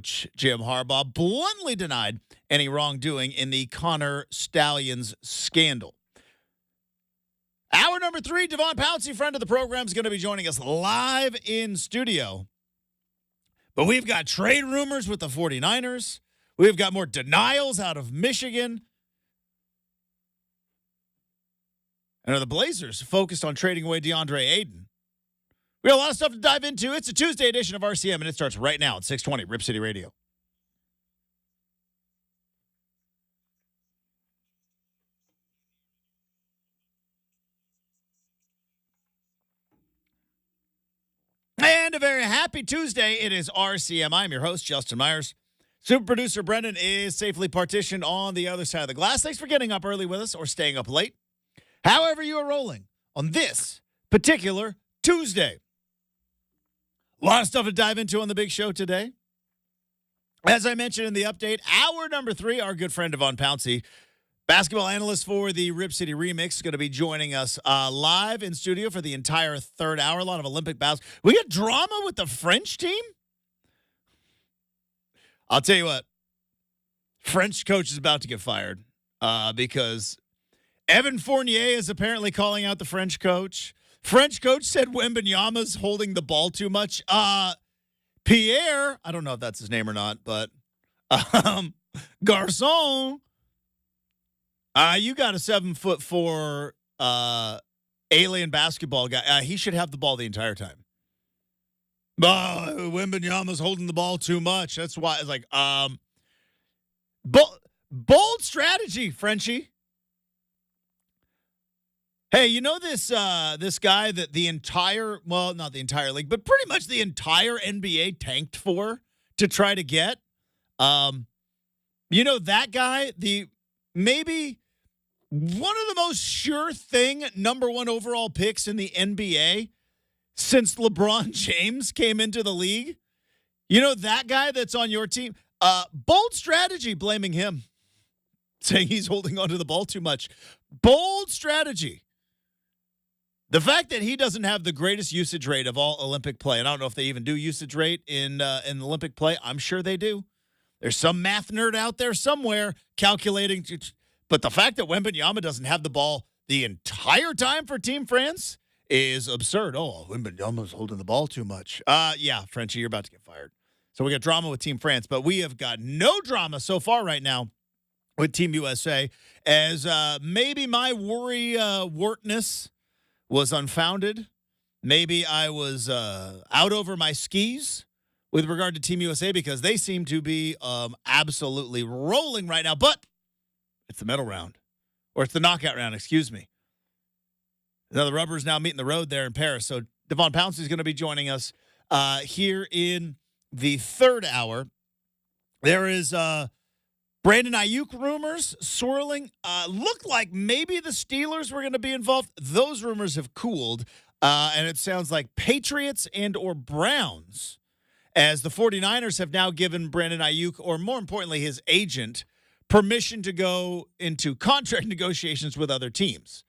coach Jim Harbaugh bluntly denied any wrongdoing in the Connor Stallions scandal. Hour number 3, Devon Pouncey, friend of the program, is going to be joining us live in studio. But we've got trade rumors with the 49ers. We've got more denials out of Michigan. And are the Blazers focused on trading away DeAndre Ayton? We got a lot of stuff to dive into. It's a Tuesday edition of RCM, and it starts right now at 620 Rip City Radio. And a very happy Tuesday. It is RCM. I'm your host, Justin Myers. Super producer Brenden is safely partitioned on the other side of the glass. Thanks for getting up early with us or staying up late. However you are rolling on this particular Tuesday. A lot of stuff to dive into on the big show today. As I mentioned in the update, hour number 3, our good friend Devon Pouncey, basketball analyst for the Rip City Remix, is going to be joining us live in studio for the entire third hour. A lot of Olympic basketball. We got drama with the French team? I'll tell you what. French coach is about to get fired because Evan Fournier is apparently calling out the French coach. French coach said Wembanyama's holding the ball too much. Pierre, I don't know if that's his name or not, but Garçon, you got a 7'4" alien basketball guy. He should have the ball the entire time. Wembanyama's holding the ball too much. That's why it's like, bold strategy, Frenchie. Hey, you know this guy that the entire, well, not the entire league, but pretty much the entire NBA tanked for to try to get? You know that guy, maybe one of the most sure thing number 1 overall picks in the NBA since LeBron James came into the league? You know that guy that's on your team? Bold strategy blaming him, saying he's holding onto the ball too much. Bold strategy. The fact that he doesn't have the greatest usage rate of all Olympic play, and I don't know if they even do usage rate in Olympic play. I'm sure they do. There's some math nerd out there somewhere calculating. But the fact that Wembanyama doesn't have the ball the entire time for Team France is absurd. Oh, Wembanyama's holding the ball too much. Yeah, Frenchie, you're about to get fired. So we got drama with Team France, but we have got no drama so far right now with Team USA, as maybe my worry wartness was unfounded. Maybe I was out over my skis with regard to Team USA because they seem to be absolutely rolling right now. But it's the medal round, or it's the knockout round, excuse me. Now the rubbers now meeting the road there in Paris. So Devon Pouncey is going to be joining us here in the third hour. There is Brandon Ayuk rumors swirling. Looked like maybe the Steelers were going to be involved. Those rumors have cooled, and it sounds like Patriots and or Browns, as the 49ers have now given Brandon Ayuk, or more importantly his agent, permission to go into contract negotiations with other teams.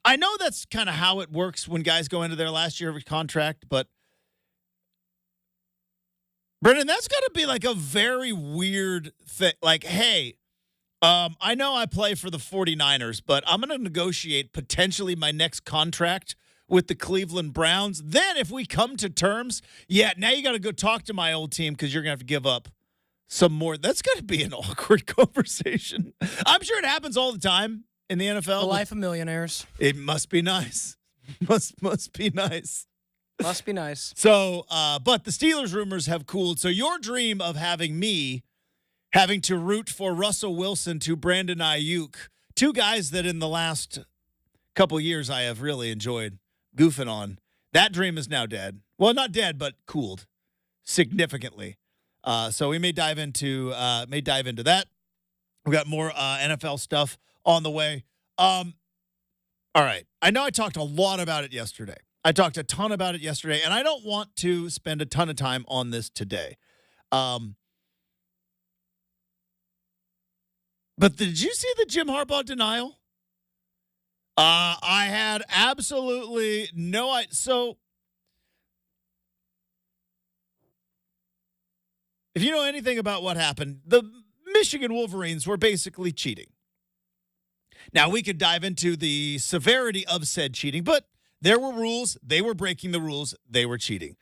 I know that's kind of how it works when guys go into their last year of a contract, but Brenden, that's got to be like a very weird thing. Like, hey, I know I play for the 49ers, but I'm going to negotiate potentially my next contract with the Cleveland Browns. Then if we come to terms, yeah, now you got to go talk to my old team because you're going to have to give up some more. That's got to be an awkward conversation. I'm sure it happens all the time in the NFL. The life of millionaires. It must be nice. Must be nice. Must be nice. So, but the Steelers rumors have cooled. So your dream of having me having to root for Russell Wilson to Brandon Ayuk, two guys that in the last couple years I have really enjoyed goofing on, that dream is now dead. Well, not dead, but cooled significantly. So we may dive into that. We got more NFL stuff on the way. All right. I know I talked a lot about it yesterday. I talked a ton about it yesterday, and I don't want to spend a ton of time on this today. But did you see the Jim Harbaugh denial? I had absolutely no idea. So if you know anything about what happened, the Michigan Wolverines were basically cheating. Now, we could dive into the severity of said cheating, but there were rules. They were breaking the rules. They were cheating.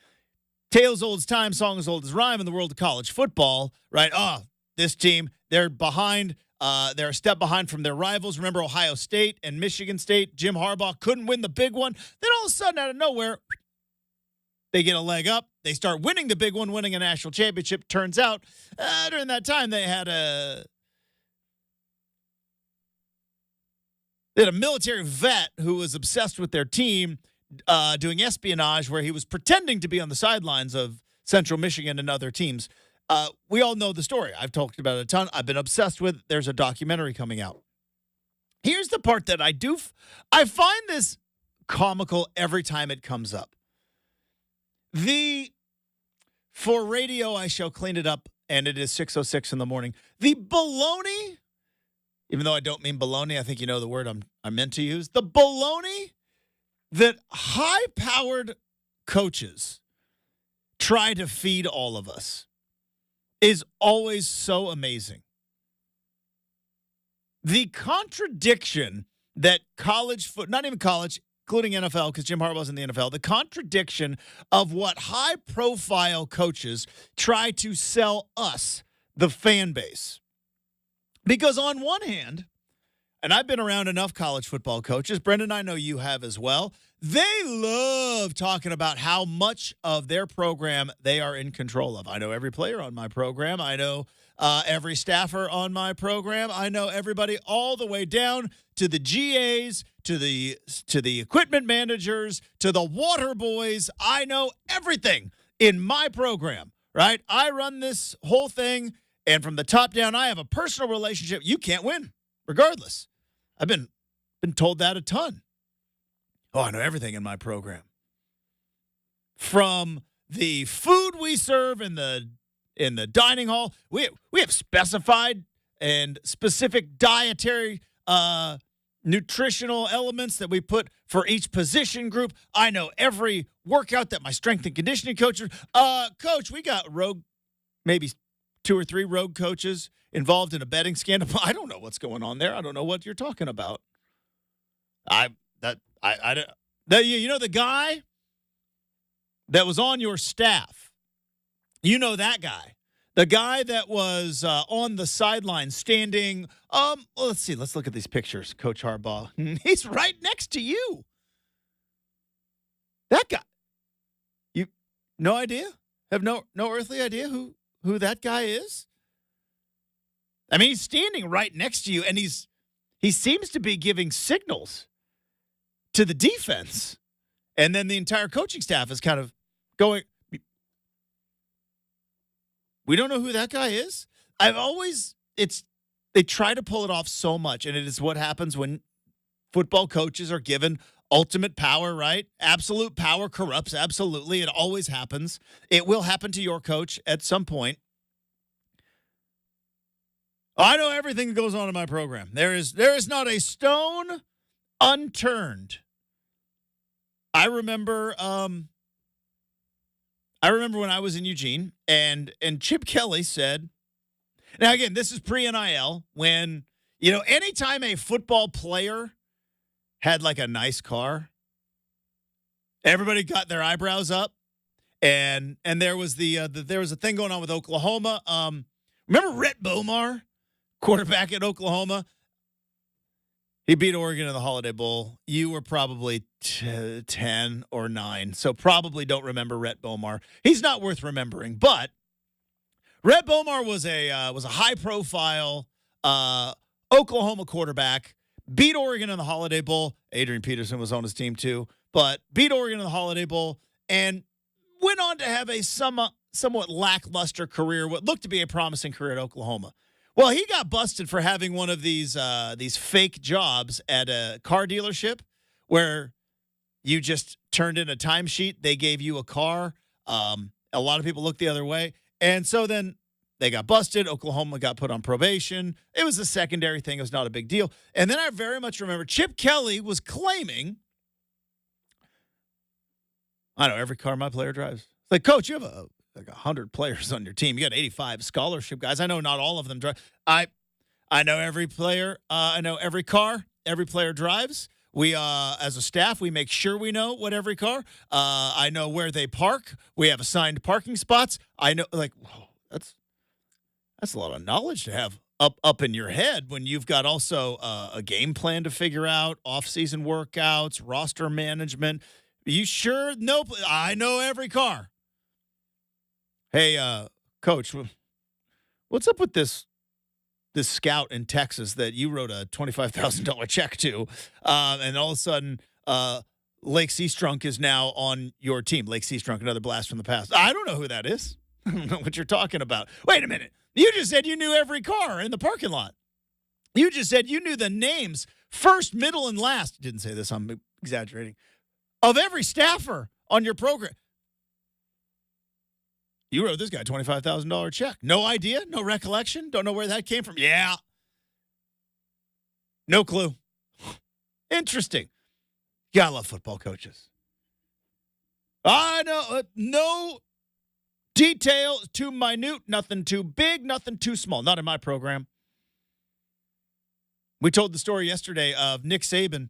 Tale as old as time, song as old as rhyme in the world of college football, right? Oh, this team, they're behind. They're a step behind from their rivals. Remember Ohio State and Michigan State? Jim Harbaugh couldn't win the big one. Then all of a sudden, out of nowhere, they get a leg up. They start winning the big one, winning a national championship. Turns out, during that time, they had a military vet who was obsessed with their team doing espionage where he was pretending to be on the sidelines of Central Michigan and other teams. We all know the story. I've talked about it a ton. I've been obsessed with it. There's a documentary coming out. Here's the part that I find this comical every time it comes up. For radio, I shall clean it up, and it is 6:06 in the morning. The baloney, even though I don't mean baloney, I think you know the word I meant to use. The baloney that high-powered coaches try to feed all of us is always so amazing. The contradiction that not even college, including NFL, because Jim Harbaugh's in the NFL, the contradiction of what high-profile coaches try to sell us, the fan base. Because on one hand, and I've been around enough college football coaches, Brenden, I know you have as well, they love talking about how much of their program they are in control of. I know every player on my program. I know every staffer on my program. I know everybody all the way down to the GAs, to the equipment managers, to the water boys. I know everything in my program, right? I run this whole thing, and from the top down, I have a personal relationship. You can't win, regardless. I've been told that a ton. Oh, I know everything in my program. From the food we serve in the dining hall, we have specified and specific dietary nutritional elements that we put for each position group. I know every workout that my strength and conditioning coach. Coach, we got maybe 2 or 3 rogue coaches involved in a betting scandal. I don't know what's going on there. I don't know what you're talking about. You know the guy that was on your staff. You know that guy. The guy that was on the sideline standing. Let's see. Let's look at these pictures. Coach Harbaugh. He's right next to you. That guy. You no idea? Have no earthly idea who that guy is? I mean, he's standing right next to you, and he seems to be giving signals to the defense. And then the entire coaching staff is kind of going, we don't know who that guy is. They try to pull it off so much, and it is what happens when football coaches are given ultimate power, right? Absolute power corrupts, absolutely. It always happens. It will happen to your coach at some point. I know everything that goes on in my program. There is not a stone unturned. I remember when I was in Eugene, and Chip Kelly said, now again, this is pre-NIL, when, anytime a football player had like a nice car, everybody got their eyebrows up, and there was there was a thing going on with Oklahoma. Remember Rhett Bomar, quarterback at Oklahoma? He beat Oregon in the Holiday Bowl. You were probably 10 or 9, so probably don't remember Rhett Bomar. He's not worth remembering, but Rhett Bomar was a high-profile Oklahoma quarterback, beat Oregon in the Holiday Bowl. Adrian Peterson was on his team too, but beat Oregon in the Holiday Bowl and went on to have a somewhat lackluster career, what looked to be a promising career at Oklahoma. Well, he got busted for having one of these fake jobs at a car dealership where you just turned in a timesheet. They gave you a car. A lot of people looked the other way. And so then they got busted. Oklahoma got put on probation. It was a secondary thing. It was not a big deal. And then I very much remember Chip Kelly was claiming, I know every car my player drives. It's like, Coach, you have like 100 players on your team. You got 85 scholarship guys. I know not all of them drive. I know every player. I know every car every player drives. We, as a staff, we make sure we know what every car. I know where they park. We have assigned parking spots. I know, like, whoa, that's a lot of knowledge to have up in your head when you've got also a game plan to figure out, off-season workouts, roster management. You sure? Nope. I know every car. Hey, Coach, what's up with this scout in Texas that you wrote a $25,000 check to, and all of a sudden Lake Seastrunk is now on your team? Lake Seastrunk, another blast from the past. I don't know who that is. I don't know what you're talking about. Wait a minute. You just said you knew every car in the parking lot. You just said you knew the names, first, middle, and last. Didn't say this. I'm exaggerating. Of every staffer on your program. You wrote this guy a $25,000 check. No idea? No recollection? Don't know where that came from? Yeah. No clue. Interesting. Gotta love football coaches. I know. No detail, too minute, nothing too big, nothing too small. Not in my program. We told the story yesterday of Nick Saban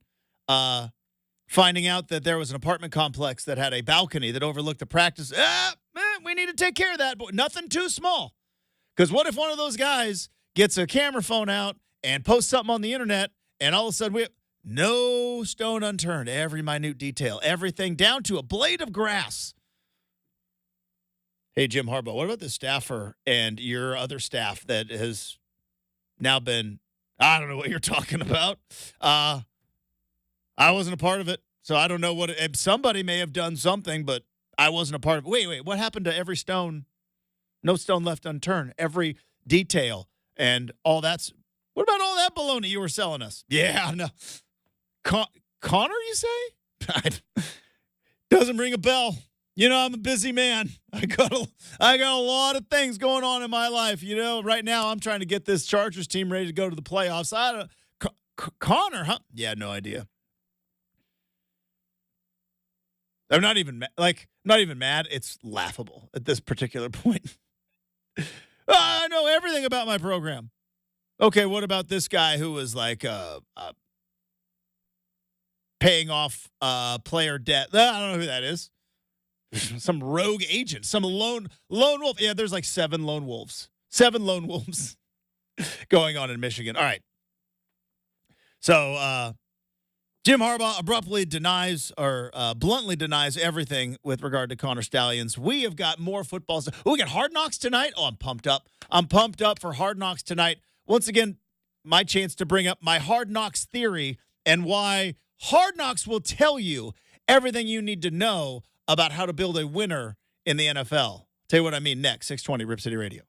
finding out that there was an apartment complex that had a balcony that overlooked the practice. We need to take care of that, but nothing too small. Because what if one of those guys gets a camera phone out and posts something on the internet, and all of a sudden no stone unturned, every minute detail, everything down to a blade of grass. Hey, Jim Harbaugh, what about the staffer and your other staff that has now been, I don't know what you're talking about. I wasn't a part of it, so I don't know what somebody may have done something, but I wasn't a part of it. Wait, what happened to every stone? No stone left unturned. Every detail and all that's. What about all that baloney you were selling us? Yeah, no. Connor, you say? Doesn't ring a bell. You know, I'm a busy man. I got a lot of things going on in my life. You know, right now I'm trying to get this Chargers team ready to go to the playoffs. Connor, huh? Yeah, no idea. I'm not even mad. It's laughable at this particular point. I know everything about my program. Okay, what about this guy who was like paying off player debt? I don't know who that is. Some rogue agent, some lone wolf. Yeah, there's like 7 lone wolves. 7 lone wolves going on in Michigan. All right. So Jim Harbaugh abruptly denies or bluntly denies everything with regard to Connor Stallions. We have got more football stuff. We got Hard Knocks tonight. Oh, I'm pumped up. I'm pumped up for Hard Knocks tonight. Once again, my chance to bring up my Hard Knocks theory and why Hard Knocks will tell you everything you need to know about how to build a winner in the NFL. Tell you what I mean next. 620 Rip City Radio.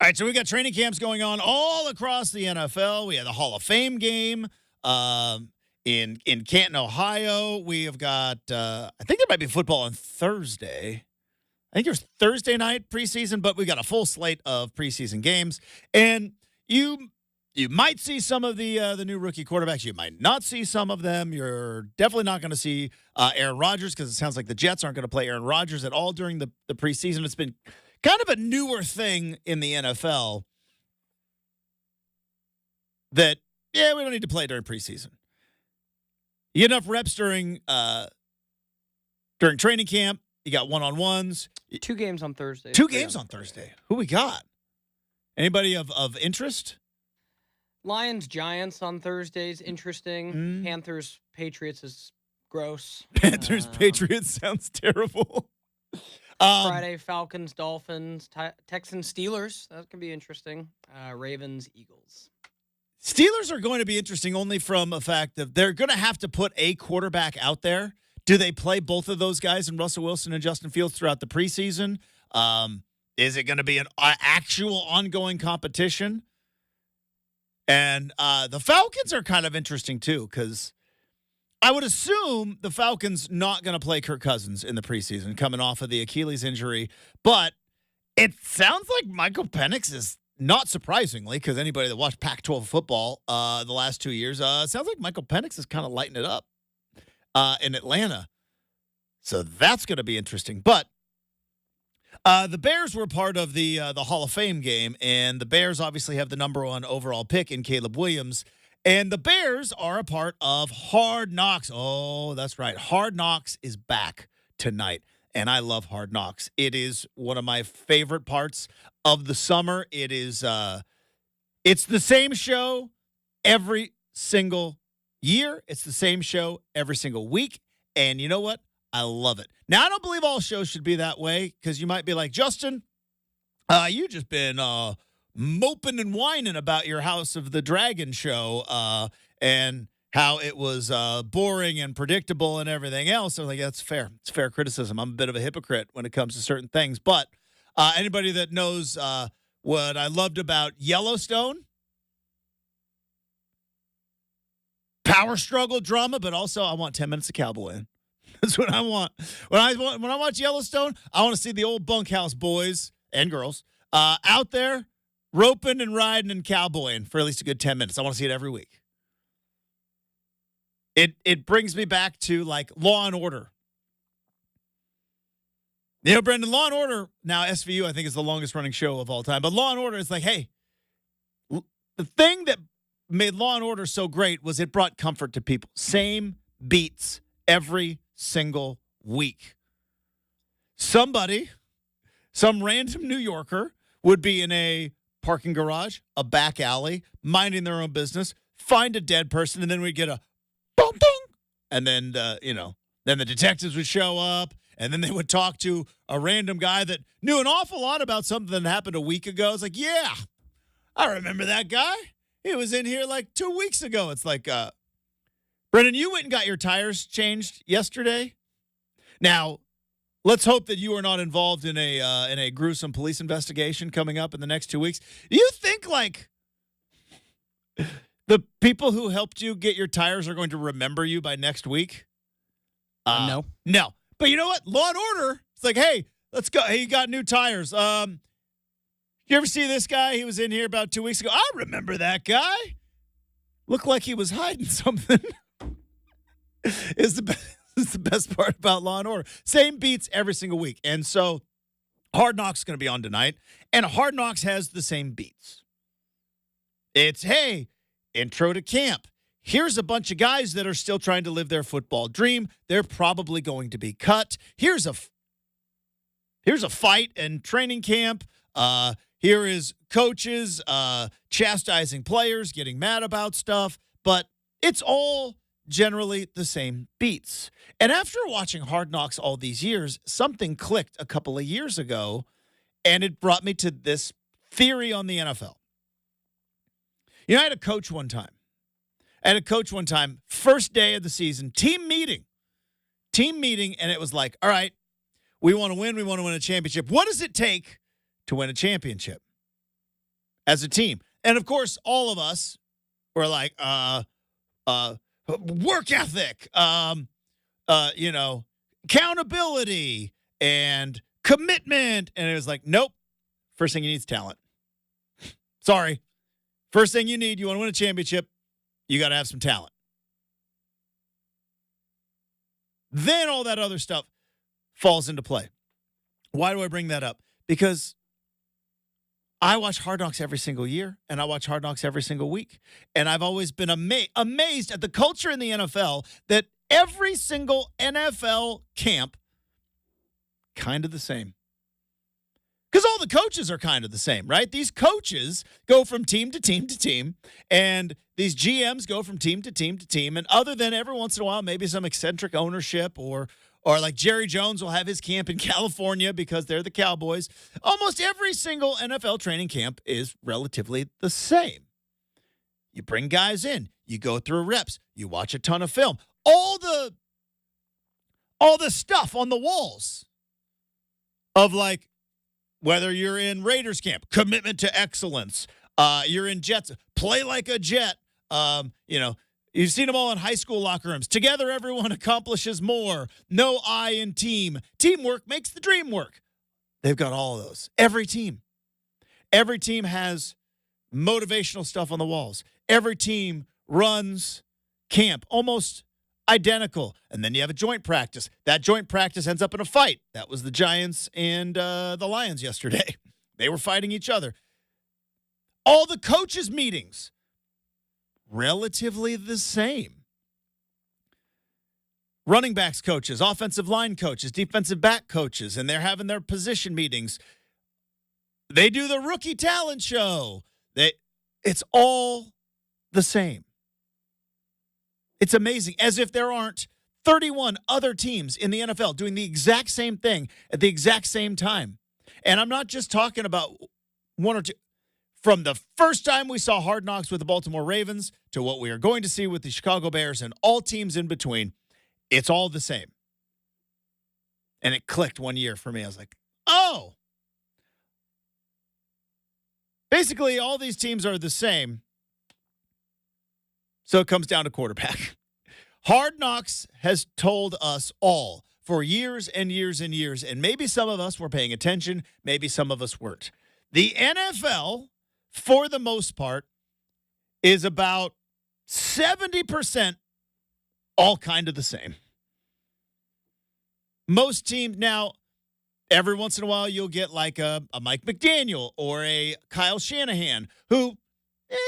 All right, so we got training camps going on all across the NFL. We had the Hall of Fame game in Canton, Ohio. We have got, I think there might be football on Thursday. I think there's Thursday night preseason, but we got a full slate of preseason games. And you might see some of the new rookie quarterbacks. You might not see some of them. You're definitely not going to see Aaron Rodgers because it sounds like the Jets aren't going to play Aaron Rodgers at all during the preseason. It's been kind of a newer thing in the NFL that, we don't need to play during preseason. You get enough reps during training camp. You got one-on-ones. 2 games on Thursday. 2 games on Thursday. Who we got? Anybody of interest? Lions, Giants on Thursdays. Interesting. Panthers, Patriots is gross. Panthers, Patriots sounds terrible. Friday, Falcons, Dolphins, Texans, Steelers. That could be interesting. Ravens, Eagles. Steelers are going to be interesting only from a fact that they're going to have to put a quarterback out there. Do they play both of those guys in Russell Wilson and Justin Fields throughout the preseason? Is it going to be an actual ongoing competition? And the Falcons are kind of interesting, too, because I would assume the Falcons not going to play Kirk Cousins in the preseason coming off of the Achilles injury. But it sounds like Michael Penix is, not surprisingly, because anybody that watched Pac-12 football the last 2 years, sounds like Michael Penix is kind of lighting it up in Atlanta. So that's going to be interesting. But the Bears were part of the Hall of Fame game, and the Bears obviously have the number 1 overall pick in Caleb Williams. And the Bears are a part of Hard Knocks. Oh, that's right. Hard Knocks is back tonight, and I love Hard Knocks. It is one of my favorite parts of the summer. It is it's the same show every single year. It's the same show every single week, and you know what? I love it. Now, I don't believe all shows should be that way because you might be like, Justin, you just been moping and whining about your House of the Dragon show and how it was boring and predictable and everything else. I was like, that's fair. It's fair criticism. I'm a bit of a hypocrite when it comes to certain things. But anybody that knows what I loved about Yellowstone, power struggle drama, but also I want 10 minutes of cowboying. That's what I want. When I watch Yellowstone, I want to see the old bunkhouse boys and girls out there roping and riding and cowboying for at least a good 10 minutes. I want to see it every week. It brings me back to like Law and Order. You know, Brenden, Law and Order, now SVU I think is the longest running show of all time, but Law and Order is like, hey, the thing that made Law and Order so great was it brought comfort to people. Same beats every single week. Some random New Yorker would be in a parking garage, a back alley, minding their own business, find a dead person, and then we'd get a boom, boom. And then, then the detectives would show up, and then they would talk to a random guy that knew an awful lot about something that happened a week ago. It's like, yeah, I remember that guy. He was in here like 2 weeks ago. It's like, Brenden, you went and got your tires changed yesterday. Now, let's hope that you are not involved in a gruesome police investigation coming up in the next 2 weeks. Do you think, like, the people who helped you get your tires are going to remember you by next week? No. No. But you know what? Law and Order. It's like, hey, let's go. Hey, you got new tires. You ever see this guy? He was in here about 2 weeks ago. I remember that guy. Looked like he was hiding something. Is the best part about Law and Order. Same beats every single week. And so Hard Knocks is going to be on tonight. And Hard Knocks has the same beats. It's, hey, intro to camp. Here's a bunch of guys that are still trying to live their football dream. They're probably going to be cut. Here's a fight in training camp. Here is coaches chastising players, getting mad about stuff. But it's all generally the same beats. And after watching Hard Knocks all these years, something clicked a couple of years ago, and it brought me to this theory on the NFL. You know, I had a coach one time, first day of the season, team meeting, and it was like, all right, we want to win a championship. What does it take to win a championship? as a team. And, of course, all of us were like, work ethic, accountability and commitment. And it was like, nope. First thing you need is talent. Sorry. First thing you need, you want to win a championship, you got to have some talent. Then all that other stuff falls into play. Why do I bring that up? Because I watch Hard Knocks every single year, and I watch Hard Knocks every single week. And I've always been amazed at the culture in the NFL that every single NFL camp kind of the same. Because all the coaches are kind of the same, right? These coaches go from team to team to team, and these GMs go from team to team to team. And other than every once in a while, maybe some eccentric ownership or like Jerry Jones will have his camp in California because they're the Cowboys, almost every single NFL training camp is relatively the same. You bring guys in, you go through reps, you watch a ton of film. All the stuff on the walls of like, whether you're in Raiders camp, commitment to excellence. You're in Jets, play like a Jet. You've seen them all in high school locker rooms. Together, everyone accomplishes more. No I in team. Teamwork makes the dream work. They've got all of those. Every team has motivational stuff on the walls. Every team runs camp almost identical. And then you have a joint practice. That joint practice ends up in a fight. That was the Giants and the Lions yesterday. They were fighting each other. All the coaches' meetings, relatively the same. Running backs coaches, offensive line coaches, defensive back coaches, and they're having their position meetings. They do the rookie talent show. It's all the same. It's amazing, as if there aren't 31 other teams in the NFL doing the exact same thing at the exact same time. And I'm not just talking about one or two. From the first time we saw Hard Knocks with the Baltimore Ravens to what we are going to see with the Chicago Bears and all teams in between, it's all the same. And it clicked one year for me. I was like, oh. Basically, all these teams are the same. So it comes down to quarterback. Hard Knocks has told us all for years and years and years, and maybe some of us were paying attention, maybe some of us weren't. The NFL, for the most part, is about 70% all kind of the same. Most teams now, every once in a while, you'll get like a Mike McDaniel or a Kyle Shanahan who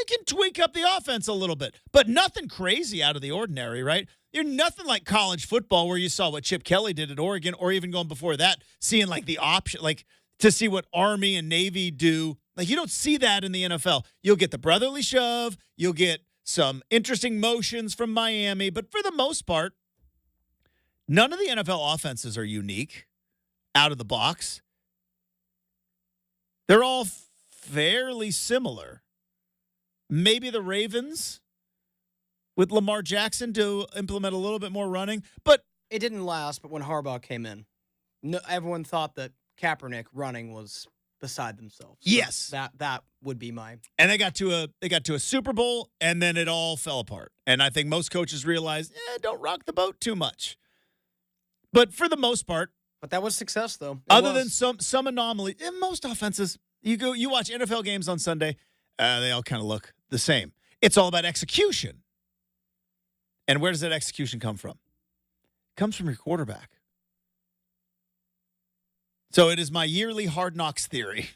can tweak up the offense a little bit, but nothing crazy out of the ordinary, right? You're nothing like college football where you saw what Chip Kelly did at Oregon, or even going before that, seeing like the option, like to see what Army and Navy do. Like you don't see that in the NFL. You'll get the brotherly shove. You'll get some interesting motions from Miami, but for the most part, none of the NFL offenses are unique out of the box. They're all fairly similar. Maybe the Ravens with Lamar Jackson to implement a little bit more running, but it didn't last. But when Harbaugh came in, everyone thought that Kaepernick running was beside themselves. So yes, that would be my. And they got to a Super Bowl, and then it all fell apart. And I think most coaches realized, don't rock the boat too much. But for the most part, but that was success though. Other than some anomaly, in most offenses, you watch NFL games on Sunday, they all kind of look the same. It's all about execution. And where does that execution come from? It comes from your quarterback. So it is my yearly Hard Knocks theory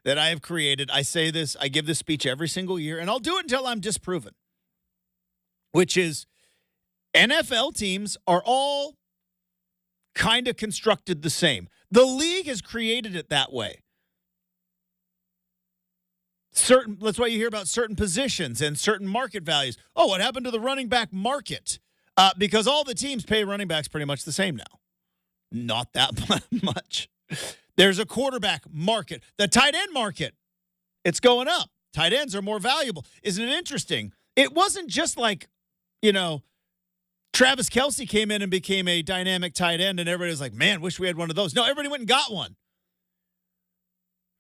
that I have created. I say this, I give this speech every single year, and I'll do it until I'm disproven, which is NFL teams are all kind of constructed the same. The league has created it that way. That's why you hear about certain positions and certain market values. Oh, what happened to the running back market? Because all the teams pay running backs pretty much the same now. Not that much. There's a quarterback market. The tight end market, it's going up. Tight ends are more valuable. Isn't it interesting? It wasn't just like, Travis Kelce came in and became a dynamic tight end, and everybody was like, man, wish we had one of those. No, everybody went and got one.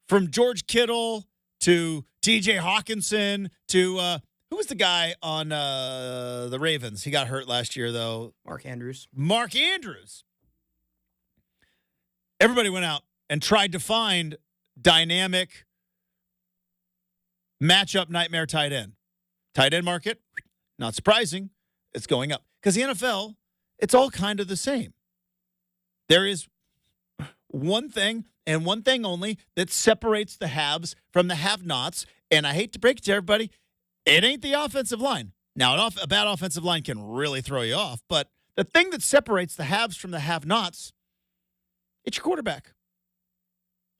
From George Kittle to TJ Hawkinson to who was the guy on the Ravens? He got hurt last year, though. Mark Andrews. Mark Andrews. Everybody went out and tried to find dynamic matchup nightmare tight end. Tight end market, not surprising, it's going up. Because the NFL, it's all kind of the same. There is one thing and one thing only that separates the haves from the have-nots. And I hate to break it to everybody, it ain't the offensive line. Now, a bad offensive line can really throw you off. But the thing that separates the haves from the have-nots, it's your quarterback.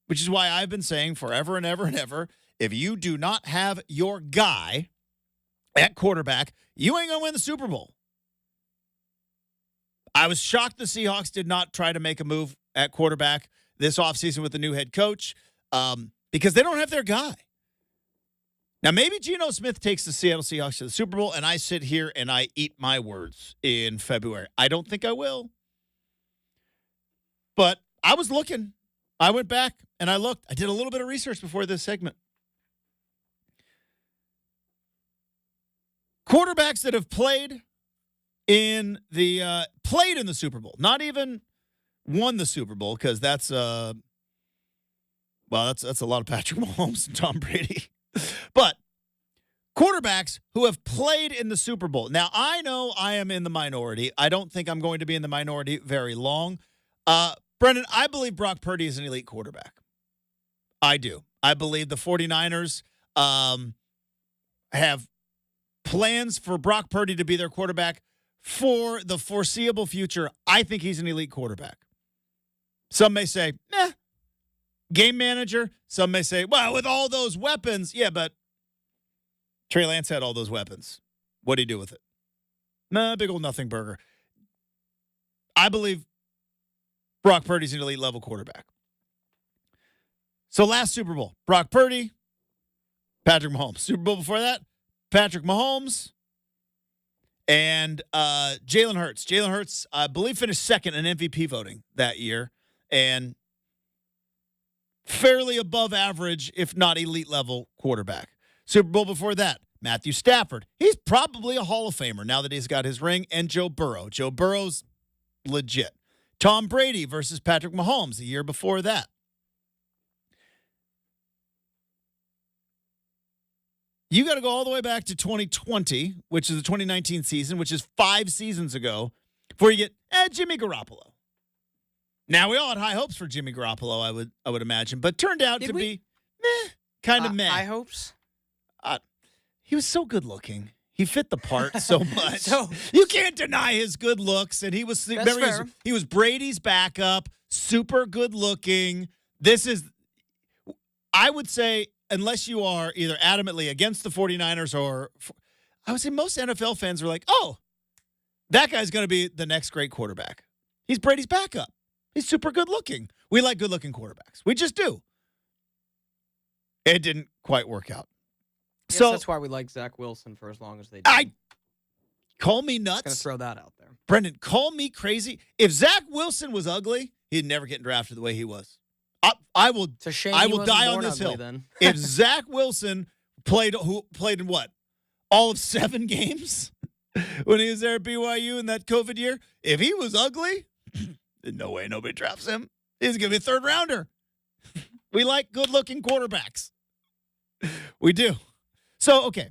Which is why I've been saying forever and ever and ever, if you do not have your guy at quarterback, you ain't going to win the Super Bowl. I was shocked the Seahawks did not try to make a move at quarterback this offseason with the new head coach because they don't have their guy. Now, maybe Geno Smith takes the Seattle Seahawks to the Super Bowl, and I sit here and I eat my words in February. I don't think I will. But I was looking. I went back and I looked. I did a little bit of research before this segment. Quarterbacks that have played in the Super Bowl, not even won the Super Bowl, because that's a lot of Patrick Mahomes and Tom Brady. But quarterbacks who have played in the Super Bowl. Now, I know I am in the minority. I don't think I'm going to be in the minority very long. Brenden, I believe Brock Purdy is an elite quarterback. I do. I believe the 49ers have plans for Brock Purdy to be their quarterback for the foreseeable future. I think he's an elite quarterback. Some may say, game manager. Some may say, well, with all those weapons. Yeah, but Trey Lance had all those weapons. What do you do with it? Big old nothing burger. I believe Brock Purdy's an elite level quarterback. So last Super Bowl, Brock Purdy, Patrick Mahomes. Super Bowl before that, Patrick Mahomes and Jalen Hurts. Jalen Hurts, I believe, finished second in MVP voting that year and fairly above average, if not elite level quarterback. Super Bowl before that, Matthew Stafford. He's probably a Hall of Famer now that he's got his ring. And Joe Burrow. Joe Burrow's legit. Tom Brady versus Patrick Mahomes the year before that. You got to go all the way back to 2020, which is the 2019 season, which is 5 seasons ago, before you get Jimmy Garoppolo. Now, we all had high hopes for Jimmy Garoppolo, I would imagine, but turned out to be kind of meh. High hopes? He was so good looking. He fit the part so much. So you can't deny his good looks, and he was he was Brady's backup, super good looking. I would say, unless you are either adamantly against the 49ers or I would say most NFL fans are like, oh, that guy's going to be the next great quarterback. He's Brady's backup. He's super good looking. We like good looking quarterbacks. We just do. It didn't quite work out. So that's why we like Zach Wilson for as long as they did. Call me nuts. Going to throw that out there. Brenden, call me crazy. If Zach Wilson was ugly, he'd never get drafted the way he was. I will die on this hill. Then. If Zach Wilson played in what? All of 7 games when he was there at BYU in that COVID year? If he was ugly, no way nobody drafts him. He's going to be a 3rd rounder. We like good-looking quarterbacks. We do. So, okay.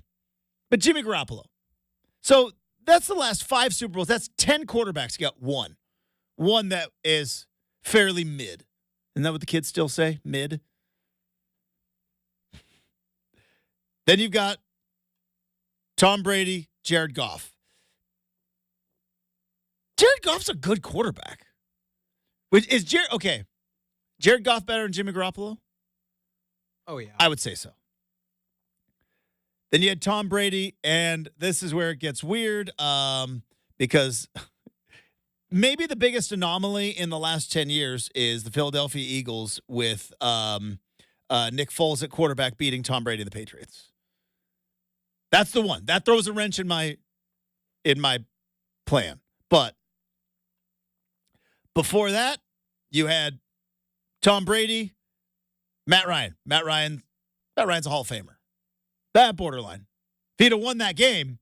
But Jimmy Garoppolo. So, that's the last 5 Super Bowls. That's 10 quarterbacks. You got one. One that is fairly mid. Isn't that what the kids still say? Mid. Then you've got Tom Brady, Jared Goff. Jared Goff's a good quarterback. Is Jared Goff better than Jimmy Garoppolo? Oh, yeah. I would say so. Then you had Tom Brady, and this is where it gets weird because maybe the biggest anomaly in the last 10 years is the Philadelphia Eagles with Nick Foles at quarterback beating Tom Brady and the Patriots. That's the one. That throws a wrench in my plan. But before that, you had Tom Brady, Matt Ryan. Matt Ryan Matt Ryan's a Hall of Famer. That borderline. If he'd have won that game,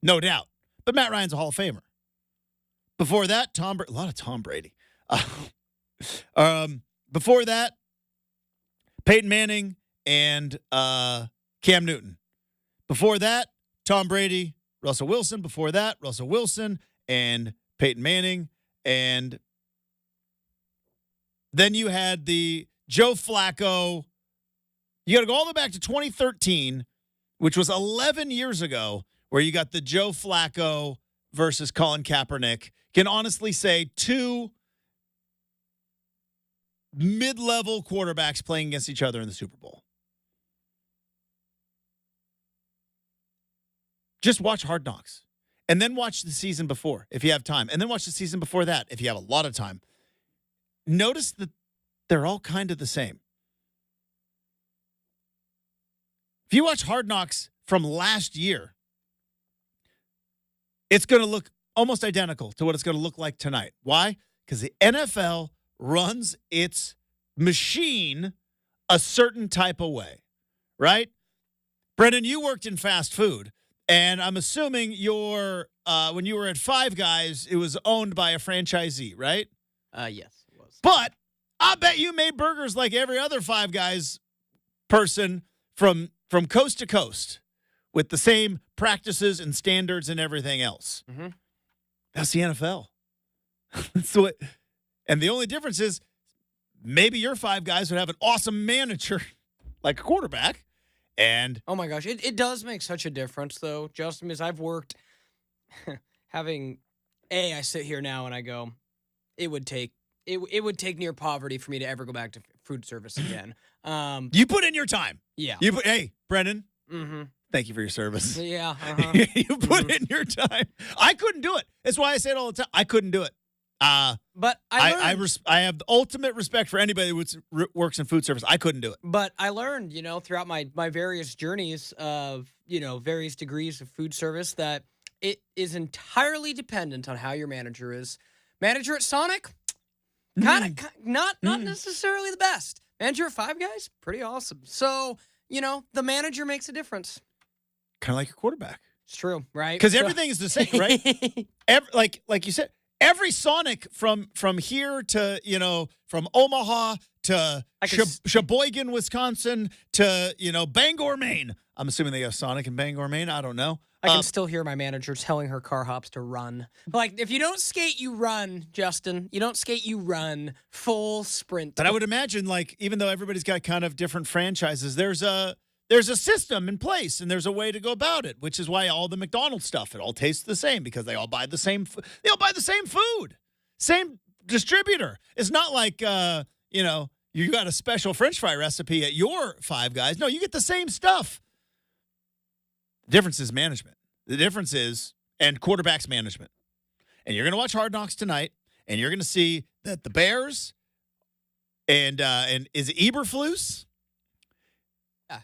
no doubt. But Matt Ryan's a Hall of Famer. Before that, a lot of Tom Brady. Before that, Peyton Manning and Cam Newton. Before that, Tom Brady, Russell Wilson. Before that, Russell Wilson and Peyton Manning. And then you had the Joe Flacco. You got to go all the way back to 2013, which was 11 years ago, where you got the Joe Flacco versus Colin Kaepernick. Can honestly say two mid-level quarterbacks playing against each other in the Super Bowl. Just watch Hard Knocks. And then watch the season before, if you have time. And then watch the season before that, if you have a lot of time. Notice that they're all kind of the same. If you watch Hard Knocks from last year, it's going to look almost identical to what it's going to look like tonight. Why? Because the NFL runs its machine a certain type of way, right? Brenden, you worked in fast food, and I'm assuming when you were at Five Guys, it was owned by a franchisee, right? Yes, it was. But I bet you made burgers like every other Five Guys person from coast to coast with the same practices and standards and everything else. Mm-hmm. That's the NFL. So and the only difference is maybe your Five Guys would have an awesome manager like a quarterback. And oh my gosh, it does make such a difference though, Justin, because I've worked I sit here now and I go, it would take near poverty for me to ever go back to food service again. You put in your time. Yeah. Hey, Brenden. Mm-hmm. Thank you for your service. Yeah. Uh-huh. You put in your time. I couldn't do it. That's why I say it all the time. I couldn't do it. But I have the ultimate respect for anybody who works in food service. I couldn't do it. But I learned, throughout my various journeys of, various degrees of food service that it is entirely dependent on how your manager is. Manager at Sonic, not necessarily the best. Manager at Five Guys, pretty awesome. So, the manager makes a difference. Kind of like your quarterback. It's true, right? Because everything is the same, right? Like you said, every Sonic from here to, from Omaha to Sheboygan, Wisconsin to, Bangor, Maine. I'm assuming they have Sonic in Bangor, Maine. I don't know. I can still hear my manager telling her car hops to run. Like, if you don't skate, you run, Justin. You don't skate, you run. Full sprint. But I would imagine, even though everybody's got kind of different franchises, there's a system in place and there's a way to go about it, which is why all the McDonald's stuff, it all tastes the same because they all buy the same food, same distributor. It's not like, you got a special French fry recipe at your Five Guys. No, you get the same stuff. The difference is management. The difference is, and quarterback's management. And you're going to watch Hard Knocks tonight, and you're going to see that the Bears and is it Eberflus?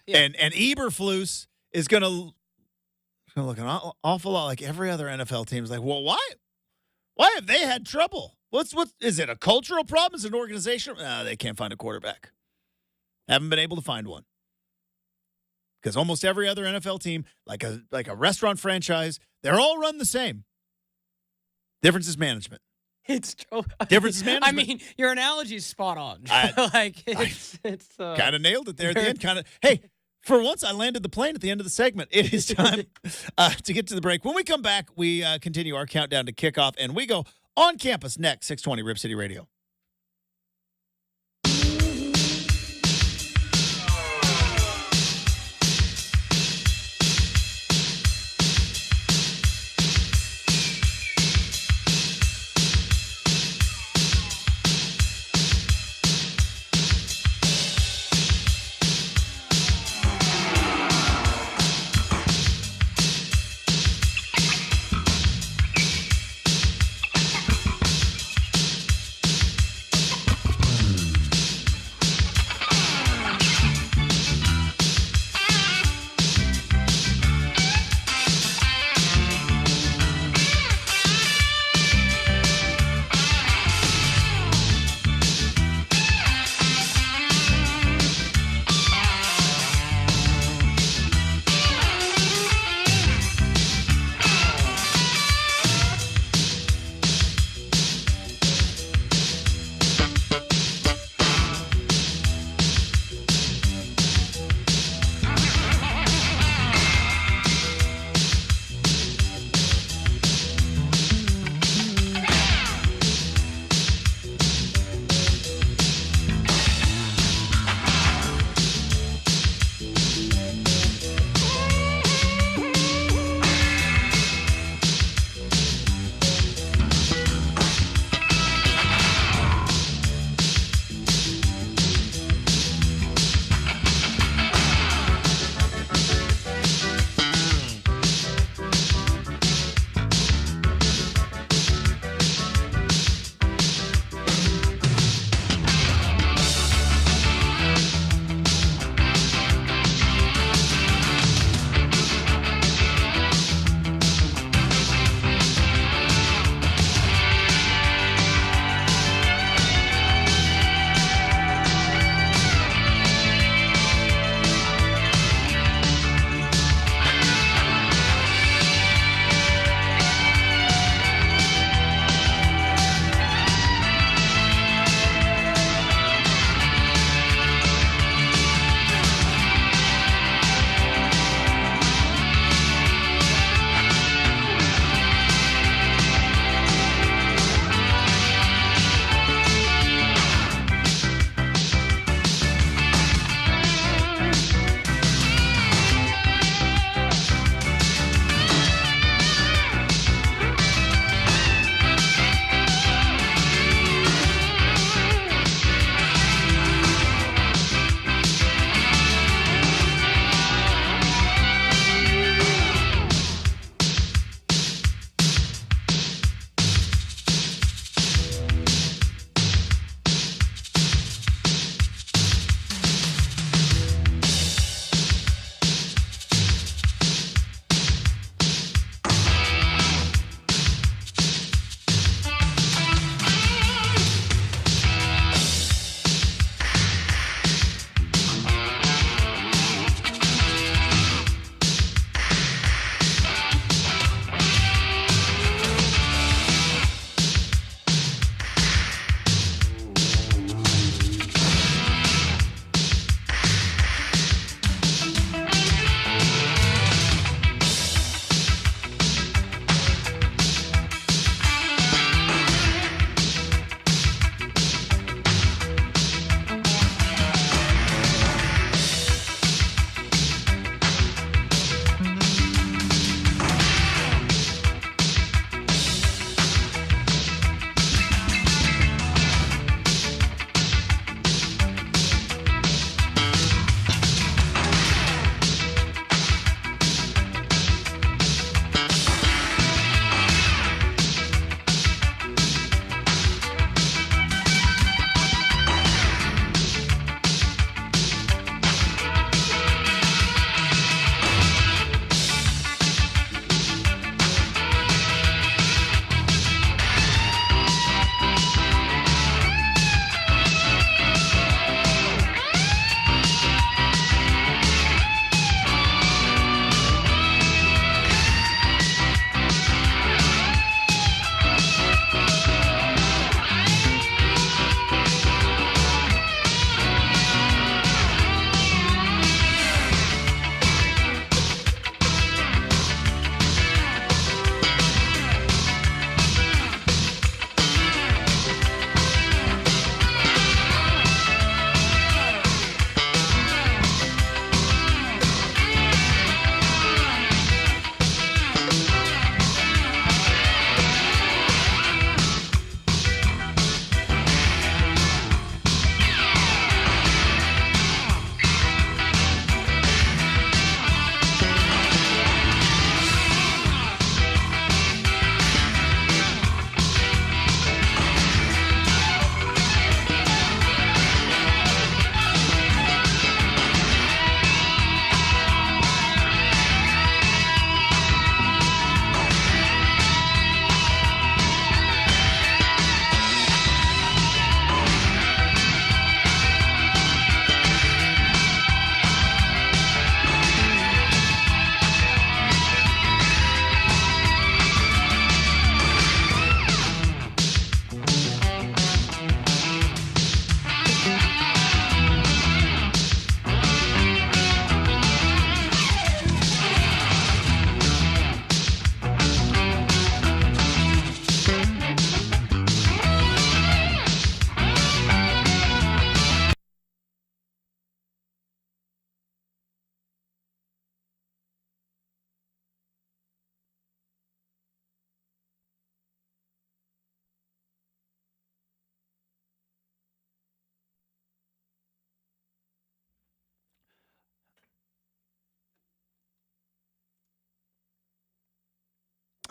Yeah. And Eberflus is going to look an awful lot like every other NFL team. Is like, well, why have they had trouble? What is it? A cultural problem? Is it an organization? They can't find a quarterback. Haven't been able to find one. Because almost every other NFL team, like a restaurant franchise, they're all run the same. Difference is management. It's true. Difference is management. I mean, your analogy is spot on. It's kind of nailed it there at the end. Hey, for once, I landed the plane at the end of the segment. It is time to get to the break. When we come back, we continue our countdown to kickoff, and we go on campus next, 620 Rip City Radio.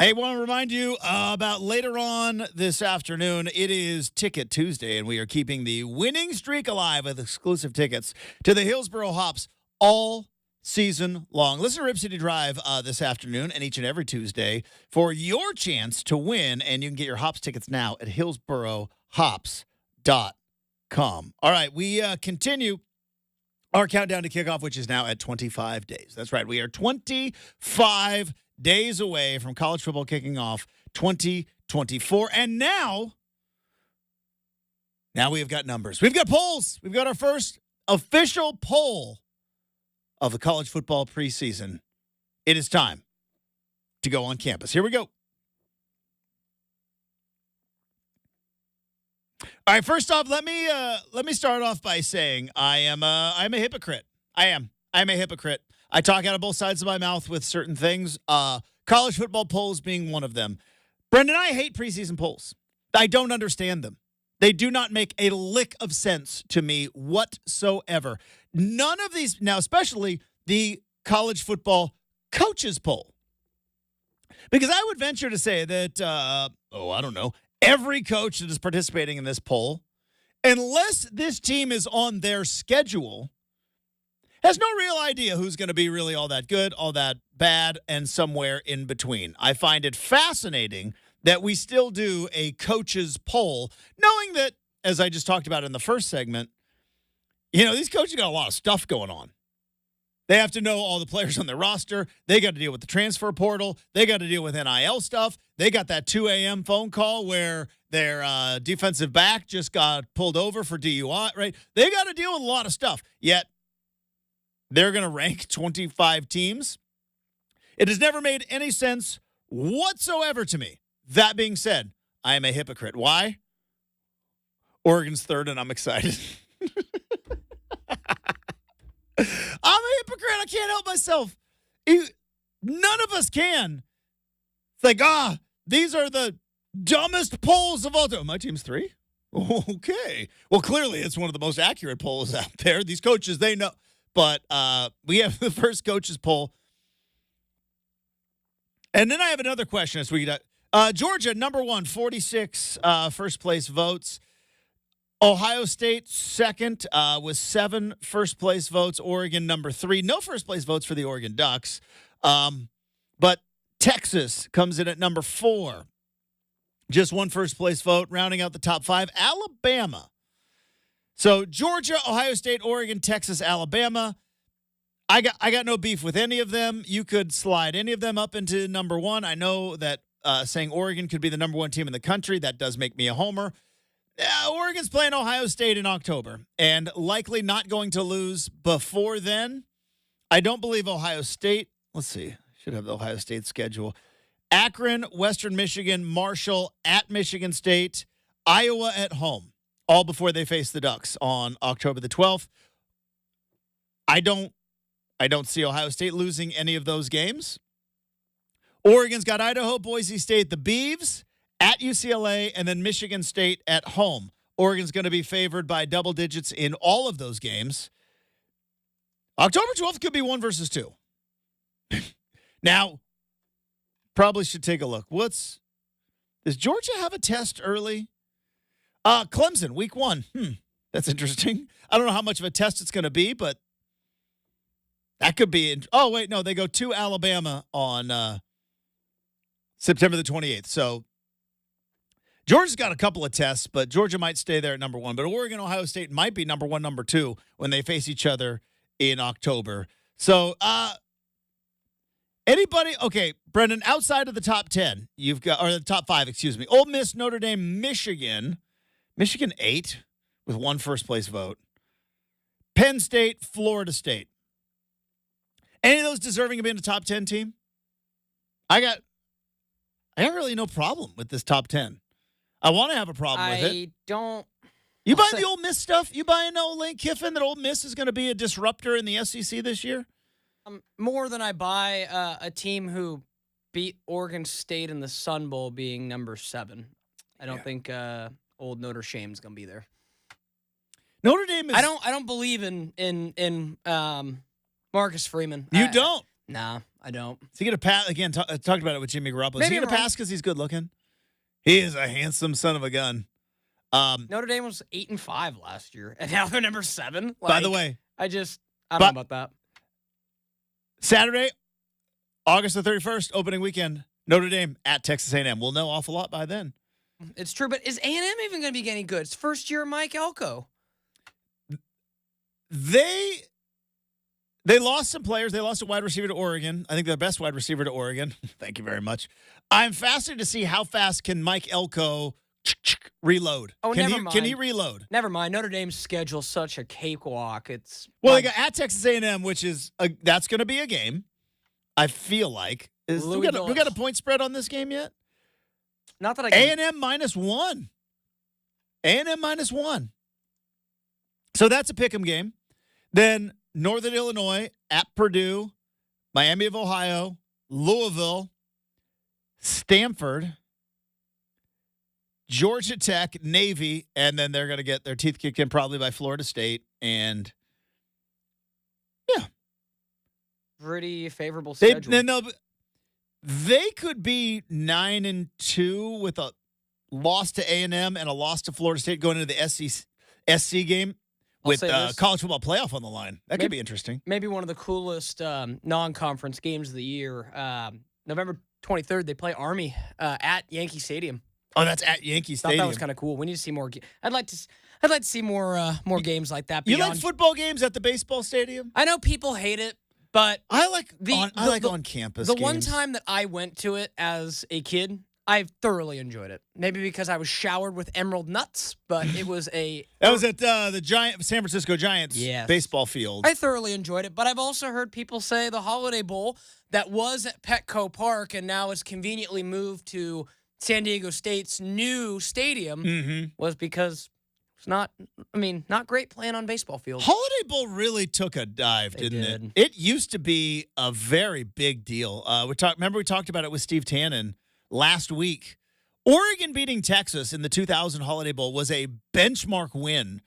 Hey, I want to remind you about later on this afternoon. It is Ticket Tuesday, and we are keeping the winning streak alive with exclusive tickets to the Hillsboro Hops all season long. Listen to Rip City Drive this afternoon and each and every Tuesday for your chance to win, and you can get your Hops tickets now at hillsborohops.com. All right, we continue our countdown to kickoff, which is now at 25 days. That's right. We are 25 days away from college football kicking off 2024. And now we have got numbers. We've got polls. We've got our first official poll of the college football preseason. It is time to go on campus. Here we go. All right, first off, let me start off by saying I'm a hypocrite. I'm a hypocrite. I talk out of both sides of my mouth with certain things. College football polls being one of them. Brenden, I hate preseason polls. I don't understand them. They do not make a lick of sense to me whatsoever. None of these, now especially the college football coaches poll. Because I would venture to say that, I don't know, every coach that is participating in this poll, unless this team is on their schedule, has no real idea who's going to be really all that good, all that bad, and somewhere in between. I find it fascinating that we still do a coaches poll, knowing that, as I just talked about in the first segment, these coaches got a lot of stuff going on. They have to know all the players on their roster. They got to deal with the transfer portal. They got to deal with NIL stuff. They got that 2 a.m. phone call where their defensive back just got pulled over for DUI, right? They got to deal with a lot of stuff. Yet, they're going to rank 25 teams. It has never made any sense whatsoever to me. That being said, I am a hypocrite. Why? Oregon's third, and I'm excited. I'm a hypocrite. I can't help myself. None of us can. It's like, these are the dumbest polls of all time. My team's 3? Okay. Well, clearly it's one of the most accurate polls out there. These coaches, they know. But we have the first coaches poll. And then I have another question as we get Georgia, number 1, 46 first place votes. Ohio State, second, with 7 first place votes. Oregon, number 3. No first place votes for the Oregon Ducks. But Texas comes in at number 4. Just 1 first place vote, rounding out the top 5. Alabama. So Georgia, Ohio State, Oregon, Texas, Alabama. I got no beef with any of them. You could slide any of them up into number 1. I know that saying Oregon could be the number 1 team in the country, that does make me a homer. Oregon's playing Ohio State in October and likely not going to lose before then. I don't believe Ohio State. Let's see. Should have the Ohio State schedule. Akron, Western Michigan, Marshall at Michigan State, Iowa at home. All before they face the Ducks on October the 12th. I don't see Ohio State losing any of those games. Oregon's got Idaho, Boise State, the Beavs at UCLA, and then Michigan State at home. Oregon's going to be favored by double digits in all of those games. October 12th could be 1 versus 2. Now, probably should take a look. Does Georgia have a test early? Clemson, week 1. That's interesting. I don't know how much of a test it's going to be, but that could be. Oh, wait, no, they go to Alabama on September the 28th. So Georgia's got a couple of tests, but Georgia might stay there at number 1. But Oregon, Ohio State might be number 1, number 2 when they face each other in October. So anybody, okay, Brenden, outside of the top 10, you've got, or the top 5, excuse me, Ole Miss, Notre Dame, Michigan 8 with 1 first place vote. Penn State, Florida State. Any of those deserving of being a top 10 team? I got really no problem with this top 10. I want to have a problem with it. I don't. You buying the Ole Miss stuff? You buying Lane Kiffin that Ole Miss is going to be a disruptor in the SEC this year? More than I buy a team who beat Oregon State in the Sun Bowl being number 7. I don't think old Notre Dame's going to be there. Notre Dame is. I don't believe in Marcus Freeman. You don't? Nah, I don't. Is he going to pass? Again, talked about it with Jimmy Garoppolo. Is Maybe he going to I'm pass because he's good looking? He is a handsome son of a gun. Notre Dame was 8-5 last year, and now they're number 7. By the way, I don't know about that. Saturday, August the 31st, opening weekend, Notre Dame at Texas A&M. We'll know an awful lot by then. It's true, but is A&M even going to be any good? It's first year Mike Elko. They lost some players. They lost a wide receiver to Oregon. I think their best wide receiver to Oregon. Thank you very much. I'm fascinated to see how fast can Mike Elko reload. Oh, never mind. Can he reload? Never mind. Notre Dame's schedule's such a cakewalk. They got at Texas A&M, which is that's going to be a game. I feel like we got a point spread on this game yet. Not that I can. A&M -1. A&M -1. So that's a pick'em game. Then Northern Illinois at Purdue, Miami of Ohio, Louisville, Stanford, Georgia Tech, Navy, and then they're going to get their teeth kicked in probably by Florida State. And yeah, pretty favorable schedule. They could be 9-2 with a loss to A&M and a loss to Florida State going into the SC game with college football playoff on the line. That could be interesting. Maybe one of the coolest non-conference games of the year. November 23rd, they play Army at Yankee Stadium. Oh, that's at Yankee Stadium. Thought that was kind of cool. We need to see more. I'd like to see more games like that. You like football games at the baseball stadium? I know people hate it, but I like on campus. The games. one time that I went to it as a kid, I thoroughly enjoyed it. Maybe because I was showered with emerald nuts, but it was that was at the San Francisco Giants baseball field. I thoroughly enjoyed it, but I've also heard people say the Holiday Bowl that was at Petco Park and now is conveniently moved to San Diego State's new stadium was because it's not great playing on baseball fields. Holiday Bowl really took a dive, didn't it? It used to be a very big deal. We talked about it with Steve Tannen last week. Oregon beating Texas in the 2000 Holiday Bowl was a benchmark win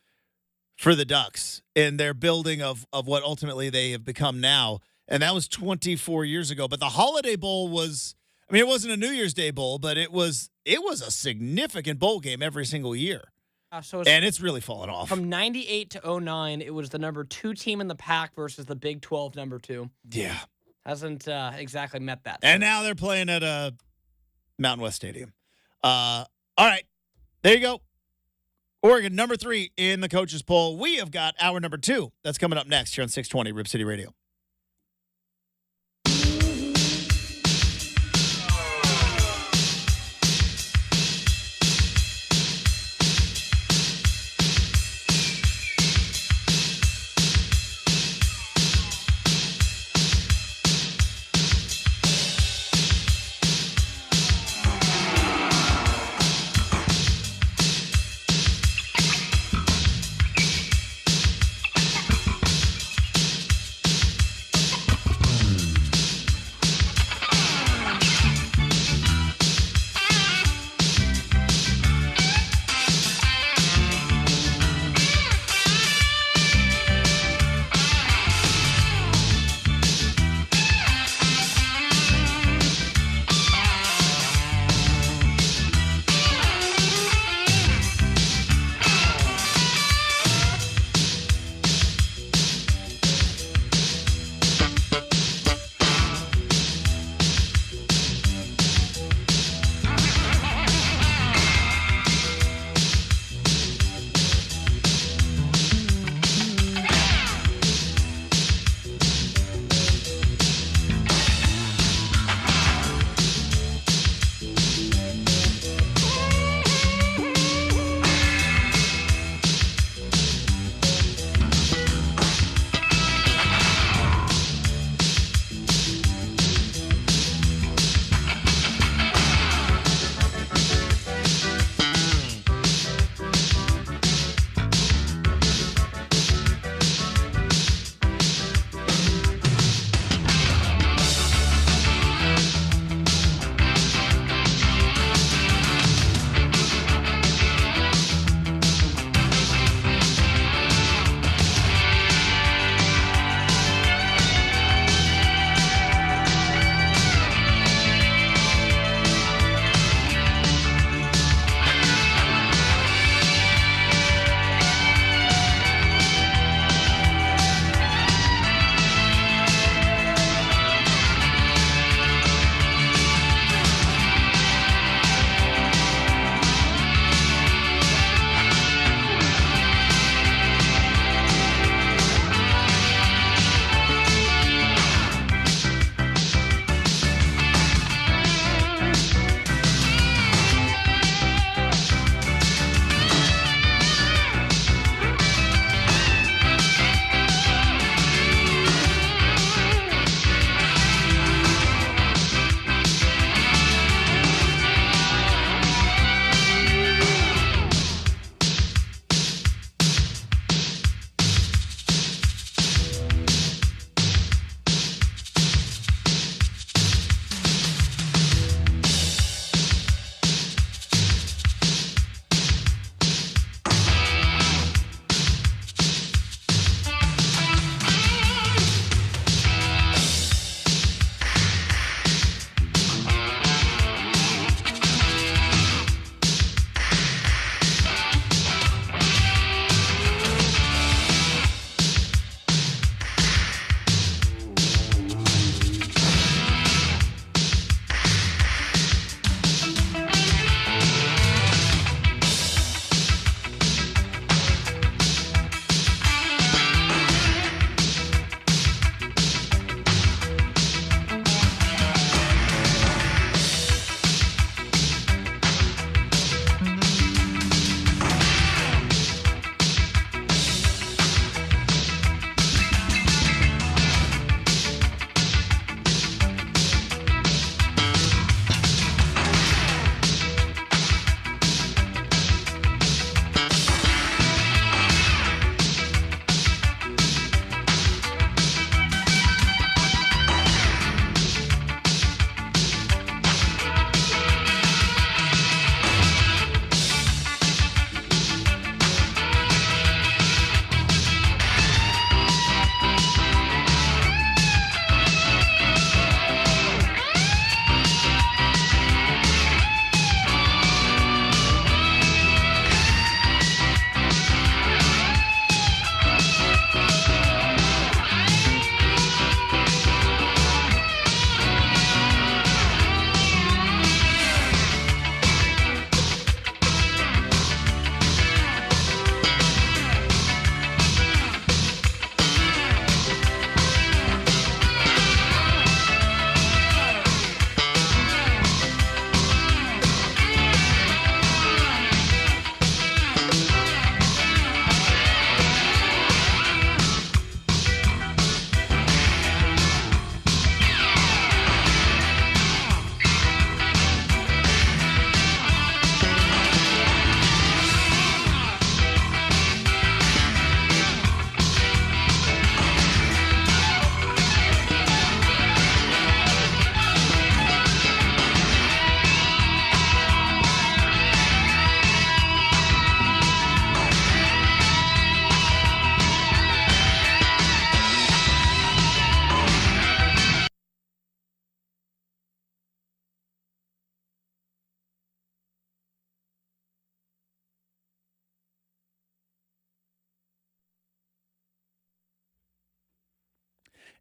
for the Ducks in their building of what ultimately they have become now. And that was 24 years ago. But the Holiday Bowl was, it wasn't a New Year's Day bowl, but it was a significant bowl game every single year. And it's really fallen off. From 98 to 2009, it was the number 2 team in the pack versus the Big 12 number 2. Yeah. Hasn't exactly met that. And now they're playing at a Mountain West Stadium. All right. There you go. Oregon, number 3 in the coaches poll. We have got hour number 2. That's coming up next here on 620 Rip City Radio.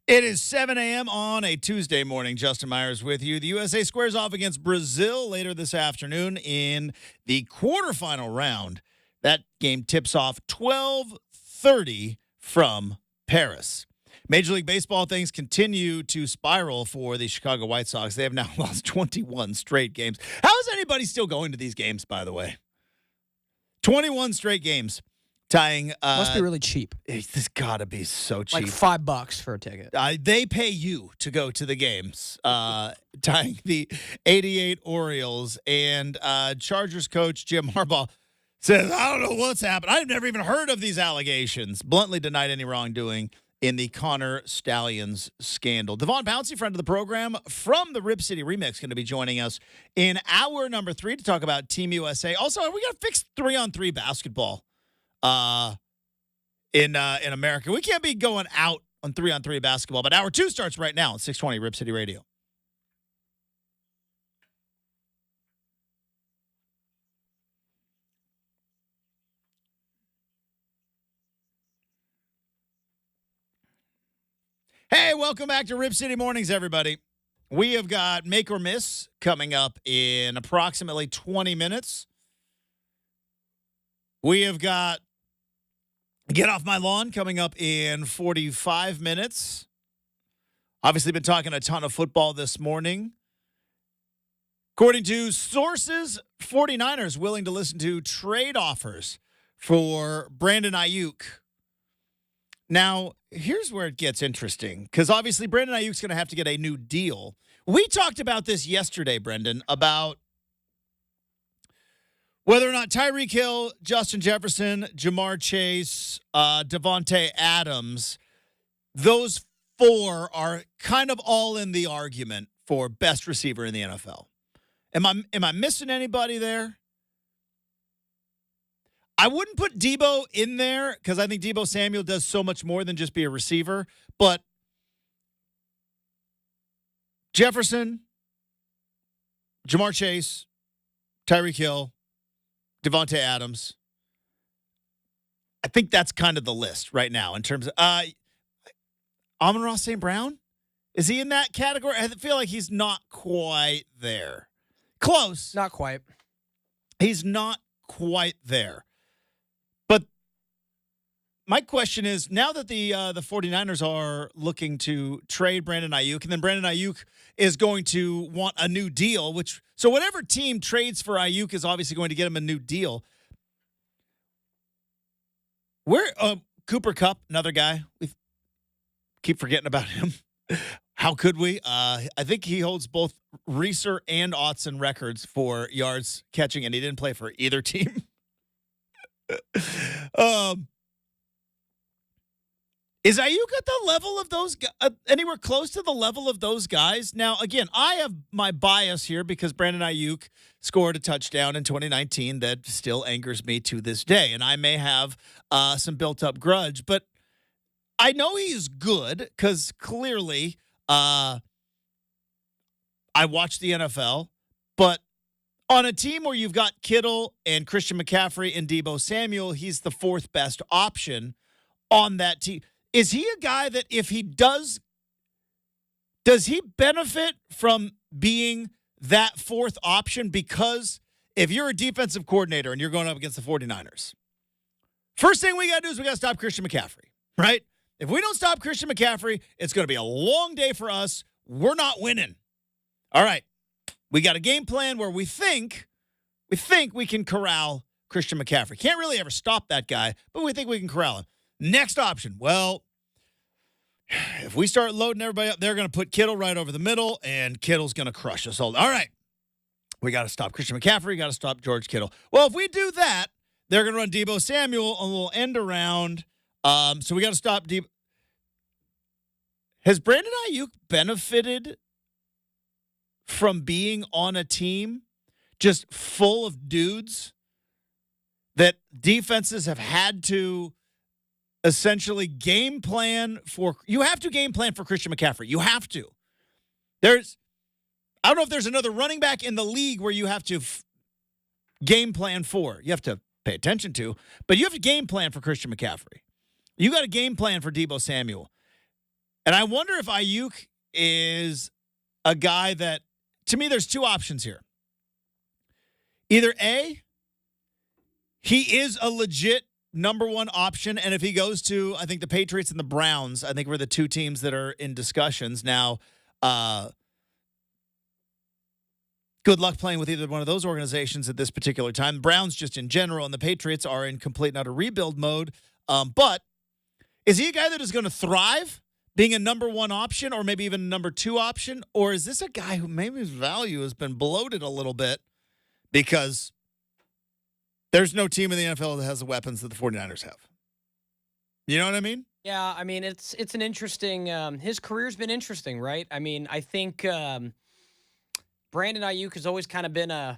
It is 7 a.m. on a Tuesday morning. Justin Myers with you. The USA squares off against Brazil later this afternoon in the quarterfinal round. That game tips off 12:30 from Paris. Major League Baseball things continue to spiral for the Chicago White Sox. They have now lost 21 straight games. How is anybody still going to these games, by the way? 21 straight games. Tying. Must be really cheap. This got to be so cheap. Like $5 for a ticket. They pay you to go to the games. Tying the 88 Orioles and Chargers coach Jim Harbaugh says, I don't know what's happened. I've never even heard of these allegations. Bluntly denied any wrongdoing in the Connor Stallions scandal. Devon Pouncey, friend of the program from the Rip City Remix, going to be joining us in hour number 3 to talk about Team USA. Also, we got to fix 3-on-3 basketball. In America. We can't be going out on 3-on-3 basketball, but hour 2 starts right now at 620 Rip City Radio. Hey, welcome back to Rip City Mornings, everybody. We have got Make or Miss coming up in approximately 20 minutes. We have got Get Off My Lawn coming up in 45 minutes. Obviously been talking a ton of football this morning. According to sources, 49ers willing to listen to trade offers for Brenden Ayuk. Now, here's where it gets interesting, because obviously Brenden Ayuk's going to have to get a new deal. We talked about this yesterday, Brenden, about whether or not Tyreek Hill, Justin Jefferson, Jamar Chase, Devontae Adams, those 4 are kind of all in the argument for best receiver in the NFL. Am I missing anybody there? I wouldn't put Deebo in there because I think Deebo Samuel does so much more than just be a receiver. But Jefferson, Jamar Chase, Tyreek Hill, Devontae Adams. I think that's kind of the list right now in terms of Amon-Ra St. Brown. Is he in that category? I feel like he's not quite there. Close. Not quite. He's not quite there. But my question is, now that the 49ers are looking to trade Brenden Ayuk, and then Brenden Ayuk is going to want a new deal, so whatever team trades for Ayuk is obviously going to get him a new deal. Cooper Kupp, another guy. We keep forgetting about him. How could we? I think he holds both Reeser and Autzen records for yards catching, and he didn't play for either team. Is Ayuk at the level of those anywhere close to the level of those guys? Now, again, I have my bias here because Brenden Ayuk scored a touchdown in 2019 that still angers me to this day, and I may have some built-up grudge, but I know he's good because clearly I watch the NFL, but on a team where you've got Kittle and Christian McCaffrey and Deebo Samuel, he's the 4th best option on that team. Is he a guy that if he does he benefit from being that 4th option? Because if you're a defensive coordinator and you're going up against the 49ers, first thing we got to do is we got to stop Christian McCaffrey, right? If we don't stop Christian McCaffrey, it's going to be a long day for us. We're not winning. All right. We got a game plan where we think we can corral Christian McCaffrey. Can't really ever stop that guy, but we think we can corral him. Next option. Well, if we start loading everybody up, they're going to put Kittle right over the middle, and Kittle's going to crush us all. All right. We got to stop Christian McCaffrey. We got to stop George Kittle. Well, if we do that, they're going to run Deebo Samuel a little end around. So we got to stop Deebo. Has Brenden Ayuk benefited from being on a team just full of dudes that defenses have had to essentially game plan for? You have to game plan for Christian McCaffrey. You have to. I don't know if there's another running back in the league where you have to game plan for. You have to pay attention to, but you have to game plan for Christian McCaffrey. You got a game plan for Deebo Samuel. And I wonder if Ayuk is a guy that, to me, there's two options here. Either A, he is a legit number one option, and if he goes to, I think, the Patriots and the Browns, I think we're the two teams that are in discussions now. Good luck playing with either one of those organizations at this particular time. The Browns just in general, and the Patriots are in complete and utter rebuild mode. But is he a guy that is going to thrive being a number one option or maybe even a number two option? Or is this a guy who maybe his value has been bloated a little bit because there's no team in the NFL that has the weapons that the 49ers have? You know what I mean? Yeah, I mean, it's an interesting his career's been interesting, right? I mean, I think Brandon Ayuk has always kind of been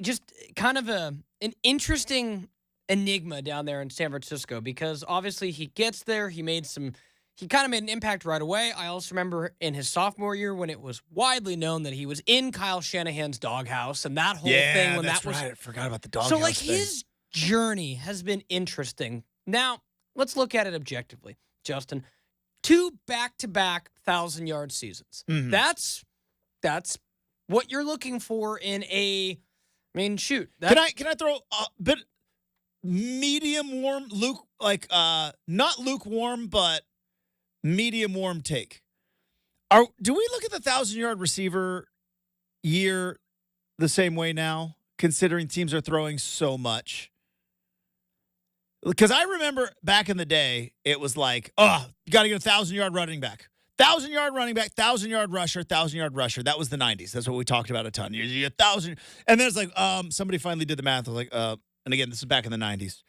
just kind of an interesting enigma down there in San Francisco because obviously he gets there, he kind of made an impact right away. I also remember in his sophomore year when it was widely known that he was in Kyle Shanahan's doghouse and that whole thing. When that's that was right. I forgot about the doghouse. So like thing. his journey has been interesting. Now let's look at it objectively, Justin. 2 back-to-back 1,000-yard seasons. Mm-hmm. That's what you're looking for in a. I mean, shoot. Can I throw a bit medium warm, not lukewarm, but medium warm take? Do we look at the 1,000-yard receiver year the same way now, considering teams are throwing so much? Because I remember back in the day, it was like, you got to get a 1,000-yard running back. 1,000-yard running back, 1,000-yard rusher, 1,000-yard rusher. That was the 90s. That's what we talked about a ton. You're 1,000. And then it's like, somebody finally did the math. I was like, and again, this is back in the 90s.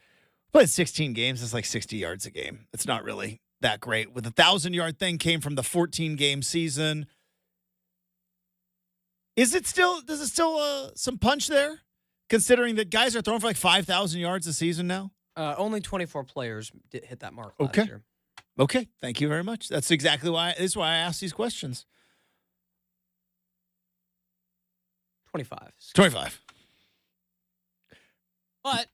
Played 16 games. It's like 60 yards a game. It's not really that great. With the 1,000-yard thing came from the 14-game season. Does it still some punch there? Considering that guys are throwing for like 5,000 yards a season now? Only 24 players did hit that mark last year. Okay, thank you very much. That's exactly why. This is why I asked these questions. 25. 25. But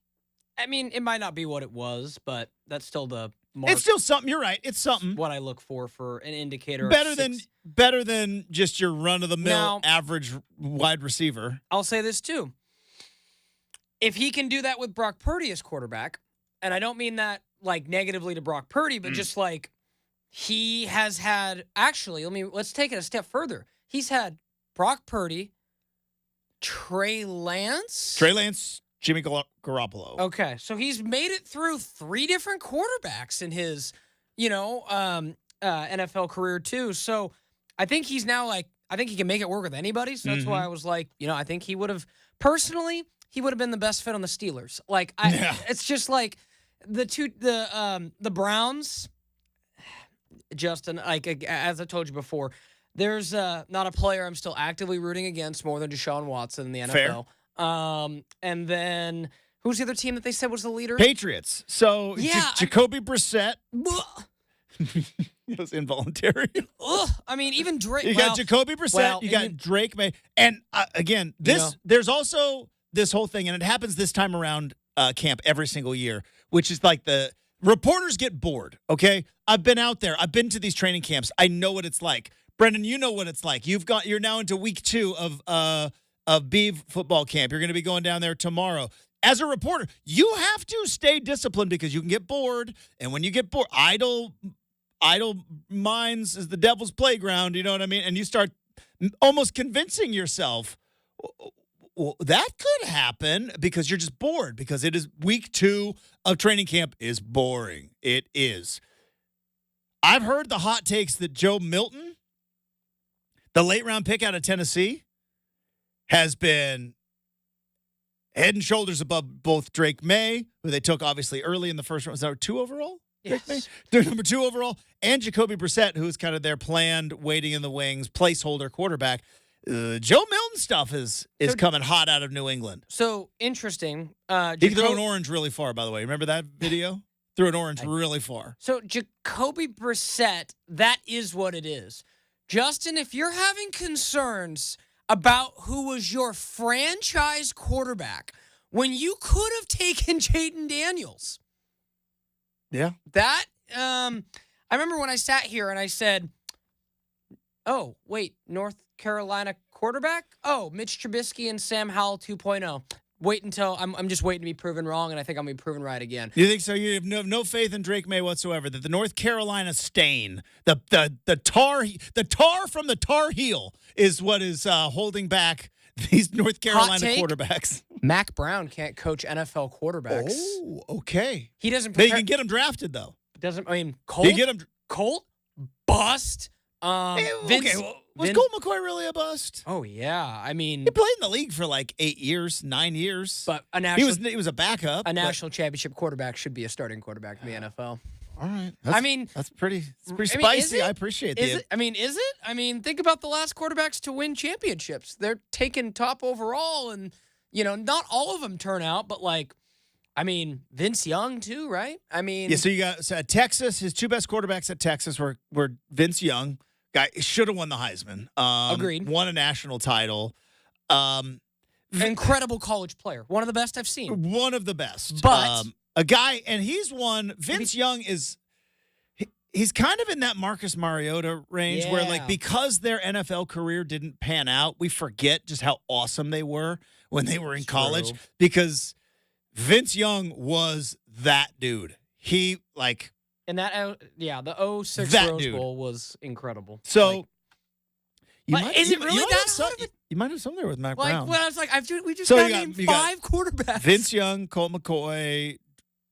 I mean, it might not be what it was, but that's still the mark. It's still something. You're right. It's something. What I look for an indicator. Better than just your run of the mill average wide receiver. I'll say this too. If he can do that with Brock Purdy as quarterback, and I don't mean that like negatively to Brock Purdy, but just like he has had, actually, let's take it a step further. He's had Brock Purdy, Trey Lance, Jimmy Garoppolo. Okay, so he's made it through 3 different quarterbacks in his, NFL career too. So I think he's now I think he can make it work with anybody. So that's why I was like, I think he would have been the best fit on the Steelers. It's just like the Browns, Justin, as I told you before, there's not a player I'm still actively rooting against more than Deshaun Watson in the NFL. Fair. And then who's the other team that they said was the leader? Patriots. So Jacoby Brissett. It was involuntary. I mean, even Drake. You got Jacoby Brissett. You got Drake May. And again, there's also this whole thing, and it happens this time around camp every single year, which is like the reporters get bored, okay? I've been out there. I've been to these training camps. I know what it's like. Brenden, you know what it's like. You're now into week 2 of Beeve football camp. You're going to be going down there tomorrow. As a reporter, you have to stay disciplined because you can get bored. And when you get bored, idle minds is the devil's playground. You know what I mean? And you start almost convincing yourself, well, that could happen because you're just bored because it is week 2 of training camp is boring. It is. I've heard the hot takes that Joe Milton, the late round pick out of Tennessee, has been head and shoulders above both Drake May, who they took obviously early in the first round. Was that 2 overall? Yes. Drake May? They're number 2 overall. And Jacoby Brissett, who's kind of their planned, waiting in the wings, placeholder quarterback. Joe Milton stuff is coming hot out of New England. So interesting. He threw an orange really far, by the way. Remember that video? Threw an orange really far. So Jacoby Brissett, that is what it is. Justin, if you're having concerns about who was your franchise quarterback when you could have taken Jayden Daniels. Yeah. That, I remember when I sat here and I said, oh, wait, North Carolina quarterback? Oh, Mitch Trubisky and Sam Howell 2.0. Wait until I'm just waiting to be proven wrong, and I think I'm going to be proven right again. You think so? You have no faith in Drake May whatsoever. That the North Carolina stain, the tar from the Tar Heel, is what is holding back these North Carolina quarterbacks. Mac Brown can't coach NFL quarterbacks. Oh, okay. He doesn't. They can get him drafted though. Colt? You get him. Colt bust. Vince, was Colt McCoy really a bust? Oh yeah, I mean, he played in the league for like 8 years, 9 years. But he was a backup. A national championship quarterback should be a starting quarterback in the NFL. All right. That's pretty spicy. I appreciate it. Is it? Think about the last quarterbacks to win championships. They're taken top overall, and not all of them turn out, but Vince Young too, right? So you got Texas. His two best quarterbacks at Texas were Vince Young. Guy should have won the Heisman. Agreed. Won a national title. Incredible college player. One of the best I've seen. One of the best. But a guy, and he's won. Vince Young he's kind of in that Marcus Mariota range where, because their NFL career didn't pan out, we forget just how awesome they were when they were in college. Because Vince Young was that dude. He And the 06 Rose Bowl was incredible. So, is it really that hard? You might have something there with Mac Brown. When I was we just got named 5 quarterbacks. Vince Young, Colt McCoy,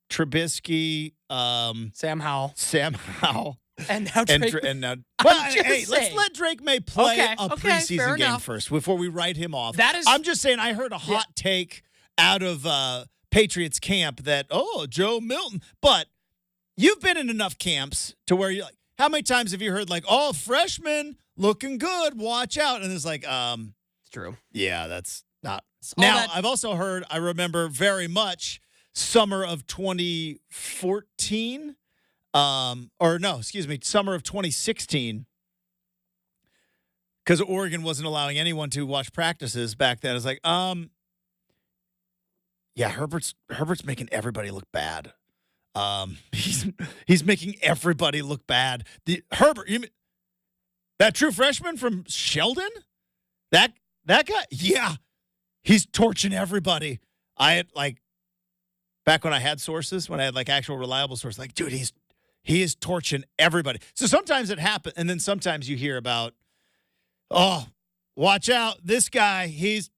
Trubisky, Sam Howell, and now Drake. Let's let Drake May play a preseason game first before we write him off. I'm just saying. I heard a hot take out of Patriots camp that Joe Milton, but you've been in enough camps to where you're how many times have you heard freshman looking good, watch out, and it's it's true. Yeah, that's not. Now I've also heard. I remember very much summer of 2014, summer of 2016, because Oregon wasn't allowing anyone to watch practices back then. It's Herbert's making everybody look bad. He's making everybody look bad. That true freshman from Sheldon, that guy, he's torching everybody. I had back when I had sources, when I had actual reliable sources, dude, he is torching everybody. So sometimes it happens, and then sometimes you hear about, watch out, this guy, he's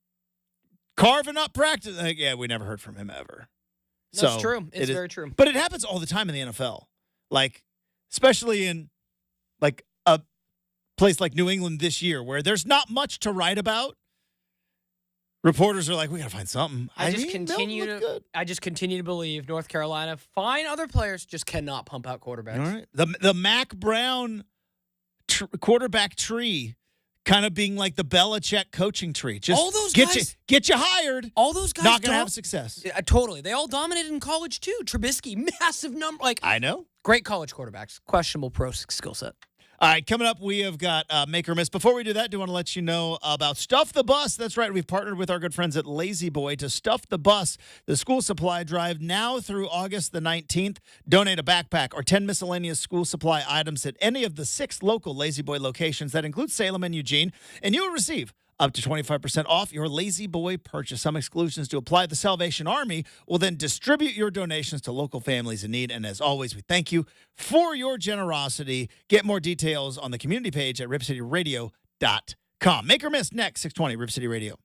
carving up practice. We never heard from him ever. That's true. It's very true. But it happens all the time in the NFL. Especially in a place like New England this year where there's not much to write about. Reporters are we got to find something. I just continue to believe North Carolina, fine other players, just cannot pump out quarterbacks. All right. The Mac Brown quarterback tree kind of being like the Belichick coaching tree. Just all those guys get you hired. All those guys not going to have success. Totally. They all dominated in college too. Trubisky, massive number. I know. Great college quarterbacks. Questionable pro skill set. All right, coming up, we have got Make or Miss. Before we do that, I do want to let you know about Stuff the Bus. That's right. We've partnered with our good friends at Lazy Boy to stuff the bus, the school supply drive, now through August the 19th. Donate a backpack or 10 miscellaneous school supply items at any of the 6 local Lazy Boy locations. That includes Salem and Eugene. And you will receive up to 25% off your Lazy Boy purchase. Some exclusions to apply. The Salvation Army will then distribute your donations to local families in need. And as always, we thank you for your generosity. Get more details on the community page at ripcityradio.com. Make or Miss next, 620 Rip City Radio.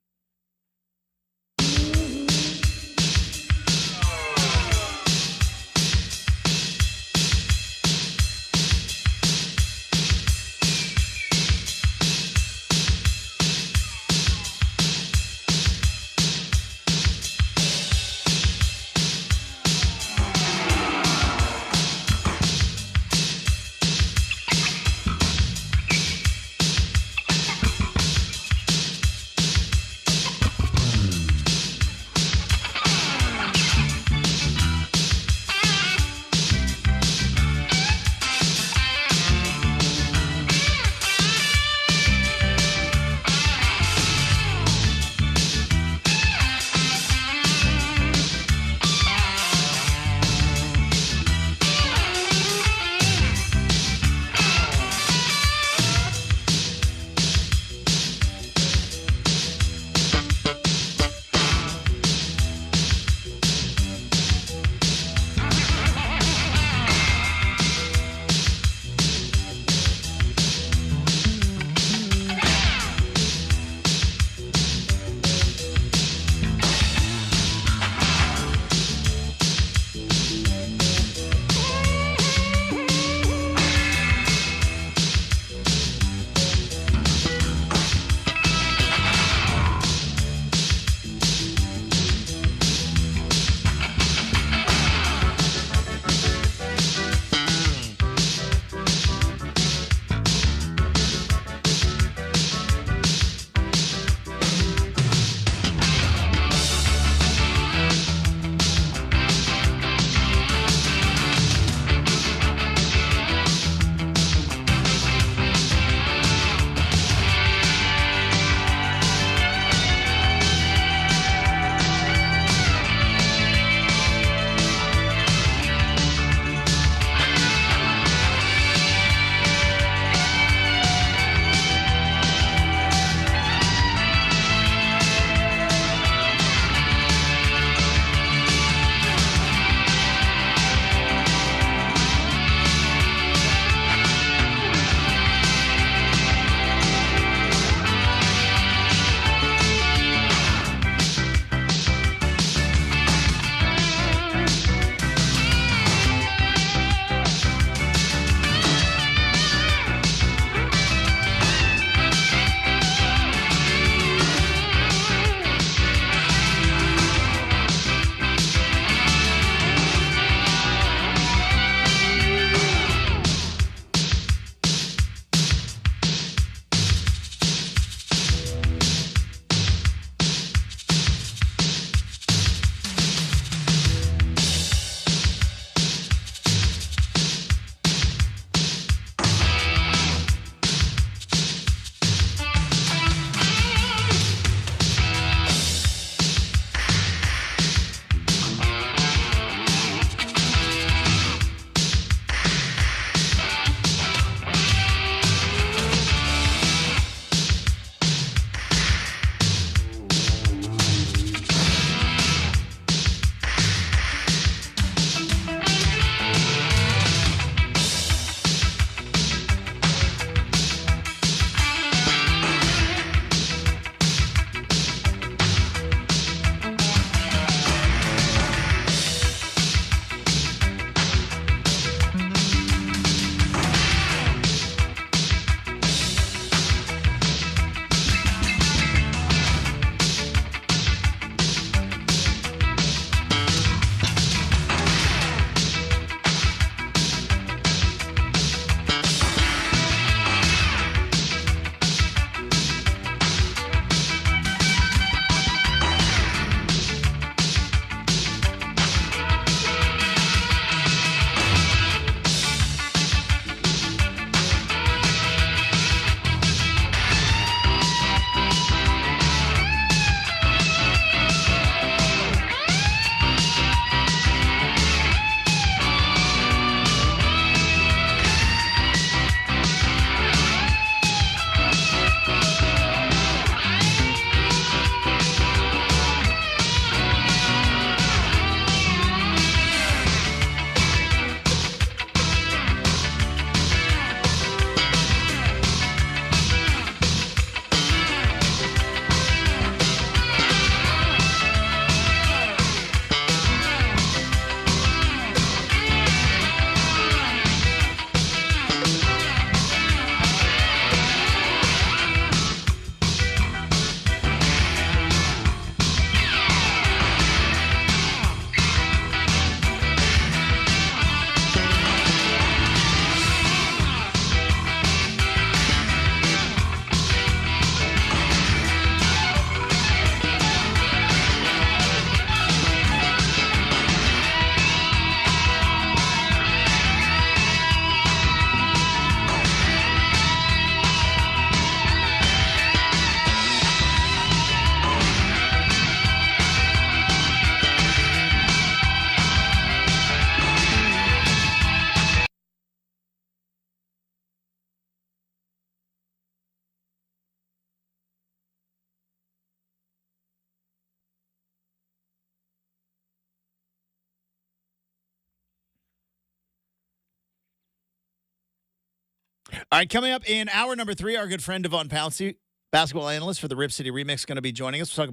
All right, coming up in hour number 3, our good friend Devon Pouncey, basketball analyst for the Rip City Remix, going to be joining us. We'll talk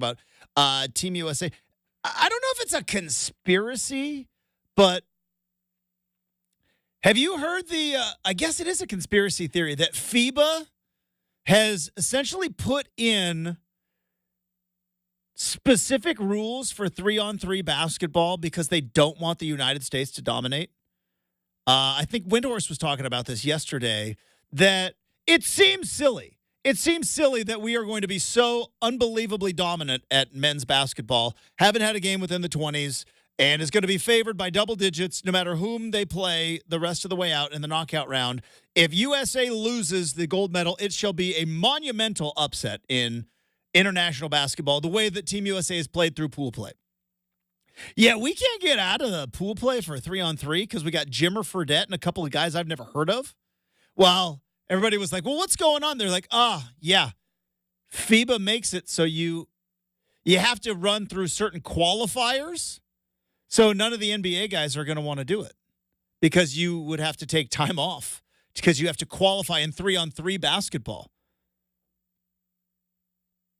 about Team USA. I don't know if it's a conspiracy, but have you heard I guess it is a conspiracy theory that FIBA has essentially put in specific rules for 3-on-3 basketball because they don't want the United States to dominate? I think Windhorst was talking about this yesterday, that it seems silly. It seems silly that we are going to be so unbelievably dominant at men's basketball, haven't had a game within the 20s, and is going to be favored by double digits no matter whom they play the rest of the way out in the knockout round. If USA loses the gold medal, it shall be a monumental upset in international basketball, the way that Team USA has played through pool play. Yeah, we can't get out of the pool play for 3-on-3 because we got Jimmer Fredette and a couple of guys I've never heard of. Well, everybody was like, well, what's going on? They're like, yeah, FIBA makes it so you have to run through certain qualifiers. So none of the NBA guys are going to want to do it because you would have to take time off because you have to qualify in 3-on-3 basketball.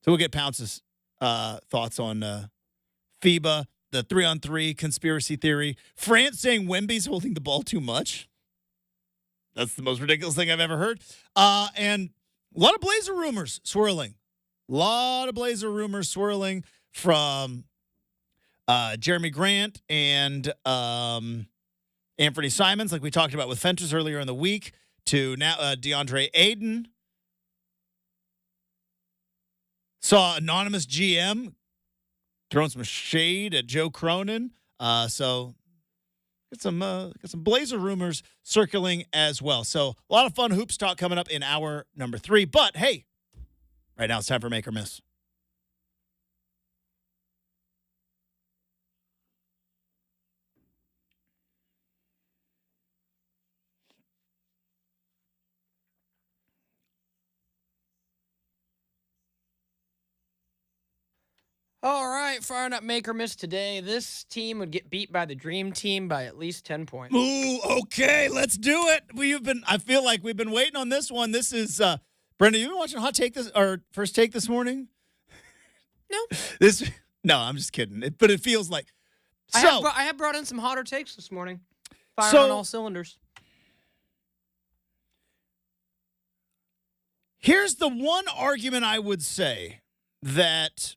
So we'll get Pounce's thoughts on FIBA, the 3-on-3 conspiracy theory. France saying Wemby's holding the ball too much. That's the most ridiculous thing I've ever heard. And a lot of Blazer rumors swirling. From Jeremy Grant and Anthony Simons, like we talked about with Fentress earlier in the week, to now DeAndre Ayton. Saw anonymous GM throwing some shade at Joe Cronin. So get some Blazer rumors circling as well. So a lot of fun hoops talk coming up in hour number 3. But hey, right now it's time for Make or Miss. All right, firing up Make or Miss today. This team would get beat by the Dream Team by at least 10 points. Ooh, okay, let's do it. I feel like we've been waiting on this one. This is Brenden, you been watching First Take this morning? No. No, I'm just kidding. But it feels like I have brought in some hotter takes this morning. Firing on all cylinders. Here's the one argument I would say that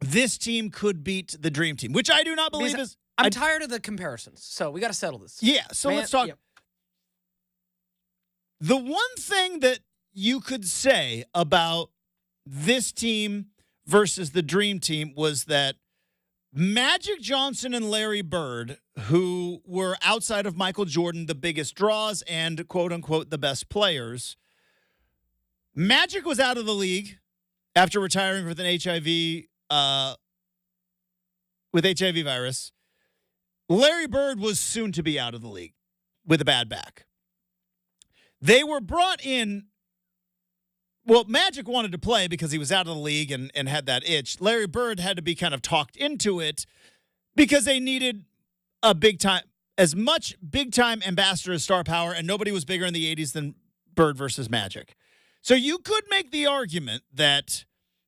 this team could beat the Dream Team, which I do not believe is. I'm tired of the comparisons, so we got to settle this. Yeah, so let's talk. Yeah. The one thing that you could say about this team versus the Dream Team was that Magic Johnson and Larry Bird, who were outside of Michael Jordan the biggest draws and quote-unquote the best players, Magic was out of the league after retiring with an HIV virus. Larry Bird was soon to be out of the league with a bad back. They were brought in. Well, Magic wanted to play because he was out of the league and had that itch. Larry Bird had to be kind of talked into it because they needed as much big-time ambassador as star power, and nobody was bigger in the 80s than Bird versus Magic. So you could make the argument that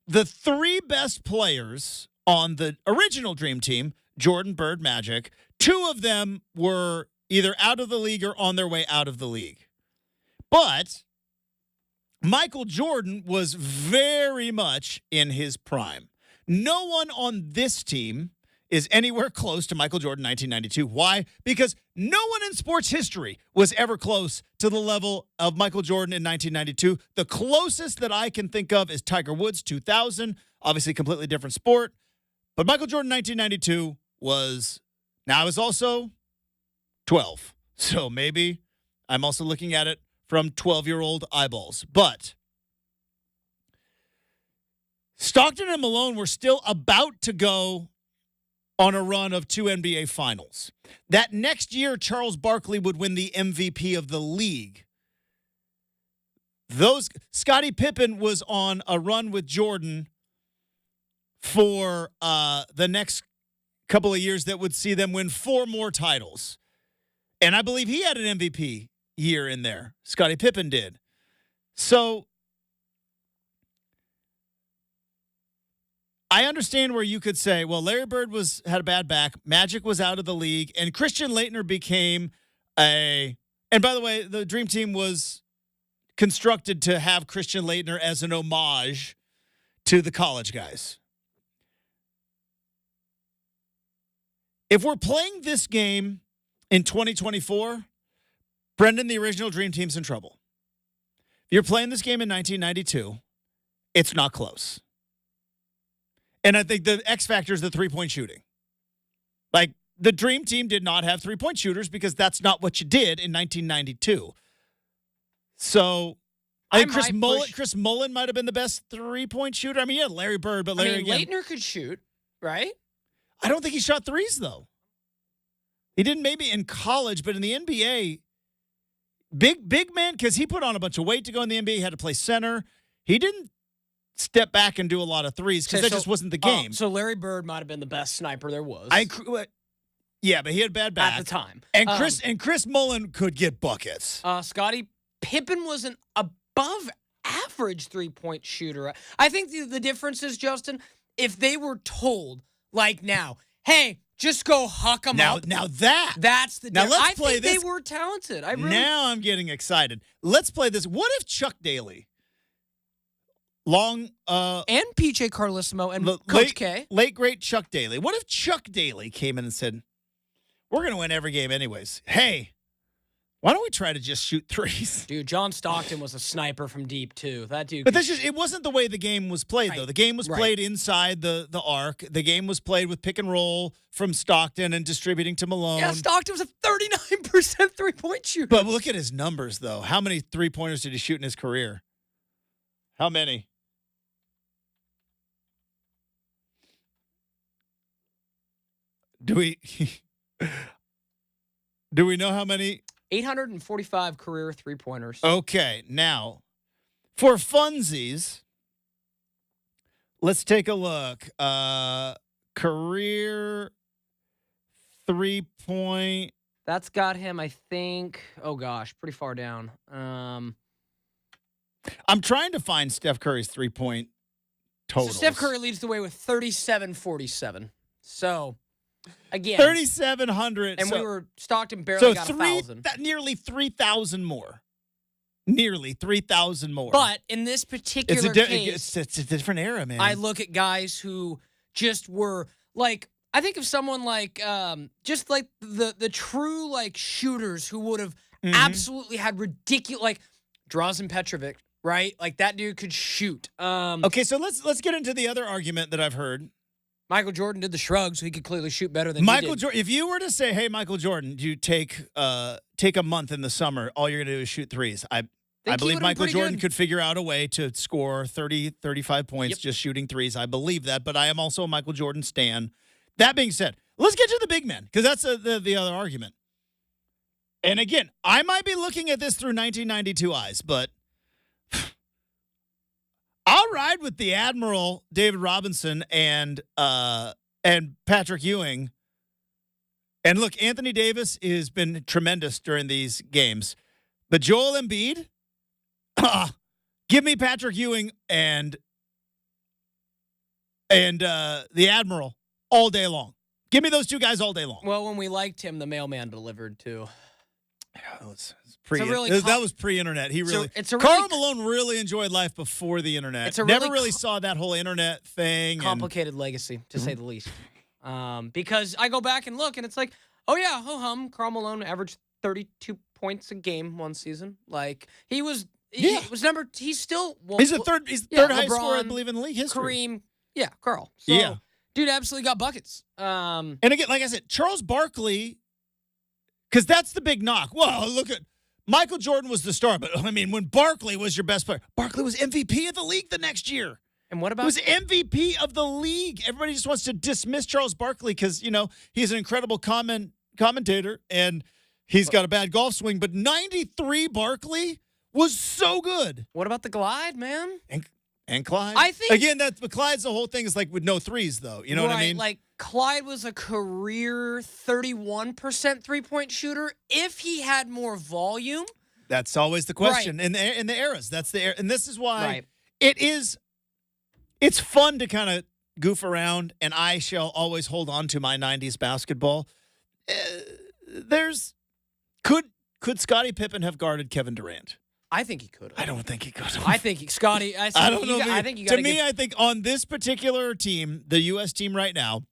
the 3 best players on the original Dream Team, Jordan, Bird, Magic, 2 of them were either out of the league or on their way out of the league. But Michael Jordan was very much in his prime. No one on this team is anywhere close to Michael Jordan 1992. Why? Because no one in sports history was ever close to the level of Michael Jordan in 1992. The closest that I can think of is Tiger Woods 2000, obviously completely different sport. But Michael Jordan 1992 was, now I was also 12. So maybe I'm also looking at it from 12-year-old eyeballs. But Stockton and Malone were still about to go on a run of 2 NBA finals. That next year, Charles Barkley would win the MVP of the league. Scottie Pippen was on a run with Jordan for the next couple of years that would see them win 4 more titles. And I believe he had an MVP year in there. Scottie Pippen did. So I understand where you could say, well, Larry Bird had a bad back, Magic was out of the league, and Christian Laettner became and by the way, the Dream Team was constructed to have Christian Laettner as an homage to the college guys. If we're playing this game in 2024, Brenden, the original Dream Team's in trouble. If you're playing this game in 1992, it's not close. And I think the X factor is the three-point shooting. Like, the Dream Team did not have three-point shooters because that's not what you did in 1992. So I think Chris Mullen might have been the best three-point shooter. I mean, yeah, Larry Bird, but Larry Laettner could shoot, right? I don't think he shot threes, though. He didn't maybe in college, but in the NBA, big man, because he put on a bunch of weight to go in the NBA. He had to play center. He didn't step back and do a lot of threes because that just wasn't the game. So Larry Bird might have been the best sniper there was. Yeah, but he had bad back. At the time. And Chris Mullen could get buckets. Scottie Pippen was an above average three-point shooter. I think the difference is, Justin, if they were told, like now, hey, just go huck them up. That's the difference. Let's play this. They were talented. Now I'm getting excited. Let's play this. What if Chuck Daly, and PJ Carlissimo and Coach K, late great Chuck Daly. What if Chuck Daly came in and said, "We're going to win every game anyways. Hey, why don't we try to just shoot threes?" Dude, John Stockton was a sniper from deep too. That dude. But it wasn't the way the game was played, though. The game was played inside the arc. The game was played with pick and roll from Stockton and distributing to Malone. Yeah, Stockton was a 39% three-point shooter. But look at his numbers, though. How many three-pointers did he shoot in his career? How many? Do we know how many? 845 career three-pointers. Okay, now, for funsies, let's take a look. Career three-point. That's got him, I think, pretty far down. I'm trying to find Steph Curry's three-point totals. So Steph Curry leads the way with 37-47. So, again. 3,700. And Stockton barely got 1,000. Nearly 3,000 more. Nearly 3,000 more. But in this particular case. It's a different era, man. I look at guys who just were, like, I think of someone like, just like the true, like, shooters who would have absolutely had ridiculous, like, Drazen Petrovic, right? Like, that dude could shoot. Okay, so let's get into the other argument that I've heard. Michael Jordan did the shrug, so he could clearly shoot better than Michael he did. Jordan. If you were to say, "Hey, Michael Jordan, you take a month in the summer, all you're going to do is shoot threes," I believe Michael Jordan could figure out a way to score 30, 35 points just shooting threes. I believe that, but I am also a Michael Jordan stan. That being said, let's get to the big men, because that's the other argument. And again, I might be looking at this through 1992 eyes, but I'll ride with the Admiral David Robinson and Patrick Ewing. And look, Anthony Davis has been tremendous during these games. But Joel Embiid, give me Patrick Ewing and the Admiral all day long. Give me those two guys all day long. Well, when we liked him, the mailman delivered too. Yeah, that was pre-internet. Karl Malone really enjoyed life before the internet. Never really saw that whole internet thing. Complicated legacy, to say the least. Because I go back and look, and it's like, oh yeah, Karl Malone averaged 32 points a game one season. Like he was number. He's still. He's the third highest scorer, I believe, in the league history. Kareem, Karl. So, dude absolutely got buckets. And again, like I said, Charles Barkley. Because that's the big knock. Well, look at Michael Jordan was the star, but I mean, when Barkley was your best player, Barkley was MVP of the league the next year. And what about? He was MVP of the league. Everybody just wants to dismiss Charles Barkley because, he's an incredible commentator and he's got a bad golf swing. But 93 Barkley was so good. What about the Glide, man? And Clyde. I think again, Clyde's the whole thing is like with no threes, though. You know what I mean? Like Clyde was a career 31% three-point shooter. If he had more volume, That's always the question in the eras. That's and this is why it's fun to kind of goof around, and I shall always hold on to my 90s basketball. Could Scottie Pippen have guarded Kevin Durant? I think he could have. I don't think he could have. I think Scottie. I don't know. I think you got to me. I think on this particular team, the U.S. team right now,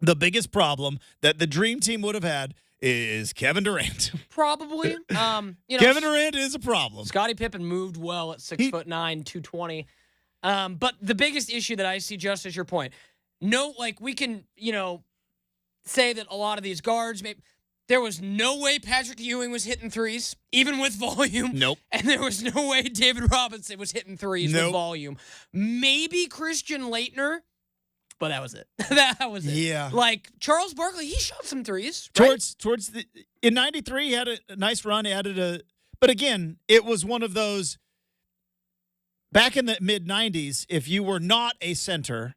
the biggest problem that the dream team would have had is Kevin Durant. Probably. Kevin Durant is a problem. Scottie Pippen moved well at 6'9", 220. But the biggest issue that I see, just as your point, we can say that a lot of these guards there was no way Patrick Ewing was hitting threes, even with volume. Nope. And there was no way David Robinson was hitting threes with volume. Maybe Christian Laettner, but that was it. That was it. Yeah. Like Charles Barkley, he shot some threes. Right? Towards in '93, he had a nice run. He added but again, it was one of those. Back in the mid '90s, if you were not a center,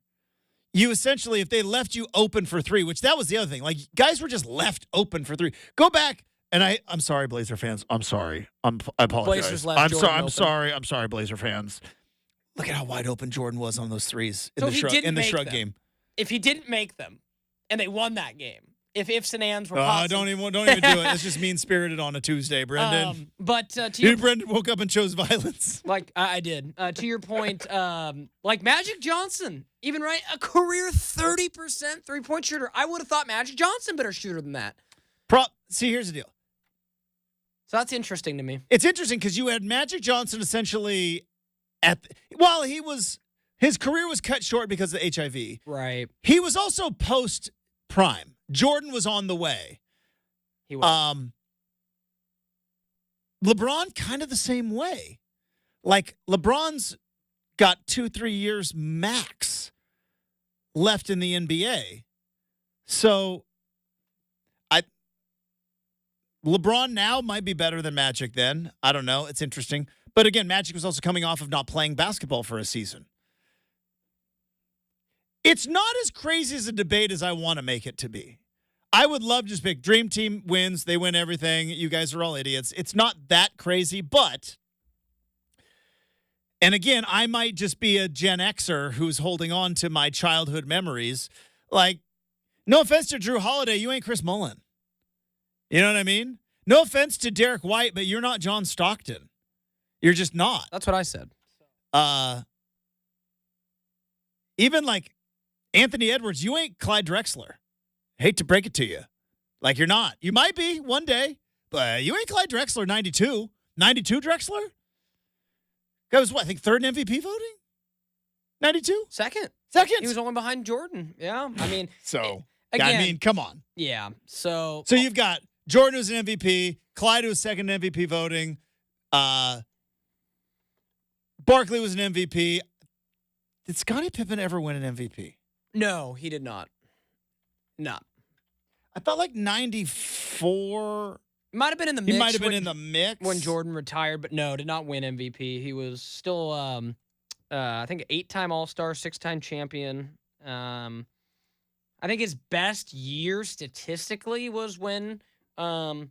you essentially, if they left you open for three, which that was the other thing. Like, guys were just left open for three. Go back, and I'm sorry, Blazer fans. I'm sorry. I apologize. Blazers left Jordan open. I'm sorry, Blazer fans. Look at how wide open Jordan was on those threes in the shrug game. If he didn't make them, and they won that game, if ifs and ands were possible. Don't even do it. It's just mean-spirited on a Tuesday, Brenden. But Brenden woke up and chose violence. Like I did. To your point, like Magic Johnson, even a career 30% three-point shooter. I would have thought Magic Johnson better shooter than that. See, here's the deal. So that's interesting to me. It's interesting because you had Magic Johnson essentially his career was cut short because of HIV. Right. He was also post-prime. Jordan was on the way. He was. LeBron kind of the same way. Like, LeBron's got 2-3 years max left in the NBA. So, LeBron now might be better than Magic then. I don't know. It's interesting. But again, Magic was also coming off of not playing basketball for a season. It's not as crazy as a debate as I want to make it to be. I would love to just pick Dream Team wins. They win everything. You guys are all idiots. It's not that crazy, but, and again, I might just be a Gen Xer who's holding on to my childhood memories. Like, no offense to Drew Holiday, you ain't Chris Mullin. You know what I mean? No offense to Derek White, but you're not John Stockton. You're just not. That's what I said. Even like Anthony Edwards, you ain't Clyde Drexler. Hate to break it to you. Like, you're not. You might be one day, but you ain't Clyde Drexler 92. 92 Drexler? Guy was, I think third in MVP voting? 92? Second. He was only behind Jordan. Yeah. I mean. Come on. Yeah. So you've got Jordan who's an MVP, Clyde who was second in MVP voting, Barkley was an MVP. Did Scottie Pippen ever win an MVP? No, he did not. No. I thought like 94. Might have been in the mix. He might have been in the mix. When Jordan retired, but no, did not win MVP. He was still, I think, 8-time All-Star, 6-time champion. I think his best year statistically was when he was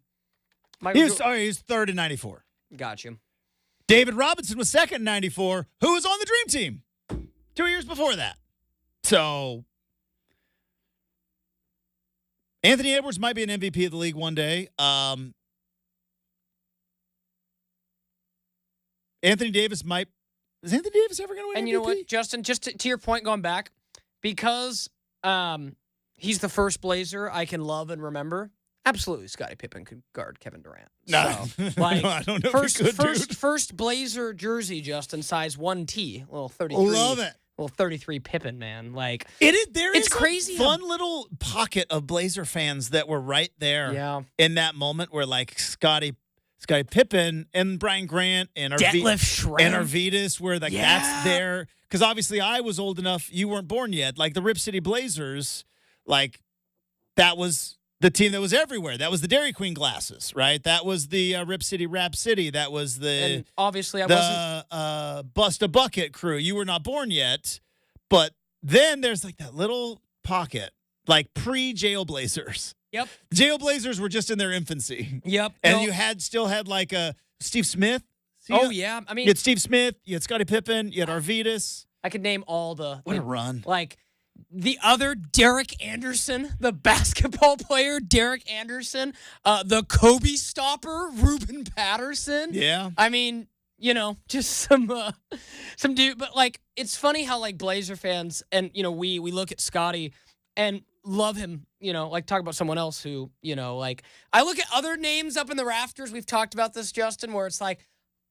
third in 94. Got you. David Robinson was second in 94, who was on the Dream Team 2 years before that. So Anthony Edwards might be an MVP of the league one day. Anthony Davis might. Is Anthony Davis ever going to win MVP? And you know what, Justin, just to your point going back, because he's the first Blazer I can love and remember, absolutely Scottie Pippen could guard Kevin Durant. No, so, like, no, I don't know if he could, dude. First Blazer jersey, Justin, size 1T, little 33. Love it. Well, 33 Pippen, man. Like, it's crazy. A fun little pocket of Blazer fans that were right there in that moment where, like, Scottie Pippen and Brian Grant and Arvydas, where like that's there. Because obviously I was old enough. You weren't born yet. Like the Rip City Blazers, like that was the team that was everywhere. That was the Dairy Queen glasses, right? That was the Rip City Rap City. That was and obviously wasn't Bust a Bucket crew. You were not born yet, but then there's like that little pocket, like pre-Jail Blazers. Yep. Jail Blazers were just in their infancy. Yep. And you still had like a Steve Smith. Oh, yeah. I mean, you had Steve Smith, you had Scottie Pippen, you had Arvidas. I could name all the. What a run. Like, the other Derek Anderson, the basketball player, Derek Anderson, the Kobe stopper, Ruben Patterson. Yeah. I mean, you know, just some dude. But, like, it's funny how, like, Blazer fans and, you know, we look at Scottie and love him, you know, like, talk about someone else who, you know, like, I look at other names up in the rafters. We've talked about this, Justin, where it's like,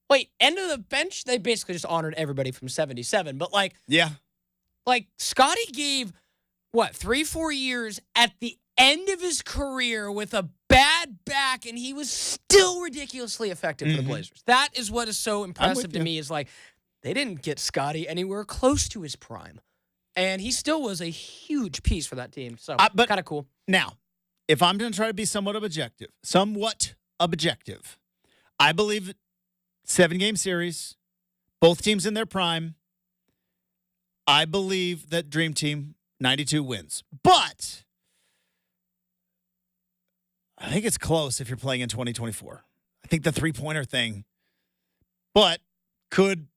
wait, end of the bench? They basically just honored everybody from 77. But, like, yeah. Like, Scottie gave, 3-4 years at the end of his career with a bad back, and he was still ridiculously effective for the Blazers. That is what is so impressive to me is, like, they didn't get Scottie anywhere close to his prime. And he still was a huge piece for that team. So, kind of cool. Now, if I'm going to try to be somewhat objective, I believe 7-game series, both teams in their prime. I believe that Dream Team 92 wins. But I think it's close if you're playing in 2024. I think the three-pointer thing. But could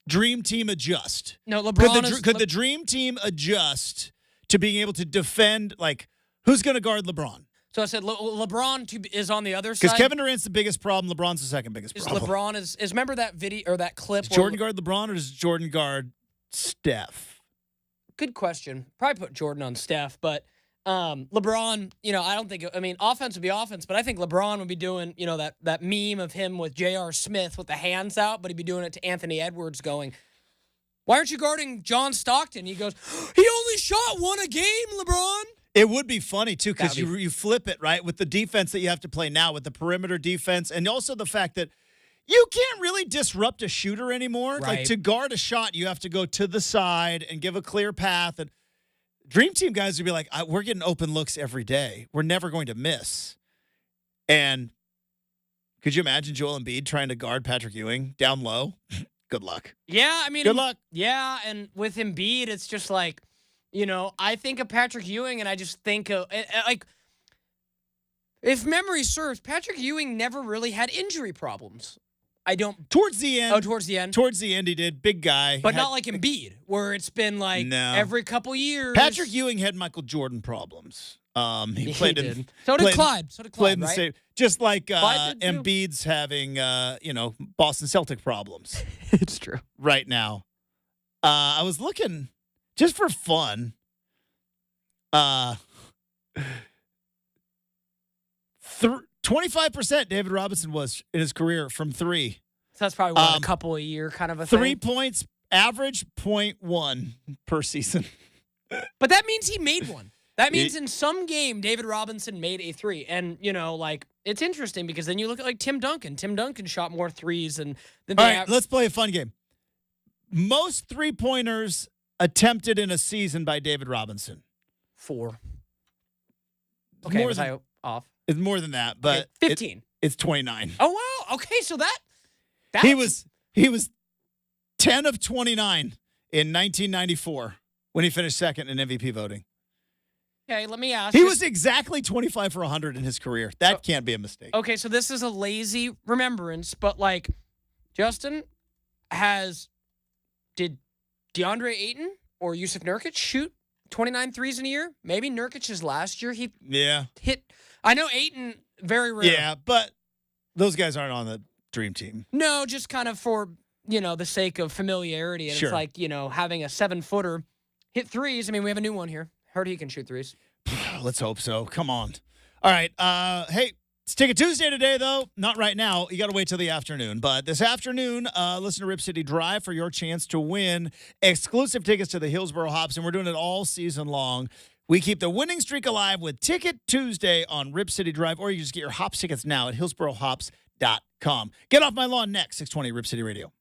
Dream Team adjust? No, LeBron could the Dream Team adjust to being able to defend, like, who's going to guard LeBron? So I said LeBron is on the other side. Because Kevin Durant's the biggest problem. LeBron's the second biggest problem. LeBron is remember that video or that clip? Does Jordan guard LeBron or does Jordan guard Steph? Good question. Probably put Jordan on Steph, but LeBron, you know, I don't think, offense would be offense, but I think LeBron would be doing, you know, that meme of him with J.R. Smith with the hands out, but he'd be doing it to Anthony Edwards going, why aren't you guarding John Stockton? He goes, he only shot one a game, LeBron. It would be funny, too, because you flip it, right, with the defense that you have to play now, with the perimeter defense, and also the fact that you can't really disrupt a shooter anymore. Right. Like, to guard a shot, you have to go to the side and give a clear path. And Dream Team guys would be like, we're getting open looks every day. We're never going to miss. And could you imagine Joel Embiid trying to guard Patrick Ewing down low? Good luck. Yeah, I mean. Good luck. Yeah, and with Embiid, it's just like, you know, I think of Patrick Ewing, and I just think of, like, if memory serves, Patrick Ewing never really had injury problems. Towards the end. Oh, towards the end? Towards the end, he did. Big guy. But not like Embiid, where it's been like every couple years. Patrick Ewing had Michael Jordan problems. He played did. in. So did Clyde. Played in the right? same. Just like Embiid's having, Boston Celtic problems. It's true. Right now. I was looking just for fun. 25% David Robinson was in his career from three. So that's probably a couple a year kind of a 3 thing. points, average 0.1 per season. But that means he made one. That means in some game, David Robinson made a three. And, you know, like, it's interesting because then you look at, like, Tim Duncan. Tim Duncan shot more threes. All right, let's play a fun game. Most three-pointers attempted in a season by David Robinson. 4. Okay, was I off? It's more than that, but 15. It's 29. Oh, wow. Okay, so he was 10 of 29 in 1994 when he finished second in MVP voting. Okay, let me ask. He was exactly 25 for 100 in his career. That can't be a mistake. Okay, so this is a lazy remembrance, but, like, Justin did DeAndre Ayton or Yusuf Nurkic shoot 29 threes in a year? Maybe Nurkic's last year he hit. I know Ayton, very rare. Yeah, but those guys aren't on the Dream Team. No, just kind of for, you know, the sake of familiarity. And Sure. It's like, you know, having a 7-footer hit threes. I mean, we have a new one here. Heard he can shoot threes. Let's hope so. Come on. All right. Hey, it's Ticket Tuesday today, though. Not right now. You got to wait till the afternoon. But this afternoon, listen to Rip City Drive for your chance to win exclusive tickets to the Hillsboro Hops, and we're doing it all season long. We keep the winning streak alive with Ticket Tuesday on Rip City Drive, or you just get your Hops tickets now at hillsborohops.com. Get Off My Lawn next, 620 Rip City Radio.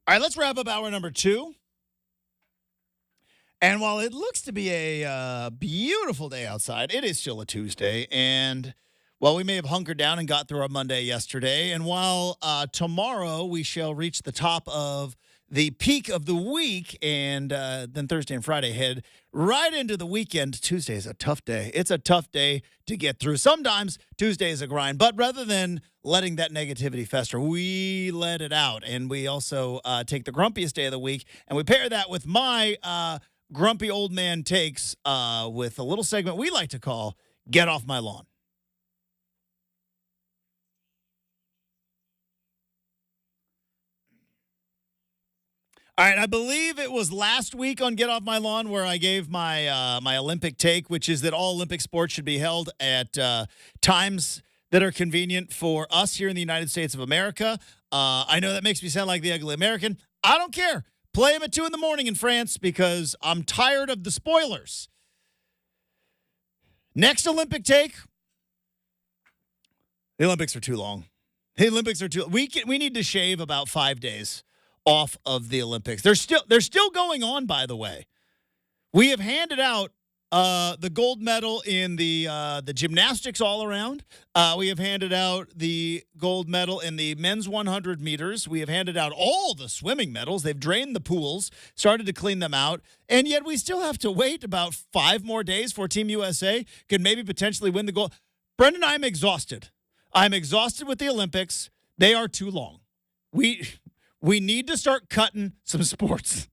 All right, let's wrap up hour number 2. And while it looks to be a beautiful day outside, it is still a Tuesday. And while we may have hunkered down and got through our Monday yesterday, and while tomorrow we shall reach the top of the peak of the week, and then Thursday and Friday head right into the weekend, Tuesday is a tough day. It's a tough day to get through. Sometimes Tuesday is a grind, but rather than letting that negativity fester, we let it out. And we also take the grumpiest day of the week, and we pair that with my grumpy old man takes with a little segment we like to call Get Off My Lawn. All right, I believe it was last week on Get Off My Lawn where I gave my my Olympic take, which is that all Olympic sports should be held at times that are convenient for us here in the United States of America. I know that makes me sound like the ugly American. I don't care. Play them at 2 a.m. in France because I'm tired of the spoilers. Next Olympic take. The Olympics are too long. The Olympics are too. We need to shave about 5 days off of the Olympics. They're still going on, by the way. We have handed out the gold medal in the gymnastics all around. We have handed out the gold medal in the men's 100 meters. We have handed out all the swimming medals. They've drained the pools, started to clean them out, and yet we still have to wait about 5 more days for Team USA could maybe potentially win the gold. Brenden, I'm exhausted. I'm exhausted with the Olympics. They are too long. We need to start cutting some sports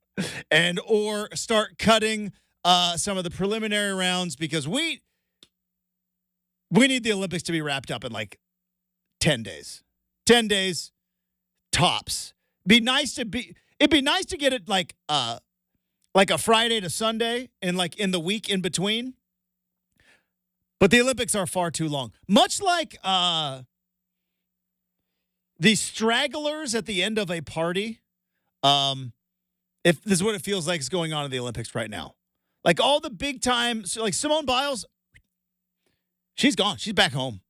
or start cutting some of the preliminary rounds because we need the Olympics to be wrapped up in like 10 days. 10 days tops. It'd be nice to get it like a Friday to Sunday and like in the week in between. But the Olympics are far too long. Much like the stragglers at the end of a party, if this is what it feels like is going on in the Olympics right now. Like all the big time, like Simone Biles, she's gone. She's back home.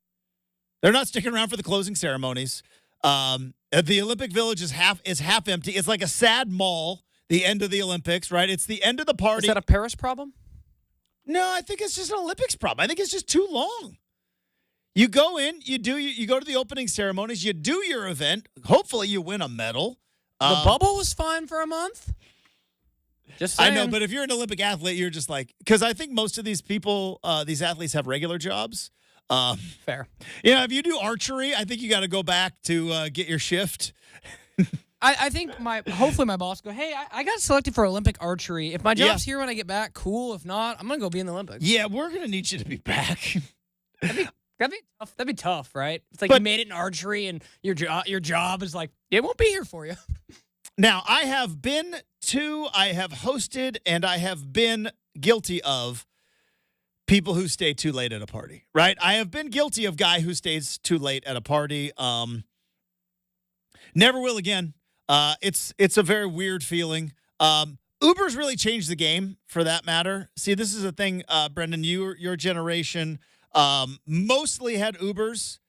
They're not sticking around for the closing ceremonies. The Olympic Village is half empty. It's like a sad mall, the end of the Olympics, right? It's the end of the party. Is that a Paris problem? No, I think it's just an Olympics problem. I think it's just too long. You go in, you go to the opening ceremonies, you do your event. Hopefully you win a medal. The bubble was fine for a month. Just saying. I know, but if you're an Olympic athlete, you're just like, because I think most of these people, these athletes have regular jobs. Fair. Yeah, if you do archery, I think you got to go back to get your shift. I think hopefully my boss go, hey, I got selected for Olympic archery. If my job's here when I get back, cool. If not, I'm going to go be in the Olympics. Yeah, we're going to need you to be back. That'd be tough. That'd be tough, right? It's like you made it in archery, and your job is like it won't be here for you. Now, I have hosted, and I have been guilty of people who stay too late at a party. Right? I have been guilty of guy who stays too late at a party. Never will again. It's a very weird feeling. Uber's really changed the game for that matter. See, this is a thing, Brenden. Your generation. Mostly had Ubers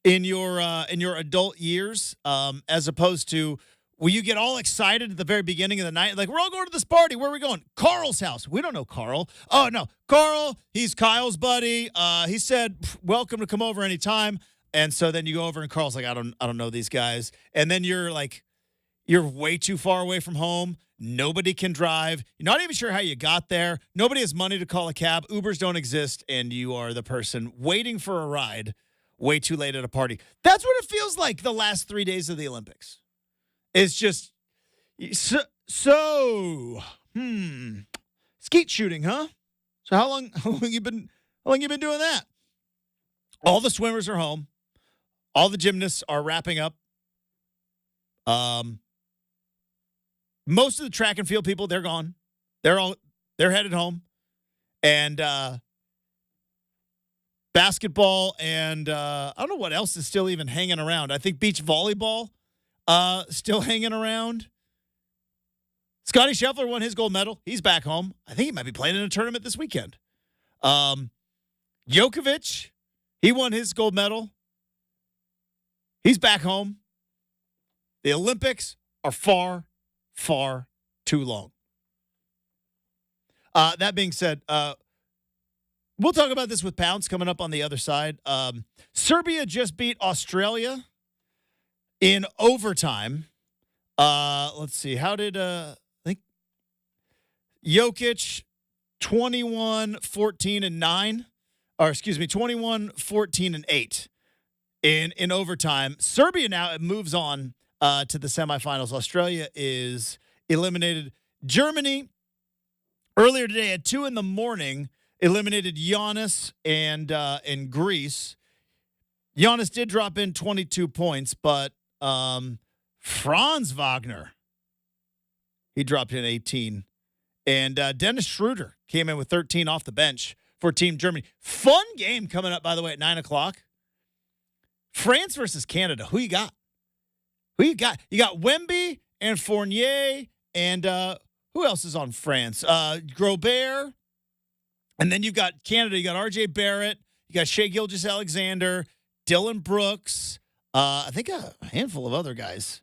in your adult years, as opposed to you get all excited at the very beginning of the night, like we're all going to this party. Where are we going? Carl's house. We don't know Carl. Oh no, Carl. He's Kyle's buddy. He said welcome to come over anytime. And so then you go over and Carl's like I don't know these guys. And then you're way too far away from home. Nobody can drive. You're not even sure how you got there. Nobody has money to call a cab. Ubers don't exist, and you are the person waiting for a ride way too late at a party. That's what it feels like the last 3 days of the Olympics. It's just skeet shooting, huh? So how long you been doing that? All the swimmers are home. All the gymnasts are wrapping up. Most of the track and field people, they're gone. They're headed home. And basketball and I don't know what else is still even hanging around. I think beach volleyball still hanging around. Scotty Scheffler won his gold medal. He's back home. I think he might be playing in a tournament this weekend. Djokovic, he won his gold medal. He's back home. The Olympics are far far too long. That being said, we'll talk about this with Pounce coming up on the other side. Serbia just beat Australia in overtime. Let's see. How did I think Jokic 21, 14, and 9? Or excuse me, 21, 14, and 8 in overtime. Serbia now moves on to the semifinals. Australia is eliminated. Germany earlier today at 2 a.m. eliminated Giannis and Greece. Giannis did drop in 22 points, but Franz Wagner, he dropped in 18. And Dennis Schroeder came in with 13 off the bench for Team Germany. Fun game coming up, by the way, at 9 o'clock. France versus Canada. Who you got? Who you got? You got Wemby and Fournier and who else is on France? Grobert. And then you've got Canada. You got R.J. Barrett. You got Shai Gilgeous-Alexander, Dylan Brooks. I think a handful of other guys.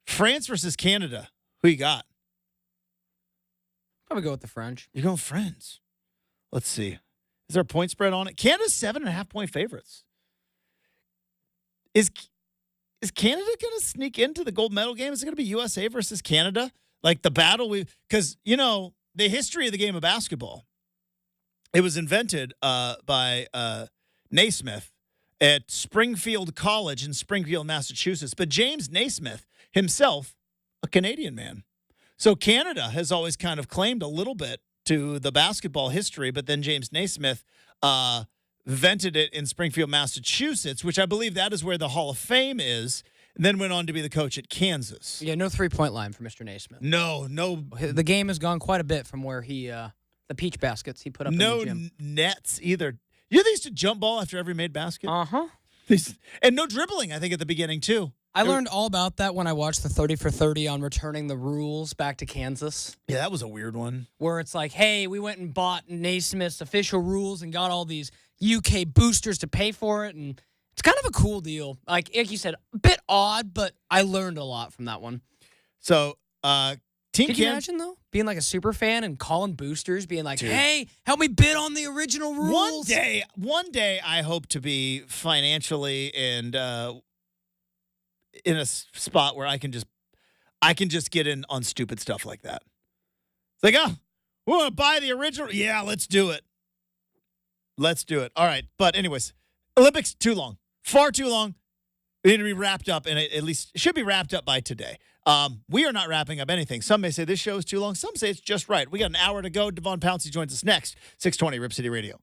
France versus Canada. Who you got? Probably go with the French. You're going Friends. Let's see. Is there a point spread on it? Canada's 7.5-point favorites. Is Canada going to sneak into the gold medal game? Is it going to be USA versus Canada? Like the battle because, the history of the game of basketball, it was invented by Naismith at Springfield College in Springfield, Massachusetts. But James Naismith himself, a Canadian man. So Canada has always kind of claimed a little bit to the basketball history, but then James Naismith invented it in Springfield, Massachusetts, which I believe that is where the Hall of Fame is, and then went on to be the coach at Kansas. Yeah, no 3-point line for Mr. Naismith. No. The game has gone quite a bit from where he, the peach baskets he put up in the gym. No nets either. You know they used to jump ball after every made basket? Uh-huh. And no dribbling, I think, at the beginning, too. I learned all about that when I watched the 30 for 30 on returning the rules back to Kansas. Yeah, that was a weird one. Where it's like, hey, we went and bought Naismith's official rules and got all these UK boosters to pay for it. And it's kind of a cool deal. Like you said, a bit odd, but I learned a lot from that one. So, Team Could you imagine, though, being like a super fan and calling boosters, being like, hey, help me bid on the original rules? One day I hope to be financially and in a spot where I can just get in on stupid stuff like that. It's like, we want to buy the original. Yeah, let's do it. Let's do it. All right. But anyways, Olympics, too long. Far too long. We need to be wrapped up, and at least it should be wrapped up by today. We are not wrapping up anything. Some may say this show is too long. Some say it's just right. We got an hour to go. Devon Pouncey joins us next. 620 Rip City Radio.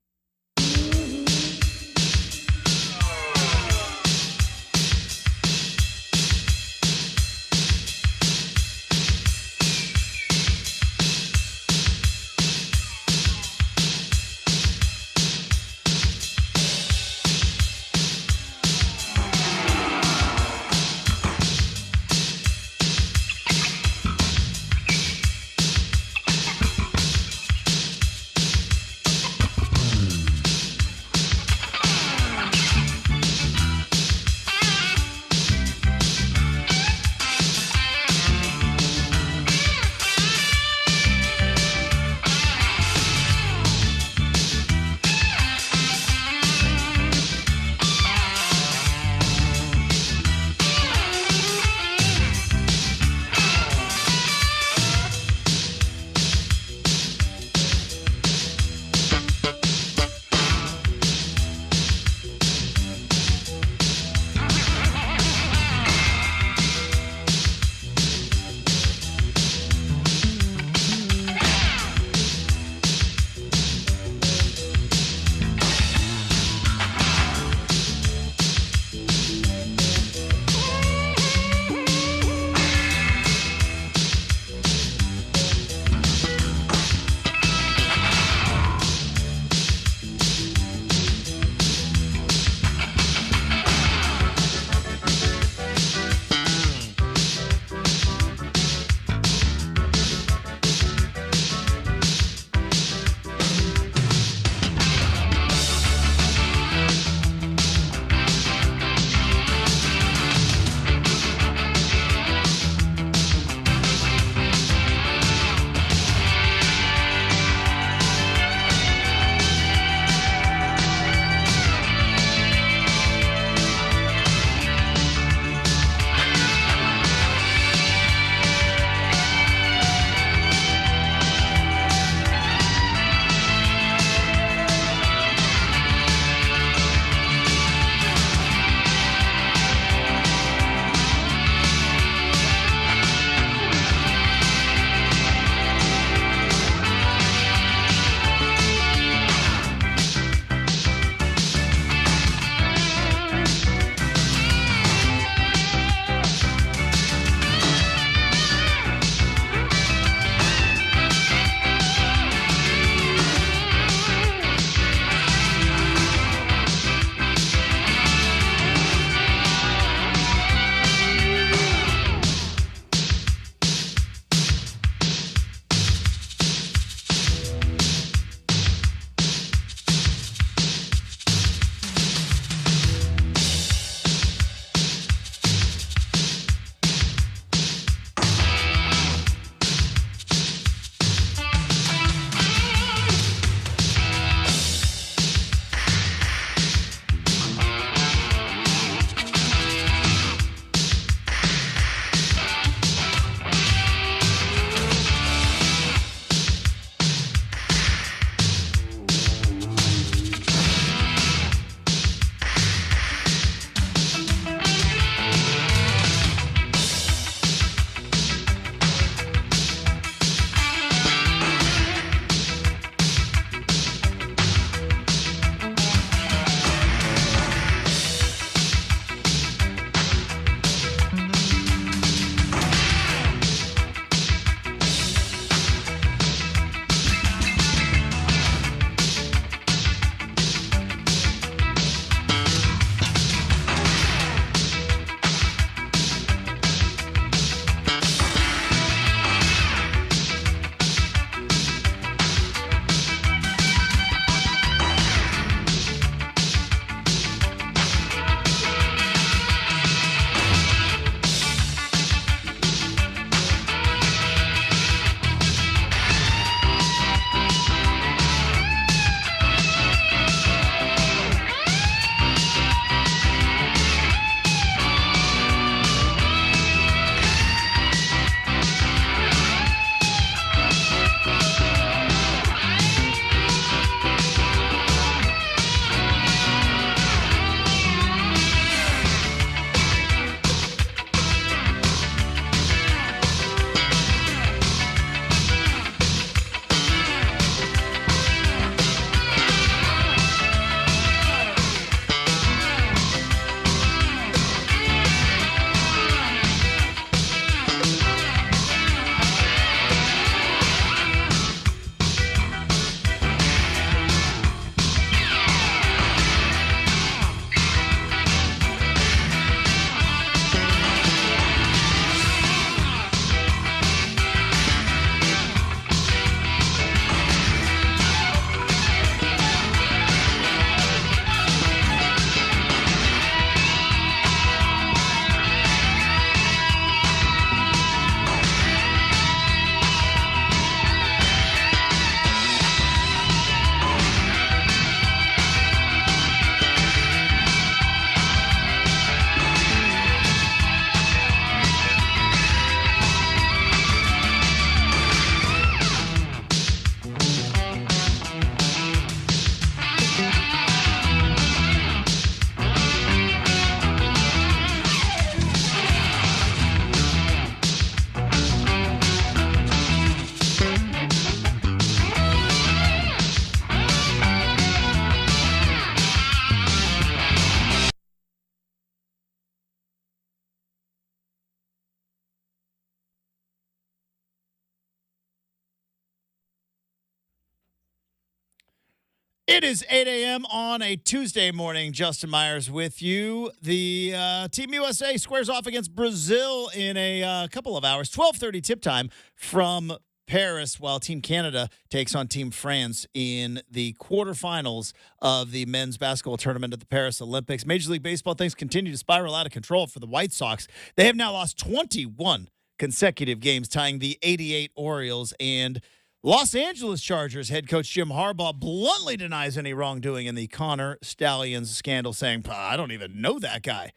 It is 8 a.m. on a Tuesday morning. Justin Myers with you. The Team USA squares off against Brazil in a couple of hours. 12:30 tip time from Paris, while Team Canada takes on Team France in the quarterfinals of the men's basketball tournament at the Paris Olympics. Major League Baseball, things continue to spiral out of control for the White Sox. They have now lost 21 consecutive games, tying the 88 Orioles, and Los Angeles Chargers head coach Jim Harbaugh bluntly denies any wrongdoing in the Connor Stallions scandal, saying, I don't even know that guy.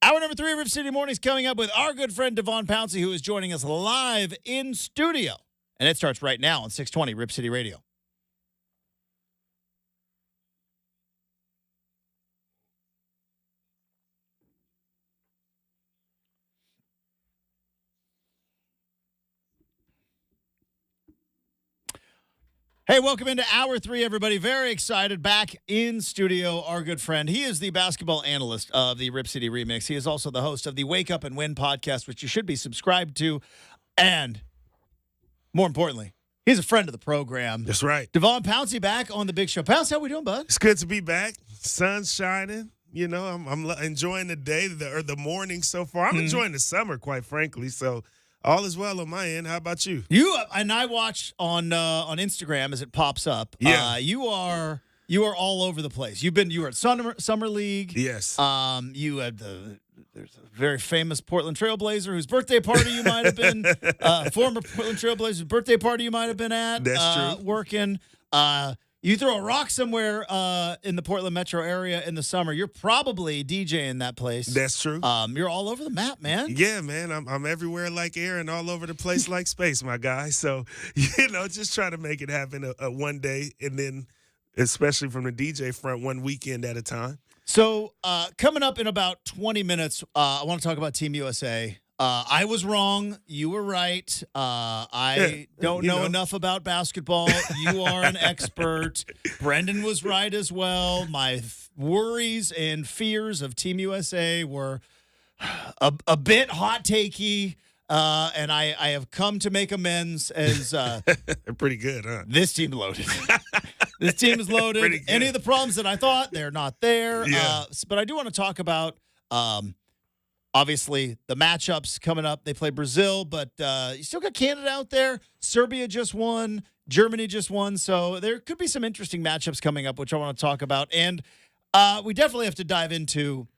Hour number 3 of Rip City Mornings coming up with our good friend Devon Pouncey, who is joining us live in studio. And it starts right now on 620 Rip City Radio. Hey, welcome into Hour 3, everybody. Very excited. Back in studio, our good friend. He is the basketball analyst of the Rip City Remix. He is also the host of the Wake Up and Win podcast, which you should be subscribed to. And more importantly, he's a friend of the program. That's right. Devon Pouncey back on the big show. Pounce, how we doing, bud? It's good to be back. Sun's shining. You know, I'm enjoying the day or the morning so far. I'm enjoying the summer, quite frankly. So all is well on my end. How about you? You and I watch on Instagram as it pops up. Yeah. You are all over the place. You were at Summer League. Yes. You had there's a very famous Portland Trailblazer whose birthday party you might have been former Portland Trailblazer's birthday party you might have been at. That's true. Working. You throw a rock somewhere in the Portland metro area in the summer, you're probably DJing that place. That's true. You're all over the map, man. Yeah, man. I'm everywhere like air and all over the place like space, my guy. So, just trying to make it happen one day, and then especially from the DJ front, one weekend at a time. So coming up in about 20 minutes, I want to talk about Team USA. I was wrong. You were right. I don't know enough about basketball. You are an expert. Brenden was right as well. My worries and fears of Team USA were a bit hot takey, and I have come to make amends as They're pretty good, huh? this team loaded. This team is loaded. Any of the problems that I thought, they're not there. Yeah. But I do want to talk about obviously the matchups coming up. They play Brazil, but you still got Canada out there. Serbia just won. Germany just won. So there could be some interesting matchups coming up, which I want to talk about. And we definitely have to dive into,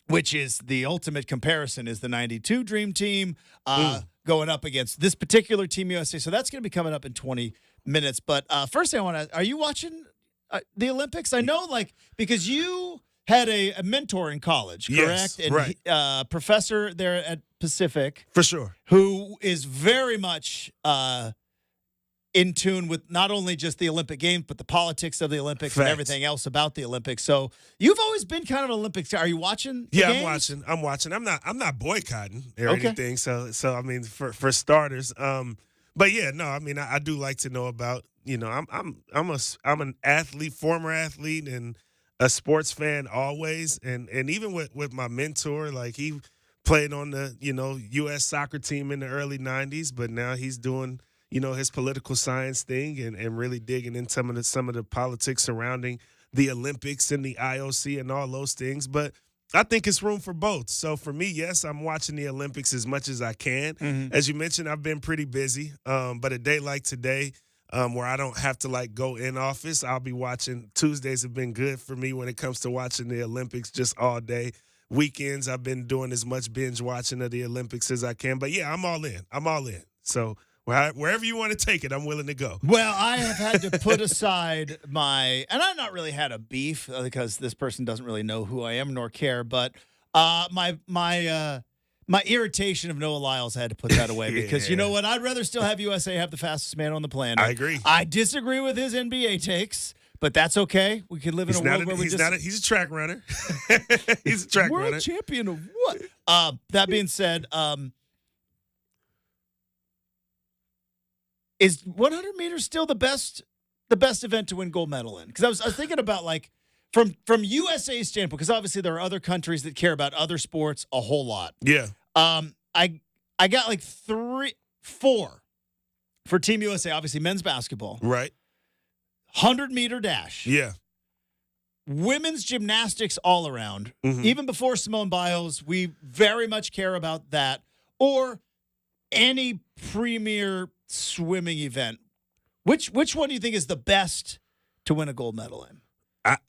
which is the ultimate comparison, is the 92 Dream Team going up against this particular Team USA. So that's going to be coming up in 20 minutes. But first thing I want to, are you watching the Olympics? I know, because you had a mentor in college, correct? Yes, and right. Professor there at Pacific. For sure. Who is very much in tune with not only just the Olympic Games, but the politics of the Olympics and everything else about the Olympics. So you've always been kind of an Olympics guy. Are you watching the games? I'm watching. I'm not boycotting or anything. So I mean, for starters, but yeah, no, I mean, I do like to know about, I'm an athlete, former athlete, and a sports fan always, and even with my mentor, like he played on the U.S. soccer team in the early '90s, but now he's doing his political science thing and really digging in some of the politics surrounding the Olympics and the IOC and all those things. But I think it's room for both. So for me, yes, I'm watching the Olympics as much as I can. Mm-hmm. As you mentioned, I've been pretty busy, but a day like today, where I don't have to go in office, I'll be watching. Tuesdays have been good for me when it comes to watching the Olympics just all day. Weekends, I've been doing as much binge watching of the Olympics as I can. But yeah, I'm all in. So wherever you want to take it, I'm willing to go. Well, I have had to put aside and I've not really had a beef because this person doesn't really know who I am nor care, but my irritation of Noah Lyles, I had to put that away because you know what? I'd rather still have USA have the fastest man on the planet. I agree. I disagree with his NBA takes, but that's okay. We can live in a world where he's a track runner. He's a track runner. World champion of what? That being said, is 100 meters still the best event to win gold medal in? Because I was thinking about from USA's standpoint, because obviously there are other countries that care about other sports a whole lot. Yeah. I got 4 for Team USA. Obviously, men's basketball, right? 100-meter dash. Yeah. Women's gymnastics all around. Mhm. Even before Simone Biles, we very much care about that. Or any premier swimming event. Which one do you think is the best to win a gold medal in?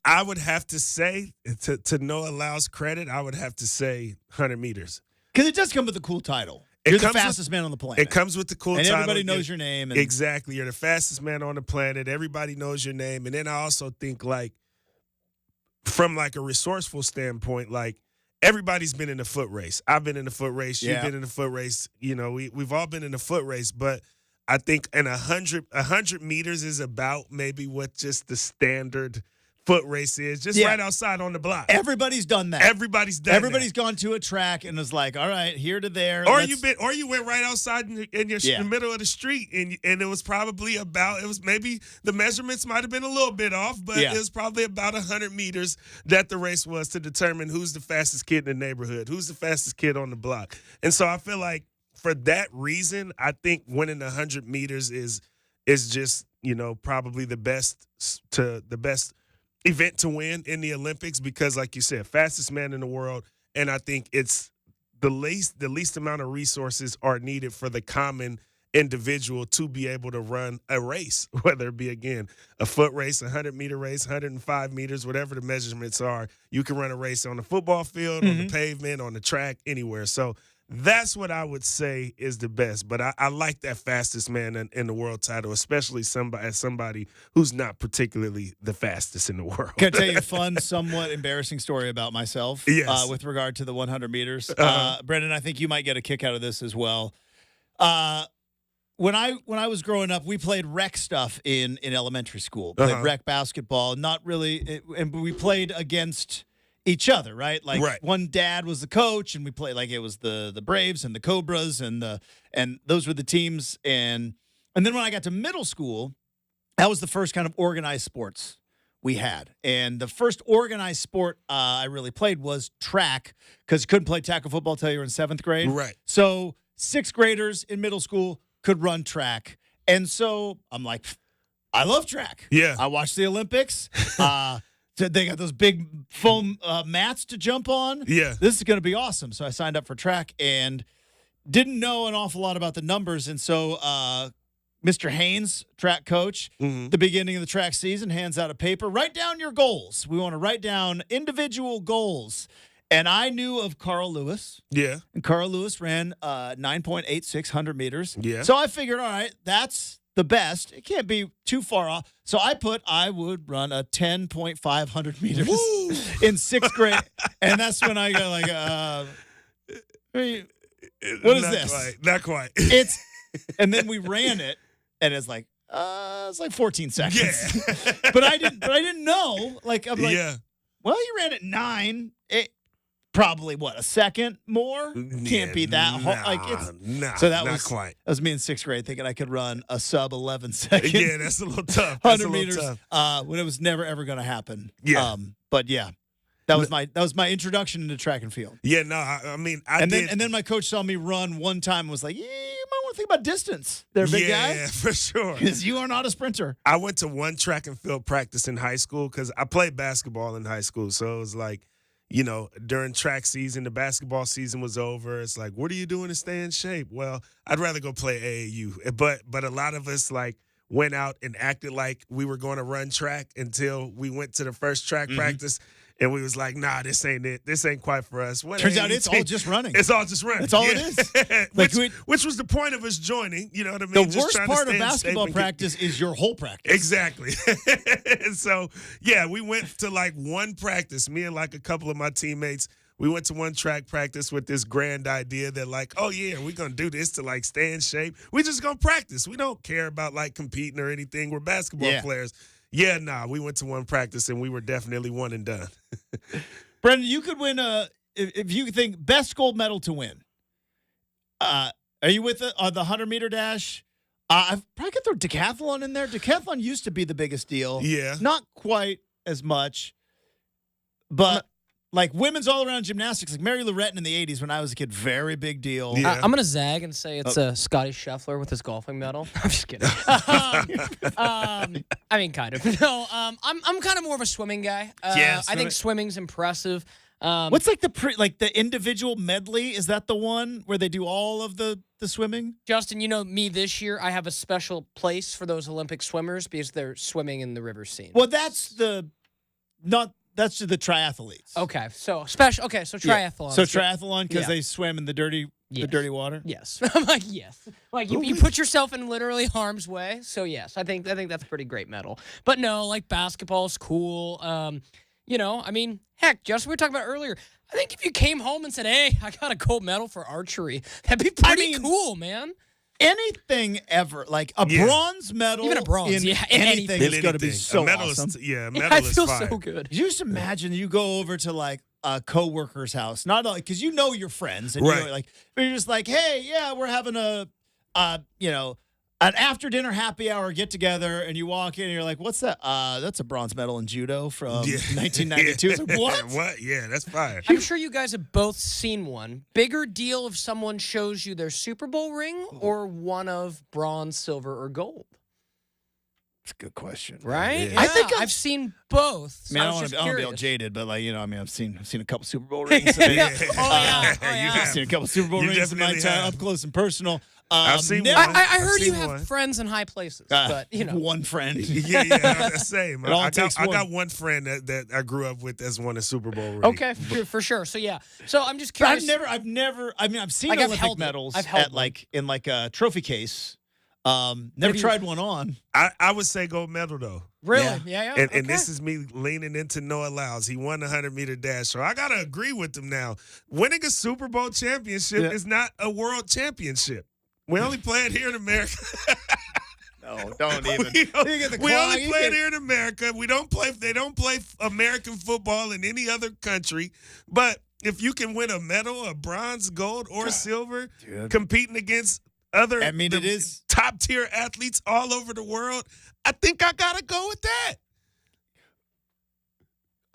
I would have to say, to Noah Lyle's credit, I would have to say 100 meters. Because it does come with a cool title. It You're the comes with- fastest man on the planet. It comes with the cool and title. everybody knows your name. And Exactly. You're the fastest man on the planet. Everybody knows your name. And then I also think, like, from like a resourceful standpoint, like, everybody's been in the foot race. I've been in the foot race. You've been in the foot race. You know, we've all been in the foot race. But I think in 100 meters is about maybe what just the standard foot race is, just right outside on the block. Everybody's done that. Everybody's done Everybody's that. gone to a track and is like, all right, here to there. Or you went right outside in the middle of the street, and it was probably maybe the measurements might have been a little bit off, but it was probably about 100 meters that the race was to determine who's the fastest kid in the neighborhood, who's the fastest kid on the block. And so I feel like for that reason, I think winning 100 meters is just, you know, probably the best event to win in the Olympics because, like you said, fastest man in the world, and I think it's the least amount of resources are needed for the common individual to be able to run a race, whether it be, again, a foot race, a 100-meter race, 105 meters, whatever the measurements are. You can run a race on the football field, on the pavement, on the track, anywhere. So that's what I would say is the best. But I like that fastest man in the world title, especially somebody who's not particularly the fastest in the world. Can I tell you a fun, somewhat embarrassing story about myself? Yes. With regard to the 100 meters. Brenden, I think you might get a kick out of this as well. When I was growing up, we played rec stuff in elementary school. Played rec basketball, not really, and we played against each other, right? Like one dad was the coach, and we played like it was the Braves and the Cobras, and those were the teams. And then when I got to middle school, that was the first kind of organized sports we had. And the first organized sport I really played was track, because you couldn't play tackle football until you were in 7th grade. Right. So 6th graders in middle school could run track. And so I'm like, I love track. Yeah. I watched the Olympics. So they got those big foam mats to jump on. Yeah. This is going to be awesome. So I signed up for track and didn't know an awful lot about the numbers. And so Mr. Haynes, track coach, the beginning of the track season, hands out a paper. Write down your goals. We want to write down individual goals. And I knew of Carl Lewis. Yeah. And Carl Lewis ran 9.86 100 meters. Yeah. So I figured, all right, that's the best. It can't be too far off. So I would run a 10.5 100 meters in 6th grade. And that's when I go like, what is this? Not quite. And then we ran it, and it's like 14 seconds. Yeah. But I didn't know. Like, I'm like, well, you ran at 9. Probably a second more? Can't be that hard. Like so that not was quite. That was me in 6th grade thinking I could run a sub 11 second. Yeah, that's a little tough. 100 meters when it was never ever going to happen. Yeah. But yeah. That was my introduction into track and field. Yeah, no, I mean, and then my coach saw me run one time and was like, "Yeah, you might want to think about distance, there, big guy." Yeah, for sure. Because you are not a sprinter. I went to one track and field practice in high school because I played basketball in high school, so it was like, you know, during track season, the basketball season was over. It's like, what are you doing to stay in shape? Well, I'd rather go play AAU. But a lot of us, like, went out and acted like we were going to run track until we went to the first track practice. And we was like, nah, this ain't it. This ain't quite for us. Turns out it's all just running. It's all just running. That's all it is. Which was the point of us joining. You know what I mean? The worst part of basketball practice is your whole practice. Exactly. And so, yeah, we went to like one practice. Me and like a couple of my teammates, we went to one track practice with this grand idea that like, oh, yeah, we're going to do this to like stay in shape. We're just going to practice. We don't care about like competing or anything. We're basketball players. Yeah, nah, we went to one practice and we were definitely one and done. Brenden, you could win if you think best gold medal to win. Are you with the 100-meter dash? I probably could throw decathlon in there. Decathlon used to be the biggest deal. Yeah. Not quite as much, but like women's all-around gymnastics, like Mary Lou Retton in the 80s when I was a kid, very big deal. Yeah. I'm gonna zag and say it's Scotty Scheffler with his golfing medal. I'm just kidding. I mean, kind of. No, I'm kind of more of a swimming guy. Yeah, I think swimming's impressive. What's like the individual medley? Is that the one where they do all of the swimming? Justin, you know me this year, I have a special place for those Olympic swimmers because they're swimming in the river scene. Well, that's the triathletes. Okay, so special. Okay, so triathlon. So triathlon because they swim in the dirty water. Yes, I'm like yes. Like you put yourself in literally harm's way. So yes, I think that's a pretty great medal. But no, like basketball's cool. You know, I mean, heck, Justin, we were talking about earlier. I think if you came home and said, "Hey, I got a gold medal for archery," that'd be pretty cool, man. Anything ever, like a bronze medal, even a bronze, in anything is going to be so awesome. A medal I is feel fire. so good. You just imagine you go over to like a coworker's house, not like because you know your friends, and Right. you're like, but you're just like, hey, yeah, we're having an after dinner happy hour get together, and you walk in and you're like, what's that? That's a bronze medal in judo from 1992. It's like, what? What? Yeah, that's fire. I'm sure you guys have both seen one. Bigger deal if someone shows you their Super Bowl ring or one of bronze, silver, or gold. That's a good question, Right? Yeah. I think I've seen both. I mean, I don't want to be all jaded, but like I've seen a couple Super Bowl rings. Yeah. Yeah. I've seen a couple Super Bowl You rings in my definitely time, have. up close and personal. I've seen never- one. I I've heard you seen have one. friends in high places, but you know. one friend. Yeah, same. It all I takes got one. one friend that I grew up with that's won a Super Bowl ring. Okay, for sure. So yeah. So I'm just But curious. I've seen Like, I've Olympic held it. medals I've held at like in like a trophy case. Never Have you- tried one on. I would say gold medal though. Really? Yeah. And okay. this is me leaning into Noah Lyles. He won the 100-meter dash. So I got to agree with him now. Winning a Super Bowl championship is not a world championship. We only play it here in America. No, don't even. We only play it here in America. They don't play American football in any other country. But if you can win a medal, a bronze, gold, or silver, competing against other it is top tier athletes all over the world, I think I gotta go with that.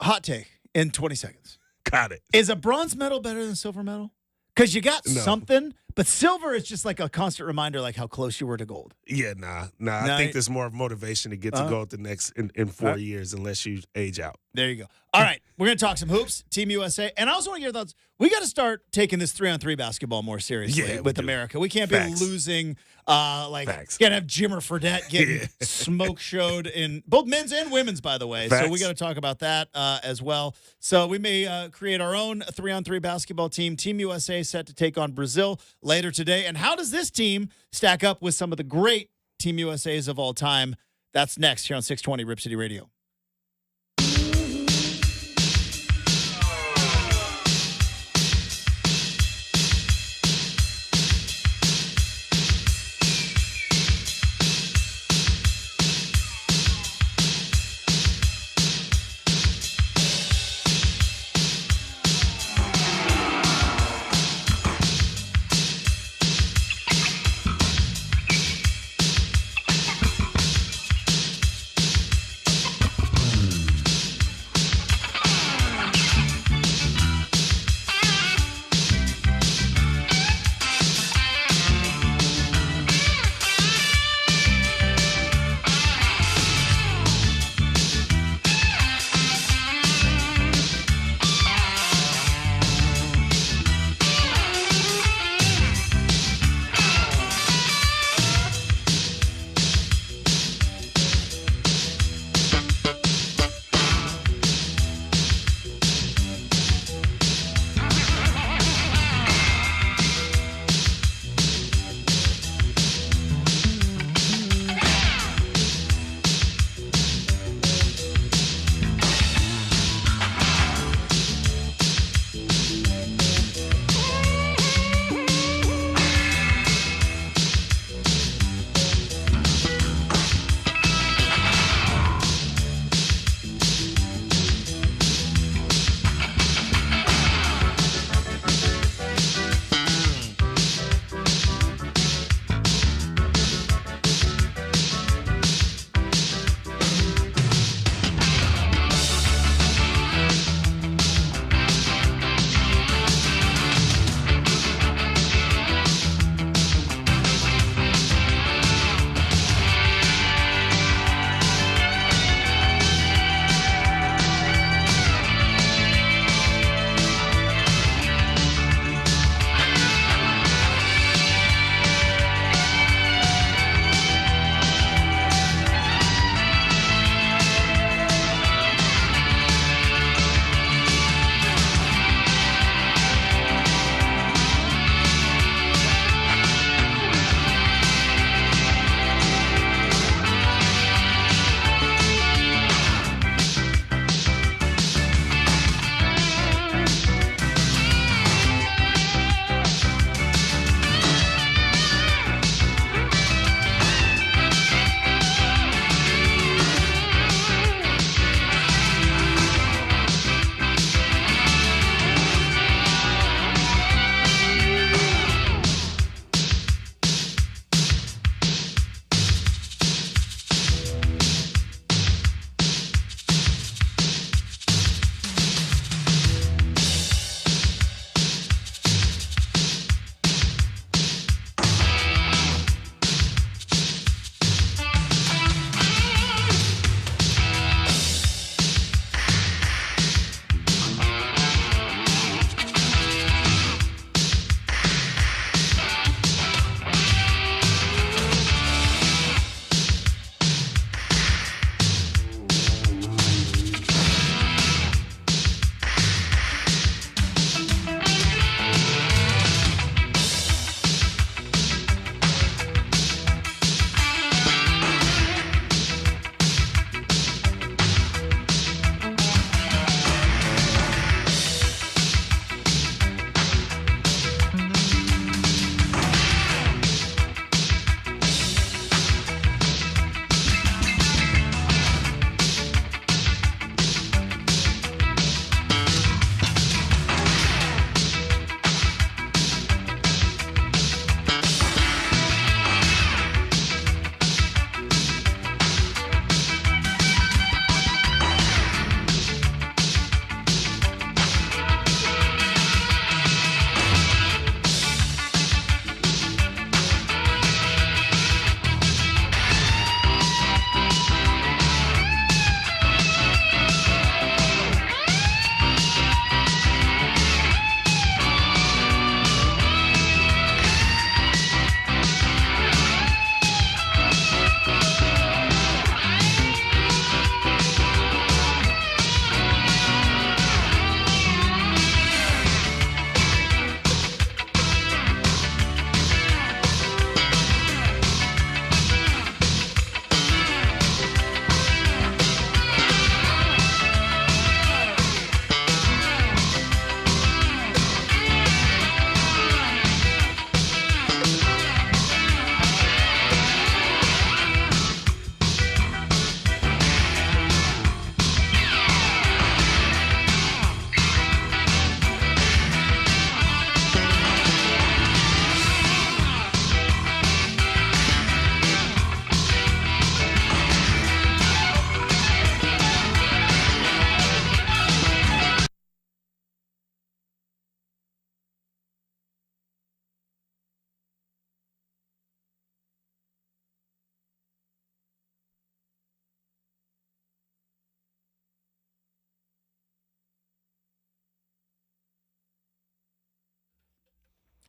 Hot take in 20 seconds. Got it. Is a bronze medal better than a silver medal? Because you got something, but silver is just like a constant reminder, like how close you were to gold. Yeah, nah. I think there's more motivation to get to gold the next in 4 years unless you age out. There you go. All right, we're going to talk some hoops, Team USA. And I also want to get your thoughts. We got to start taking this 3-on-3 basketball more seriously with America. We can't Facts. be losing, Facts. Can't have Jimmer Fredette getting smoke showed in both men's and women's, by the way. Facts. So we got to talk about that as well. So we may create our own 3-on-3 basketball team. Team USA set to take on Brazil later today. And how does this team stack up with some of the great Team USAs of all time? That's next here on 620 Rip City Radio.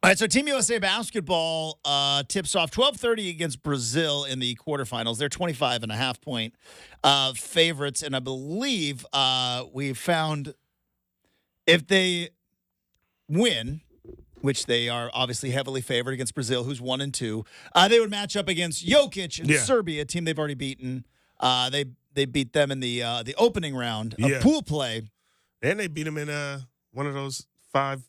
All right, so Team USA basketball tips off 12:30 against Brazil in the quarterfinals. They're 25.5-point favorites, and I believe we found if they win, which they are obviously heavily favored against Brazil, who's 1-2, they would match up against Jokic and Serbia, a team they've already beaten. They beat them in the opening round of pool play, and they beat them in one of those 5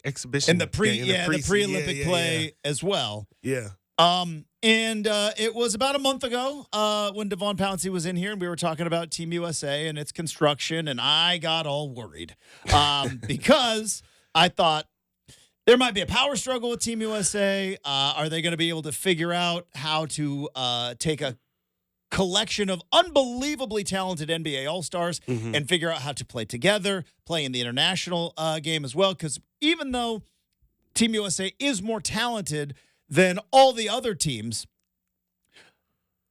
exhibition in the pre-Olympic play as well. Yeah. And it was about a month ago when Devon Pouncey was in here, and we were talking about Team USA and its construction, and I got all worried because I thought there might be a power struggle with Team USA. Are they going to be able to figure out how to take a collection of unbelievably talented NBA All-Stars and figure out how to play together, play in the international game as well? Because even though Team USA is more talented than all the other teams,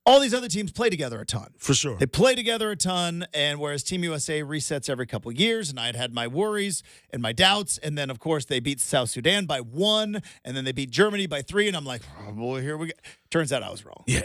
all these other teams play together a ton. For sure. They play together a ton, and whereas Team USA resets every couple of years, and I had my worries and my doubts, and then, of course, they beat South Sudan by 1, and then they beat Germany by 3, and I'm like, oh, boy, here we go. Turns out I was wrong. Yeah.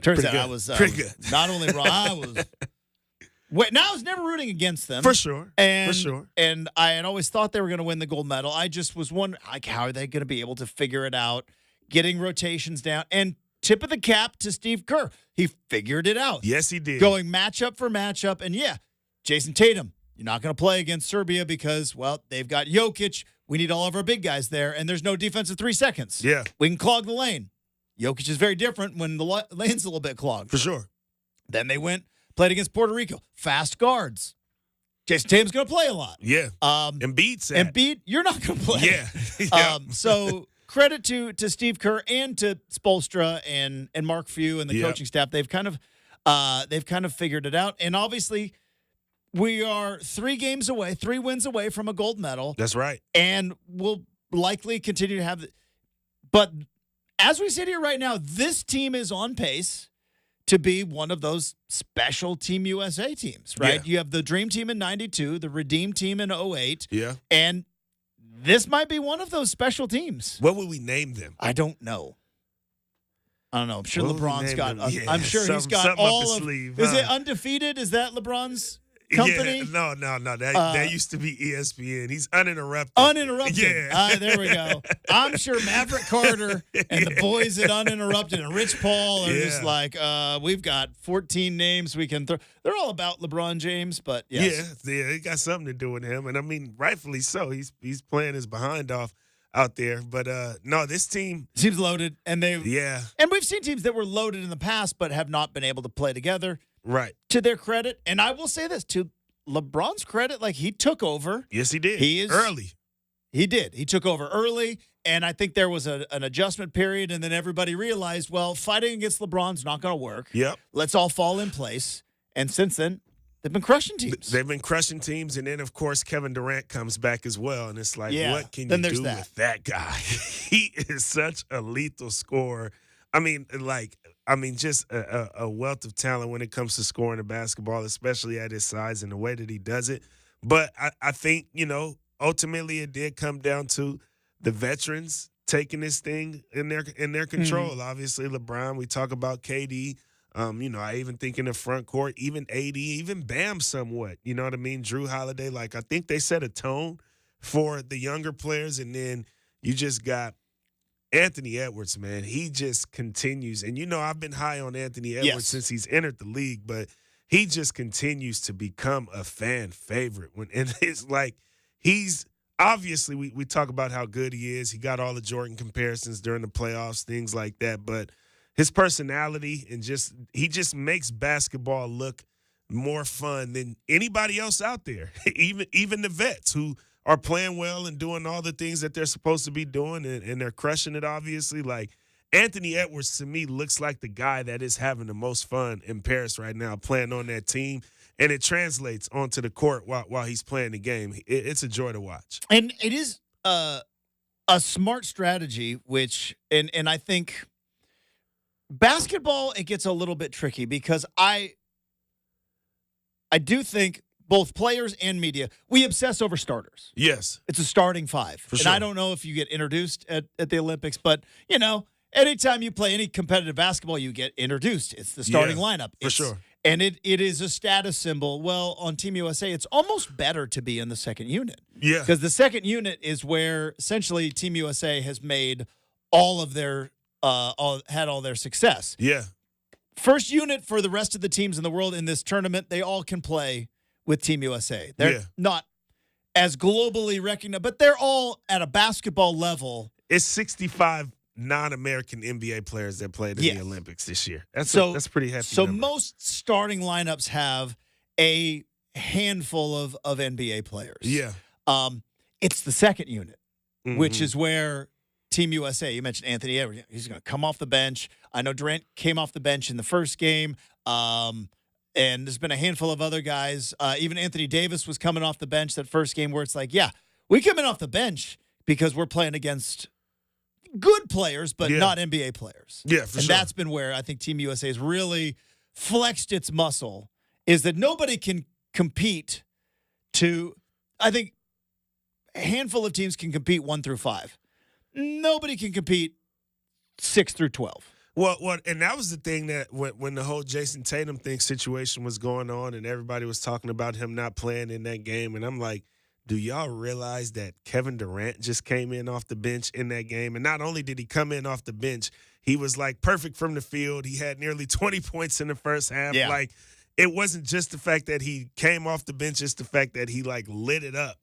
Turns out good. I was pretty good. Not only wrong, I was – now I was never rooting against them. For sure. And, For sure. And I had always thought they were going to win the gold medal. I just was wondering, how are they going to be able to figure it out, getting rotations down, and – tip of the cap to Steve Kerr. He figured it out. Yes, he did. Going matchup for matchup. And, Jason Tatum, you're not going to play against Serbia because, well, they've got Jokic. We need all of our big guys there, and there's no defensive 3 seconds. Yeah. We can clog the lane. Jokic is very different when the lane's a little bit clogged. For sure. Then they played against Puerto Rico. Fast guards. Jason Tatum's going to play a lot. Yeah. Embiid, you're not going to play. Yeah. So credit to Steve Kerr and to Spoelstra and Mark Few and the coaching staff. They've kind of figured it out. And obviously, we are 3 wins away from a gold medal. That's right. And we'll likely continue to have but as we sit here right now, this team is on pace to be one of those special Team USA teams, right? Yeah. You have the Dream Team in 92, the Redeem Team in 08. Yeah. And this might be one of those special teams. What would we name them? I don't know. I'm sure What would we LeBron's name got. them? Yeah, I'm sure he's got something up all his of. sleeve, Is it huh? Undefeated? Is that LeBron's company? Yeah, no. That used to be ESPN. He's uninterrupted. Uninterrupted. Yeah. There we go. I'm sure Maverick Carter and the boys at Uninterrupted and Rich Paul are just like, we've got 14 names we can throw. They're all about LeBron James, but yes. Yeah, it got something to do with him. And I mean, rightfully so. He's playing his behind off out there. But no, this team seems loaded. And yeah. And we've seen teams that were loaded in the past but have not been able to play together. Right. To their credit, and I will say this, to LeBron's credit, he took over. Yes, he did. He is early. He did. He took over early, and I think there was an adjustment period, and then everybody realized, well, fighting against LeBron's not going to work. Yep. Let's all fall in place. And since then, they've been crushing teams. They've been crushing teams, and then, of course, Kevin Durant comes back as well, and it's like, what can you do with that guy? He is such a lethal scorer. Just a wealth of talent when it comes to scoring the basketball, especially at his size and the way that he does it. But I think, ultimately it did come down to the veterans taking this thing in their control. Mm-hmm. Obviously, LeBron, we talk about KD. I even think in the front court, even AD, even Bam somewhat. You know what I mean? Drew Holiday, I think they set a tone for the younger players, and then you just got Anthony Edwards, man. He just continues. And, I've been high on Anthony Edwards since he's entered the league, but he just continues to become a fan favorite. And it's like he's obviously we talk about how good he is. He got all the Jordan comparisons during the playoffs, things like that. But his personality and he just makes basketball look more fun than anybody else out there, even the vets who are playing well and doing all the things that they're supposed to be doing, and they're crushing it, obviously. Like, Anthony Edwards, to me, looks like the guy that is having the most fun in Paris right now, playing on that team, and it translates onto the court while he's playing the game. It's a joy to watch. And it is a smart strategy, which and I think basketball, it gets a little bit tricky because I do think both players and media, we obsess over starters. Yes. It's a starting five. For sure. I don't know if you get introduced at the Olympics, but, anytime you play any competitive basketball, you get introduced. It's the starting lineup. For sure. And it is a status symbol. Well, on Team USA, it's almost better to be in the second unit. Yeah. Because the second unit is where essentially Team USA has made all of their had all their success. Yeah. First unit for the rest of the teams in the world in this tournament, they all can play with Team USA. They're not as globally recognized, but they're all at a basketball level. It's 65 non-American NBA players that played in the Olympics this year. That's pretty hefty. So number. most starting lineups have a handful of NBA players. Yeah. It's the second unit, which Mm-hmm. is where Team USA, you mentioned Anthony Edwards, he's going to come off the bench. I know Durant came off the bench in the first game, and there's been a handful of other guys. Even Anthony Davis was coming off the bench that first game where it's like, we come in off the bench because we're playing against good players, but not NBA players. Yeah, for and sure. that's been where I think Team USA has really flexed its muscle, is that nobody can compete I think a handful of teams can compete 1 through 5. Nobody can compete 6 through 12. Well, and that was the thing that when the whole Jason Tatum situation was going on and everybody was talking about him not playing in that game, and I'm like, do y'all realize that Kevin Durant just came in off the bench in that game? And not only did he come in off the bench, he was like perfect from the field. He had nearly 20 points in the first half. Yeah. Like, it wasn't just the fact that he came off the bench, it's the fact that he like lit it up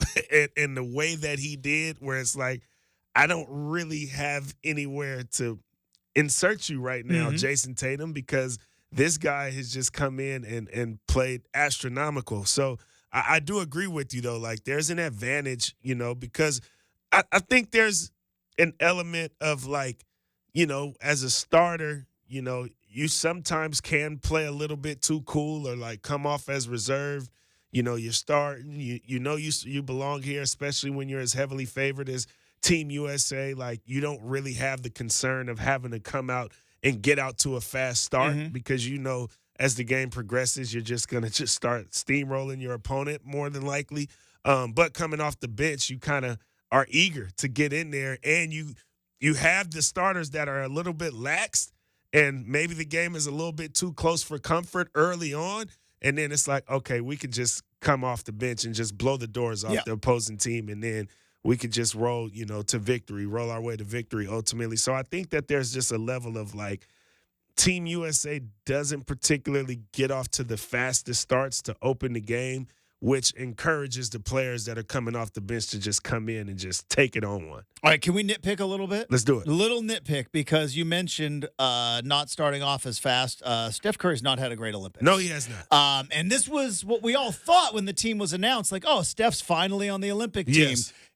and the way that he did, where it's like, I don't really have anywhere to insert you right now, Jason Tatum, because this guy has just come in and played astronomical. So I do agree with you, though. Like, there's an advantage, because I think there's an element of, like, as a starter, you sometimes can play a little bit too cool or, like, come off as reserved. You're starting. You belong here, especially when you're as heavily favored as Team USA. Like, you don't really have the concern of having to come out and get out to a fast start because as the game progresses, you're just going to just start steamrolling your opponent more than likely. But coming off the bench, you kind of are eager to get in there, and you have the starters that are a little bit laxed, and maybe the game is a little bit too close for comfort early on, and then it's like, okay, we could just come off the bench and just blow the doors off the opposing team, and then we could just roll, to victory, roll our way to victory ultimately. So I think that there's just a level of, like, Team USA doesn't particularly get off to the fastest starts to open the game, which encourages the players that are coming off the bench to just come in and just take it on one. All right, can we nitpick a little bit? Let's do it. A little nitpick, because you mentioned not starting off as fast. Steph Curry's not had a great Olympics. No, he has not. And this was what we all thought when the team was announced, like, oh, Steph's finally on the Olympic team.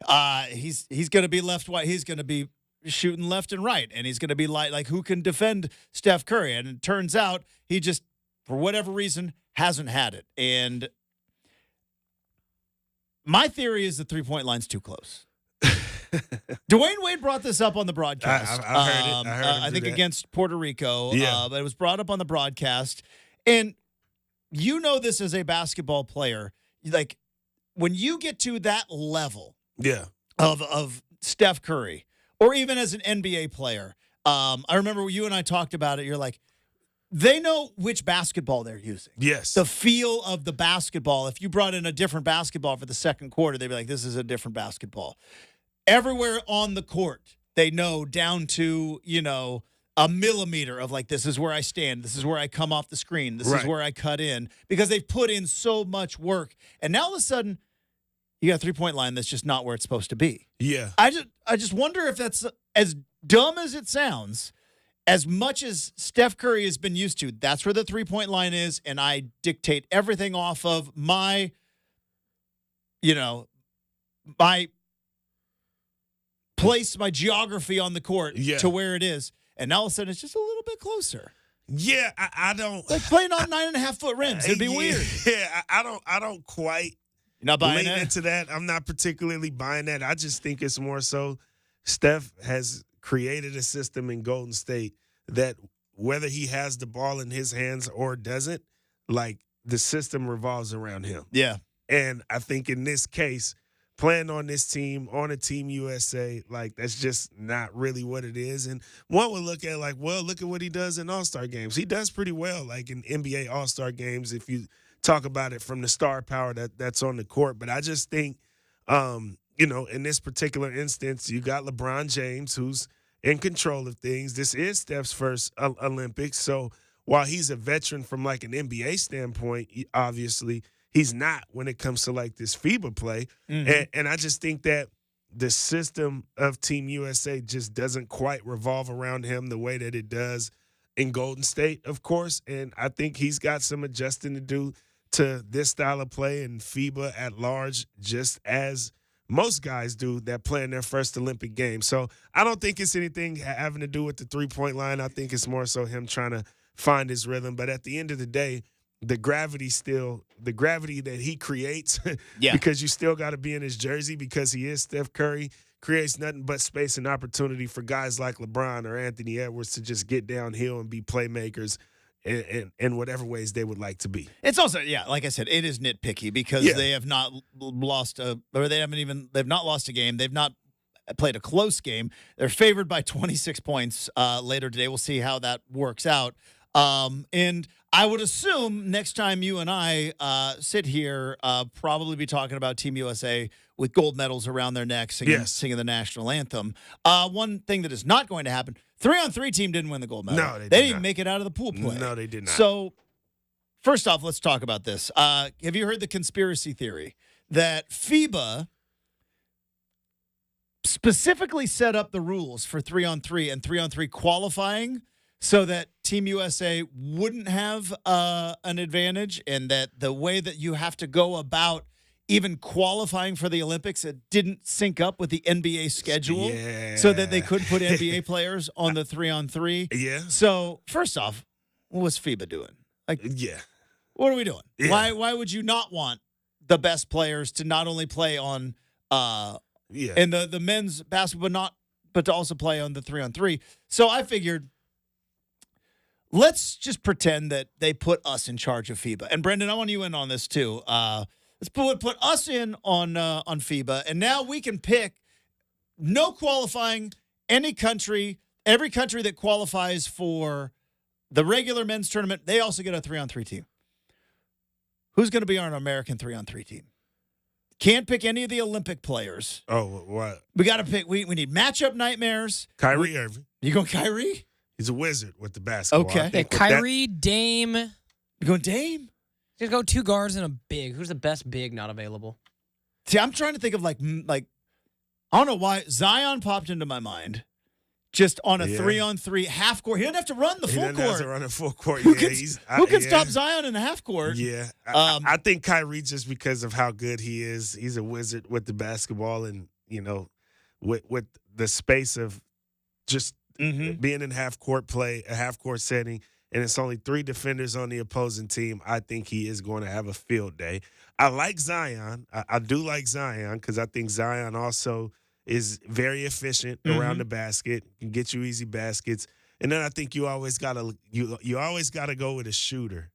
Yes. He's going to be left wide. He's going to be shooting left and right, and he's going to be like who can defend Steph Curry? And it turns out he just, for whatever reason, hasn't had it. And my theory is the three-point line's too close. Dwayne Wade brought this up on the broadcast. I heard it. I heard him I do think that. against Puerto Rico. Yeah. But it was brought up on the broadcast. And you know this as a basketball player. Like, when you get to that level of Steph Curry, or even as an NBA player, I remember you and I talked about it. You're like, they know which basketball they're using. Yes. The feel of the basketball. If you brought in a different basketball for the second quarter, they'd be like, this is a different basketball. Everywhere on the court, they know down to, a millimeter of, like, this is where I stand. This is where I come off the screen. This is where I cut in, because they've put in so much work. And now all of a sudden, you got a three-point line that's just not where it's supposed to be. Yeah. I just wonder if that's, as dumb as it sounds, as much as Steph Curry has been used to, that's where the three-point line is, and I dictate everything off of my place, my geography on the court to where it is. And now all of a sudden it's just a little bit closer. Yeah, I don't. Like playing on 9.5-foot rims. It'd be weird. Yeah, I don't quite You're not buying lean that? into that. I'm not particularly buying that. I just think it's more so Steph has created a system in Golden State that whether he has the ball in his hands or doesn't, like, the system revolves around him. Yeah. And I think in this case, playing on this team, on a Team USA, like that's just not really what it is. And one would look at like, well, look at what he does in All-Star games. He does pretty well, like in NBA All-Star games, if you talk about it from the star power that's on the court. But I just think, in this particular instance, you got LeBron James, who's in control of things. This is Steph's first Olympics. So while he's a veteran from like an NBA standpoint, obviously he's not when it comes to like this FIBA play. Mm-hmm. And I just think that the system of Team USA just doesn't quite revolve around him the way that it does in Golden State, of course. And I think he's got some adjusting to do to this style of play and FIBA at large, just as most guys do that play in their first Olympic game. So I don't think it's anything having to do with the three-point line. I think it's more so him trying to find his rhythm. But at the end of the day, the gravity that he creates, because you still got to be in his jersey because he is Steph Curry, creates nothing but space and opportunity for guys like LeBron or Anthony Edwards to just get downhill and be playmakers in whatever ways they would like to be. It's also, like I said, it is nitpicky because they have not lost they've not lost a game. They've not played a close game. They're favored by 26 points later today. We'll see how that works out. And I would assume next time you and I sit here, probably be talking about Team USA with gold medals around their necks singing the national anthem. One thing that is not going to happen, 3-on-3 team didn't win the gold medal. No, they didn't not. make it out of the pool play. No, they did not. So, first off, let's talk about this. Have you heard the conspiracy theory that FIBA specifically set up the rules for 3-on-3 and 3-on-3 qualifying so that Team USA wouldn't have an advantage, and that the way that you have to go about even qualifying for the Olympics, it didn't sync up with the NBA schedule so that they couldn't put NBA players on the 3-on-3? Yeah. So, first off, what was FIBA doing? What are we doing? Yeah. Why would you not want the best players to not only play on in the men's basketball, but to also play on the 3-on-3? So I figured, let's just pretend that they put us in charge of FIBA. And Brenden, I want you in on this too. Let's put us in on FIBA, and now we can pick no qualifying, any country, every country that qualifies for the regular men's tournament, they also get a 3-on-3 team. Who's going to be our American 3-on-3 team? Can't pick any of the Olympic players. Oh, what? We got to pick. We need matchup nightmares. Kyrie Irving. You going Kyrie? He's a wizard with the basketball. Okay. Yeah, Kyrie, Dame. You going Dame? Just go 2 guards and a big. Who's the best big not available? See, I'm trying to think of like I don't know why Zion popped into my mind. Just on a 3-on-3 half court. He doesn't have to run the full court. He doesn't have to run the full court. Who can stop Zion in the half court? Yeah. I think Kyrie, just because of how good he is, he's a wizard with the basketball, and, with the space of just being in half court play, a half court setting, and it's only 3 defenders on the opposing team, I think he is going to have a field day. I like Zion. I do like Zion because I think Zion also is very efficient around the basket, can get you easy baskets. And then I think you always gotta go with a shooter.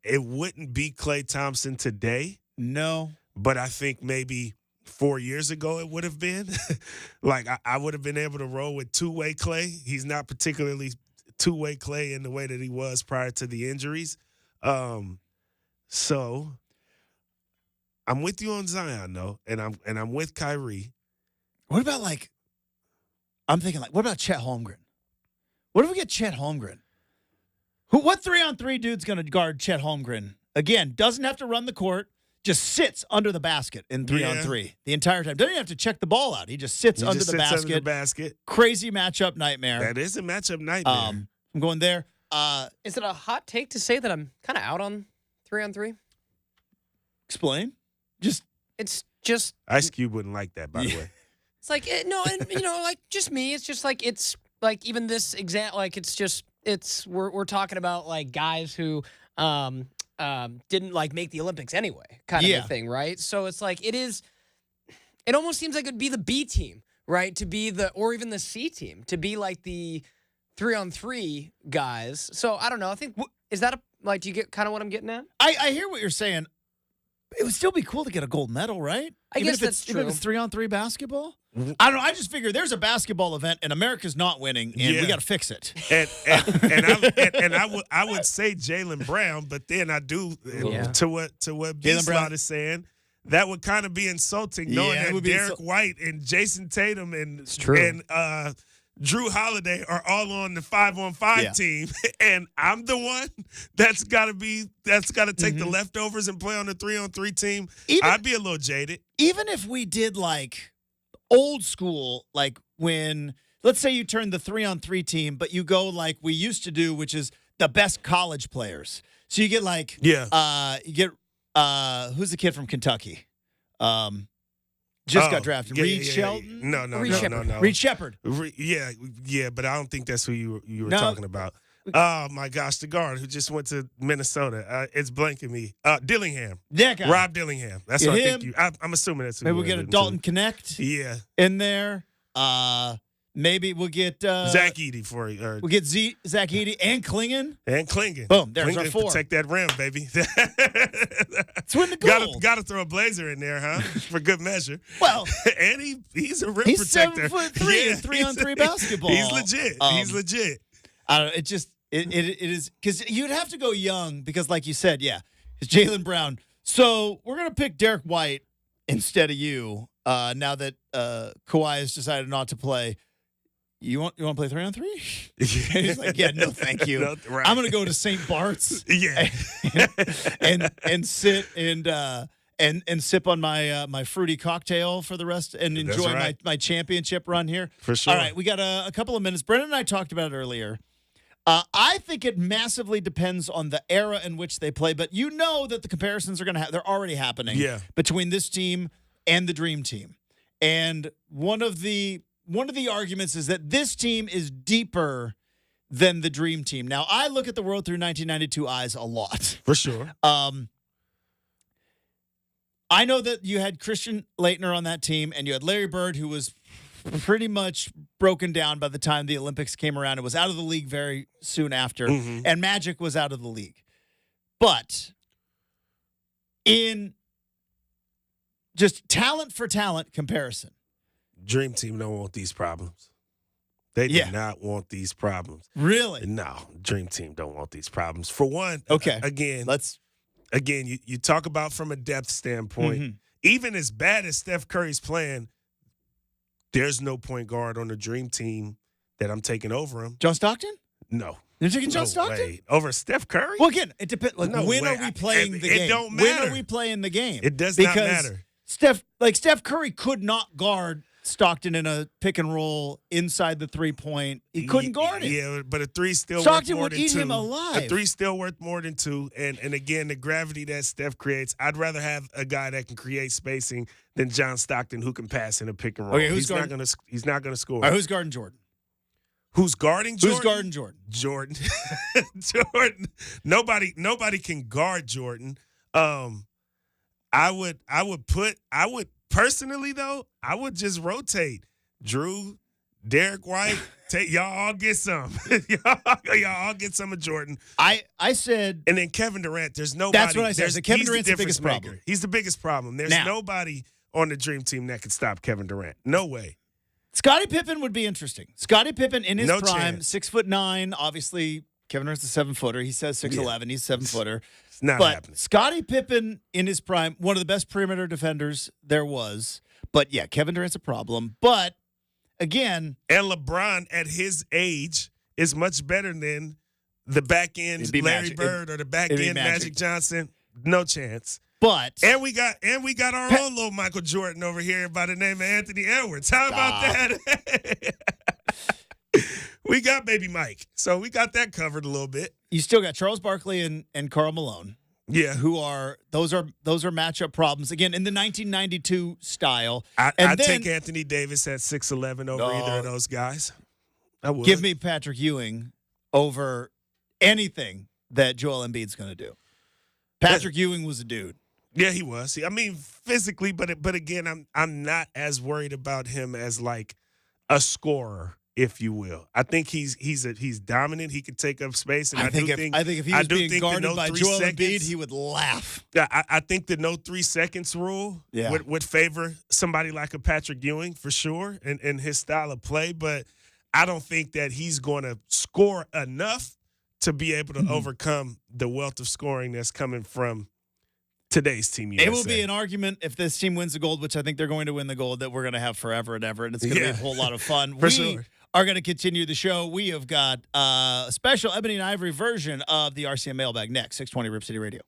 It wouldn't be Klay Thompson today. No. But I think maybe 4 years ago it would have been. I would have been able to roll with two-way Klay. He's not particularly two-way Klay in the way that he was prior to the injuries. So I'm with you on Zion though, and I'm with Kyrie. What about I'm thinking what about Chet Holmgren? What if we get Chet Holmgren? What 3-on-3 dude's going to guard Chet Holmgren? Again, doesn't have to run the court, just sits under the basket in 3-on-3 the entire time. Doesn't even have to check the ball out. He just sits under the basket. Crazy matchup nightmare. That is a matchup nightmare. I'm going there. Is it a hot take to say that I'm kind of out on 3-on-3? Explain. It's just Ice Cube wouldn't like that, by the way. It's like just me. It's just it's even this example. We're talking about guys who didn't make the Olympics anyway, kind of a thing, right? So it's it almost seems like it'd be the B team, right? To be or even the C team to be the 3-on-3 guys. So I don't know. I think is that Like, do you get kind of what I'm getting at? I hear what you're saying. It would still be cool to get a gold medal, right? I guess that's true. Even if it's 3-on-3 basketball. I don't know. I just figure there's a basketball event and America's not winning, and we got to fix it. And I would say Jaylen Brown, but then I do to what B-Slot is saying. That would kind of be insulting, knowing that Derek White and Jason Tatum and Drew Holiday are all on the 5-on-5 team, and I'm the one that's got to take the leftovers and play on the 3-on-3 team. I'd be a little jaded. Even if we did like old school, like when, let's say you turn the 3-on-3 team, but you go like we used to do, which is the best college players. So you get like, who's the kid from Kentucky? Got drafted. Reed Shelton? No. Reed Shepherd. But I don't think that's who you were talking about. Oh, my gosh, the guard who just went to Minnesota. It's blanking me. Dillingham. That guy. Rob Dillingham. That's what I think I'm assuming that's who maybe we'll get a Dalton Connect in there. Maybe we'll get Zach Edey for you. We'll get Zach Edey and Klingon. Boom, there's our 4. Protect that rim, baby. Let's win the gold. Got to throw a blazer in there, huh? For good measure. Well, and he's a rim he's protector. 7'3" in 3-on-3 basketball. He's legit. He's legit. I don't know. It is because you'd have to go young because, like you said, it's Jaylen Brown. So we're gonna pick Derek White instead of you. Now that Kawhi has decided not to play. You want to play 3-on-3? He's like, no, thank you. Right. I'm gonna go to St. Bart's. and sit and sip on my fruity cocktail for the rest and enjoy my championship run here. For sure. All right, we got a couple of minutes. Brenden and I talked about it earlier. I think it massively depends on the era in which they play, but you know that the comparisons are they're already happening between this team and the Dream Team. And one of the arguments is that this team is deeper than the Dream Team. Now, I look at the world through 1992 eyes a lot. For sure. I know that you had Christian Laettner on that team, and you had Larry Bird, who was pretty much broken down by the time the Olympics came around. It was out of the league very soon after, and Magic was out of the league. But in just talent for talent comparison, Dream Team don't want these problems. They do not want these problems. Really? No, Dream Team don't want these problems. For one, again, you talk about from a depth standpoint, even as bad as Steph Curry's playing, there's no point guard on the Dream Team that I'm taking over him. John Stockton? No. You're taking John Stockton? Way. Over Steph Curry? Well, again, it depends. Like, when are we playing the game? It don't matter. When are we playing the game? It does not matter. Steph Curry could not guard Stockton in a pick and roll inside the 3-point. He couldn't guard it. Yeah, but a 3 still Stockton worth more would eat than 2. him alive. A 3 still worth more than 2. And again, the gravity that Steph creates, I'd rather have a guy that can create spacing than John Stockton who can pass in a pick and roll. Okay, he's not gonna score. All right, who's guarding Jordan? Who's guarding Jordan? Who's guarding Jordan? Jordan. Jordan. Nobody can guard Jordan. I would personally though, I would just rotate Drew, Derek White. Y'all all get some. y'all all get some of Jordan. I said, and then Kevin Durant. There's nobody. That's what I said. Kevin Durant's the biggest problem. He's the biggest problem. There's nobody on the Dream Team that could stop Kevin Durant. No way. Scottie Pippen would be interesting. Scottie Pippen in his prime, chance. 6'9". Obviously, Kevin Durant's a 7-footer. He says 6'11". He's 7-footer. It's not happening. Scottie Pippen in his prime, one of the best perimeter defenders there was. But yeah, Kevin Durant's a problem. But again, and LeBron at his age is much better than the back end Larry Bird or the back end Magic Johnson. No chance. But and we got our own little Michael Jordan over here by the name of Anthony Edwards. How about that? We got baby Mike, so we got that covered a little bit. You still got Charles Barkley and Karl Malone. Yeah, those are matchup problems again in the 1992 style. I'd take Anthony Davis at 6'11" over either of those guys. I would. Give me Patrick Ewing over anything that Joel Embiid's going to do. Patrick Ewing was a dude. Yeah, he was. I mean, physically, but again, I'm not as worried about him as like a scorer if you will. I think he's dominant. He can take up space, and I think if he was being guarded by Joel Embiid, he would laugh. I think the no 3 seconds rule would favor somebody like a Patrick Ewing for sure, and his style of play. But I don't think that he's going to score enough to be able to overcome the wealth of scoring that's coming from today's team. USA. It will be an argument if this team wins the gold, which I think they're going to win the gold, that we're going to have forever and ever, and it's going to be a whole lot of fun. For sure. Are going to continue the show. We have got a special Ebony and Ivory version of the RCM mailbag next. 620 Rip City Radio.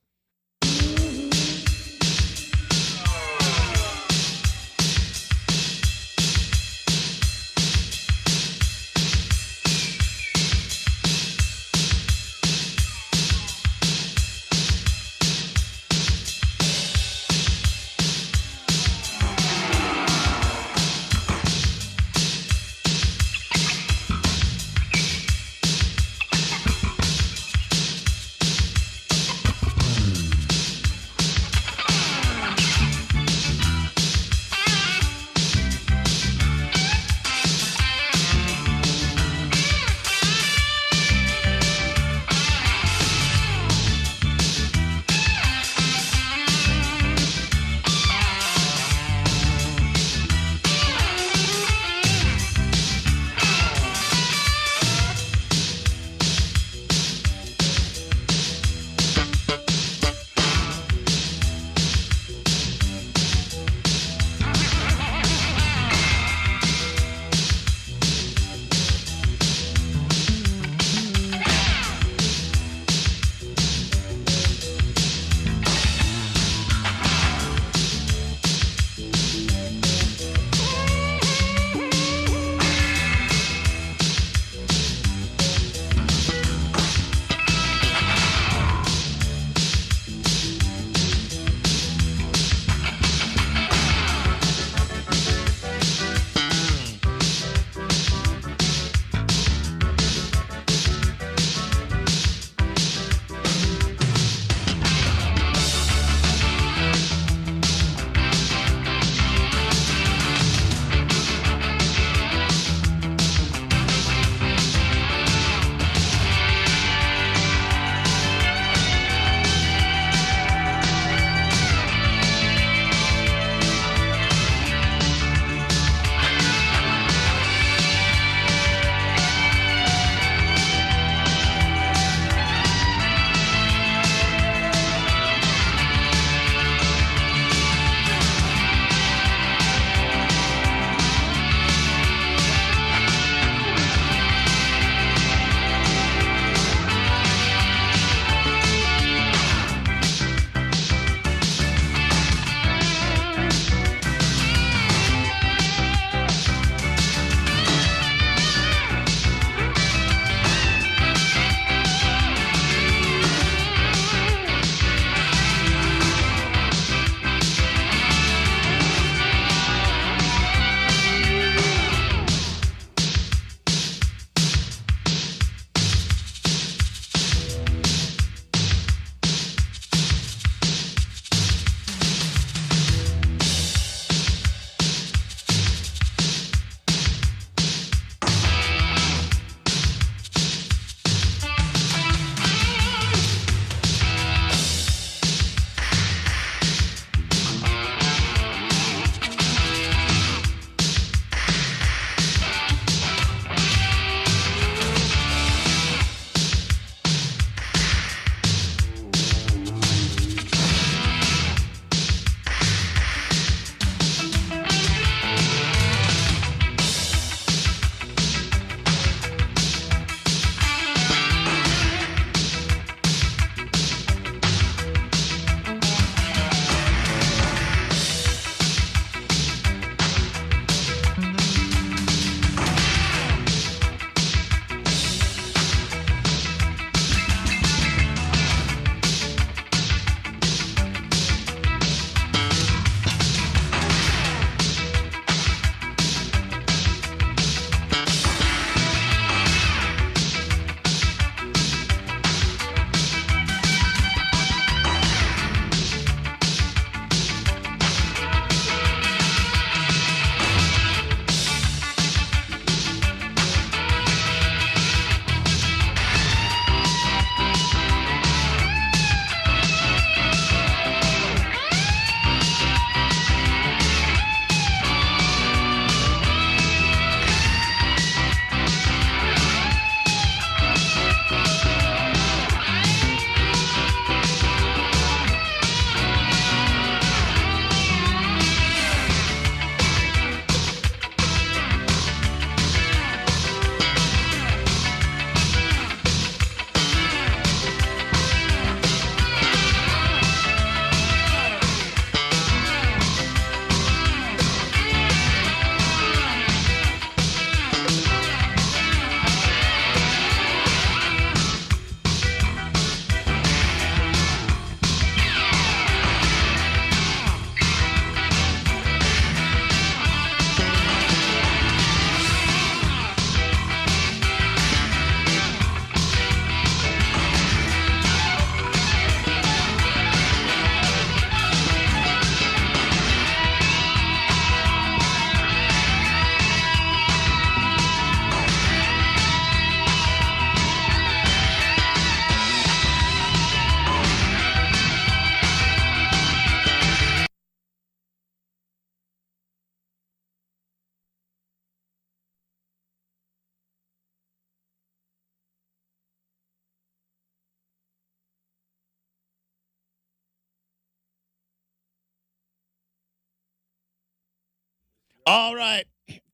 All right.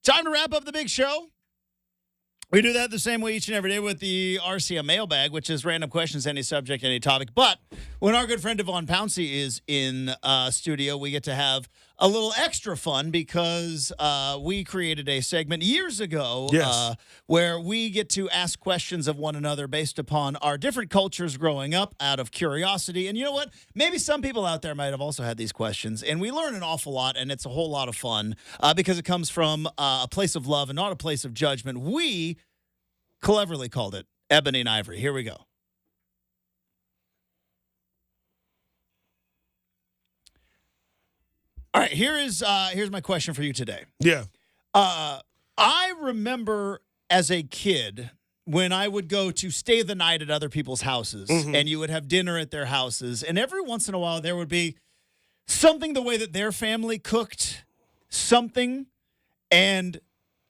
Time to wrap up the big show. We do that the same way each and every day with the RCM mailbag, which is random questions, any subject, any topic. But when our good friend Devon Pouncey is in studio, we get to have a little extra fun because we created a segment years ago where we get to ask questions of one another based upon our different cultures growing up out of curiosity. And you know what? Maybe some people out there might have also had these questions, and we learn an awful lot, and it's a whole lot of fun because it comes from a place of love and not a place of judgment. We cleverly called it Ebony and Ivory. Here we go. All right, here's my question for you today. Yeah. I remember as a kid when I would go to stay the night at other people's houses, and you would have dinner at their houses, and every once in a while there would be something the way that their family cooked something, and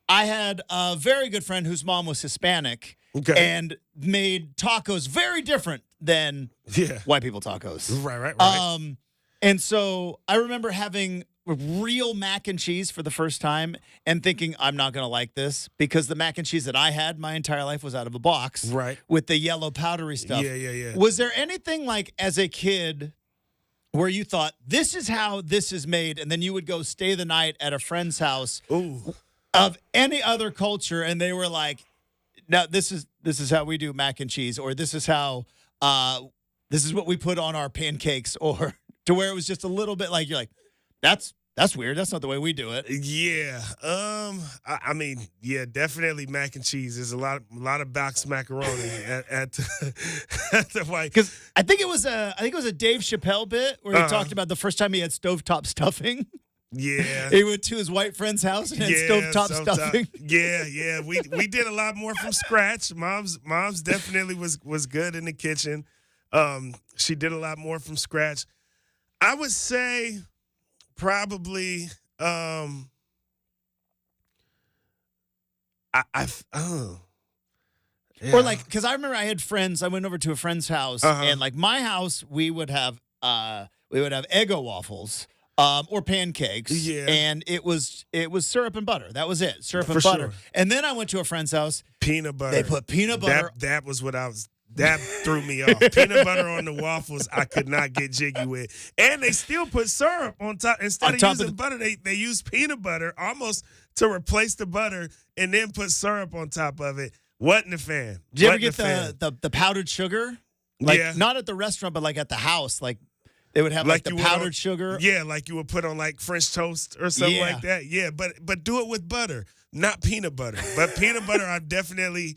I had a very good friend whose mom was Hispanic and made tacos very different than white people tacos. Right. And so I remember having real mac and cheese for the first time and thinking, I'm not going to like this because the mac and cheese that I had my entire life was out of a box with the yellow powdery stuff. Yeah. Was there anything like as a kid where you thought, this is how this is made, and then you would go stay the night at a friend's house of any other culture, and they were like, no, this is how we do mac and cheese, or this is how this is what we put on our pancakes, or to where it was just a little bit like you're like, that's weird. That's not the way we do it. Yeah. I mean, definitely mac and cheese. There's a lot of box macaroni at the white. Because I think it was a Dave Chappelle bit where he talked about the first time he had stovetop stuffing. Yeah. He went to his white friend's house and had stovetop stuffing. Yeah. We did a lot more from scratch. Mom's definitely was good in the kitchen. She did a lot more from scratch. I would say probably yeah. Or like, because I remember I had friends, I went over to a friend's house and like my house, we would have Eggo waffles. Or pancakes, and it was syrup and butter. That was it, syrup and butter. Sure. And then I went to a friend's house. Peanut butter. They put peanut butter. That was what I was. That threw me off. Peanut butter on the waffles, I could not get jiggy with. And they still put syrup on top. Instead of using butter, they use peanut butter almost to replace the butter, and then put syrup on top of it. Wasn't a fan. Did you ever get the powdered sugar? Like, not at the restaurant, but like at the house, like. They would have like the powdered sugar. Yeah, like you would put on like French toast or something like that. Yeah, but do it with butter, not peanut butter. But peanut butter, I definitely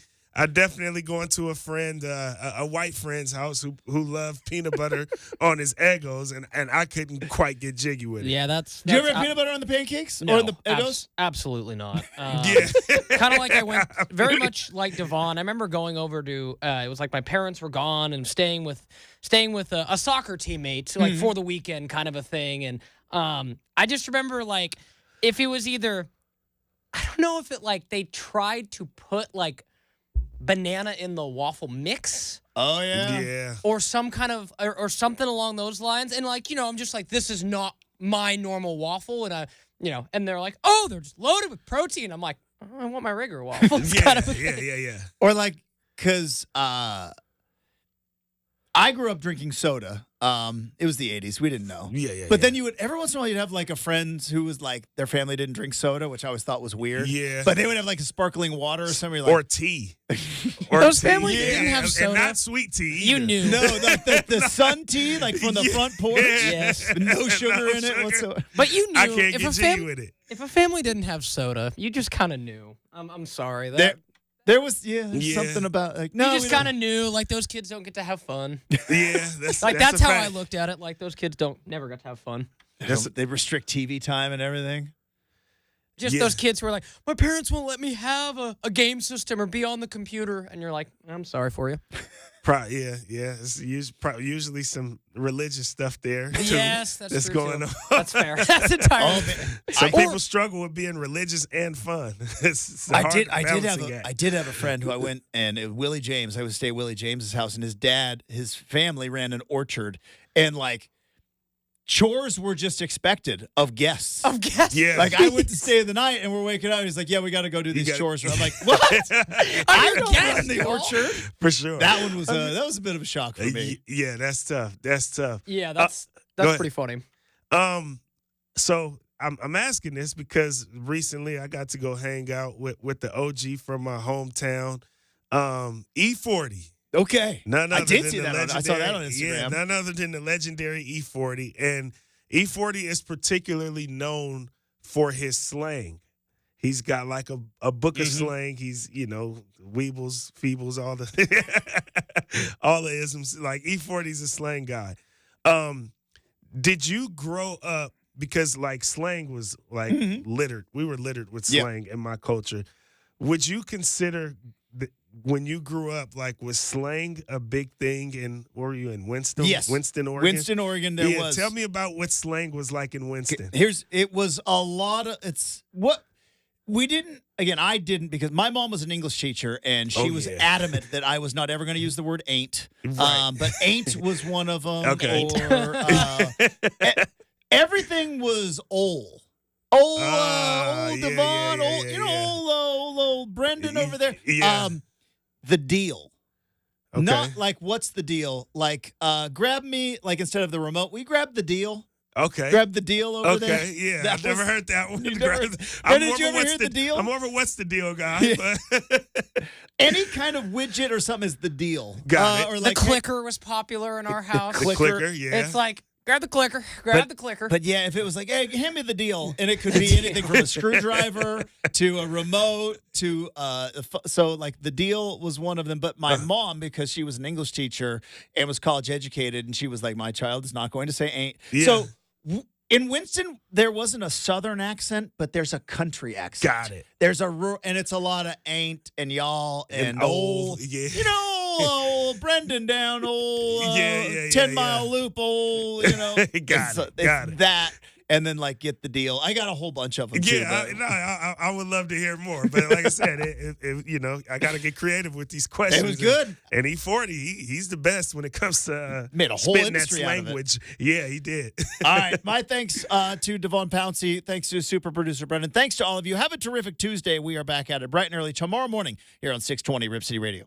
going to a friend, a white friend's house who loved peanut butter on his Eggos, and I couldn't quite get jiggy with it. Yeah, that's Do you ever have peanut butter on the pancakes or on the Eggos? Absolutely not. Yeah, kind of like I went very much like Devon. I remember going over to it was like my parents were gone and staying with a soccer teammate like for the weekend kind of a thing, and I just remember like if it was either I don't know if it like they tried to put like banana in the waffle mix. Oh yeah. Yeah. Or some kind of or something along those lines. And like, I'm just like, this is not my normal waffle. And and they're like, oh, they're just loaded with protein. I'm like, I want my regular waffle. Yeah. Or like, because I grew up drinking soda. It was the 80s. We didn't know. Yeah. But then you would, every once in a while, you'd have like a friend who was like, their family didn't drink soda, which I always thought was weird. Yeah. But they would have like a sparkling water or something. Like, or tea. Those families didn't have and soda. not sweet tea. You knew. No, the sun tea, like from the front porch. Yes. No sugar in it whatsoever. But you knew. I can't get jiggy with it. If a family didn't have soda, you just kind of knew. I'm sorry. There was something about like you just kind of knew like those kids don't get to have fun. Yeah, that's how I looked at it. Like those kids never got to have fun. They restrict TV time and everything. Just those kids who are like, my parents won't let me have a game system or be on the computer, and you're like, I'm sorry for you. Probably, yeah. It's usually some religious stuff there. Too, yes, that's true going too. on. That's fair. That's entirely fair. Some people struggle with being religious and fun. I did have a friend who I went and Willie James. I would stay at Willie James's house, and his family ran an orchard, and like chores were just expected of guests. Of guests. Yeah. Like, I went to stay the night, and we're waking up, and he's like, yeah, we got to go do these chores. I'm like, what? I I don't don't run the orchard. For sure. That one was that was a bit of a shock for me. Yeah, that's tough. That's tough. Yeah, that's ahead. pretty funny. So I'm asking this because recently I got to go hang out with the OG from my hometown, E40. Okay. None I other did than see the that. I saw that on Instagram. Yeah, none other than the legendary E40. And E40 is particularly known for his slang. He's got like a book of slang. He's, weebles, feebles, all all the isms. Like E40's a slang guy. Did you grow up, because like slang was like littered. We were littered with slang in my culture. Would you consider when you grew up, like, was slang a big thing in, where were you in, Winston? Yes. Winston, Oregon? Winston, Oregon, there was. Tell me about what slang was like in Winston. It was a lot of, I didn't, because my mom was an English teacher, and she was adamant that I was not ever going to use the word ain't. Right. But ain't was one of them. Okay. Or, everything was old. Old Devon, old Brenden over there. Yeah. The deal. Okay. Not like, what's the deal? Like, grab me, like, instead of the remote, we grab the deal. Okay. Grab the deal over there. Okay, yeah. I've never heard that one. Did you ever hear the deal? I'm more of a what's the deal guy. Yeah. But Any kind of widget or something is the deal. Got it. Or The like, clicker was popular in our house. the clicker, yeah. It's like, grab the clicker, grab the clicker. But yeah, if it was like, hey, hand me the deal, and it could be anything from a screwdriver to a remote to so like the deal was one of them. But my mom, because she was an English teacher and was college educated, and she was like, my child is not going to say ain't. Yeah. So in Winston, there wasn't a southern accent, but there's a country accent. Got it. There's and it's a lot of ain't and y'all and old. Yeah. Old Brenden down, old 10 yeah. mile loop, old, Got it. That, and then like get the deal. I got a whole bunch of them too. I would love to hear more, but like I said, I got to get creative with these questions. It was good. And E40, he's the best when it comes to Made a whole spitting that industry out of it. language. Yeah, he did. All right. My thanks to Devon Pouncey. Thanks to super producer Brenden. Thanks to all of you. Have a terrific Tuesday. We are back at it bright and early tomorrow morning here on 620 Rip City Radio.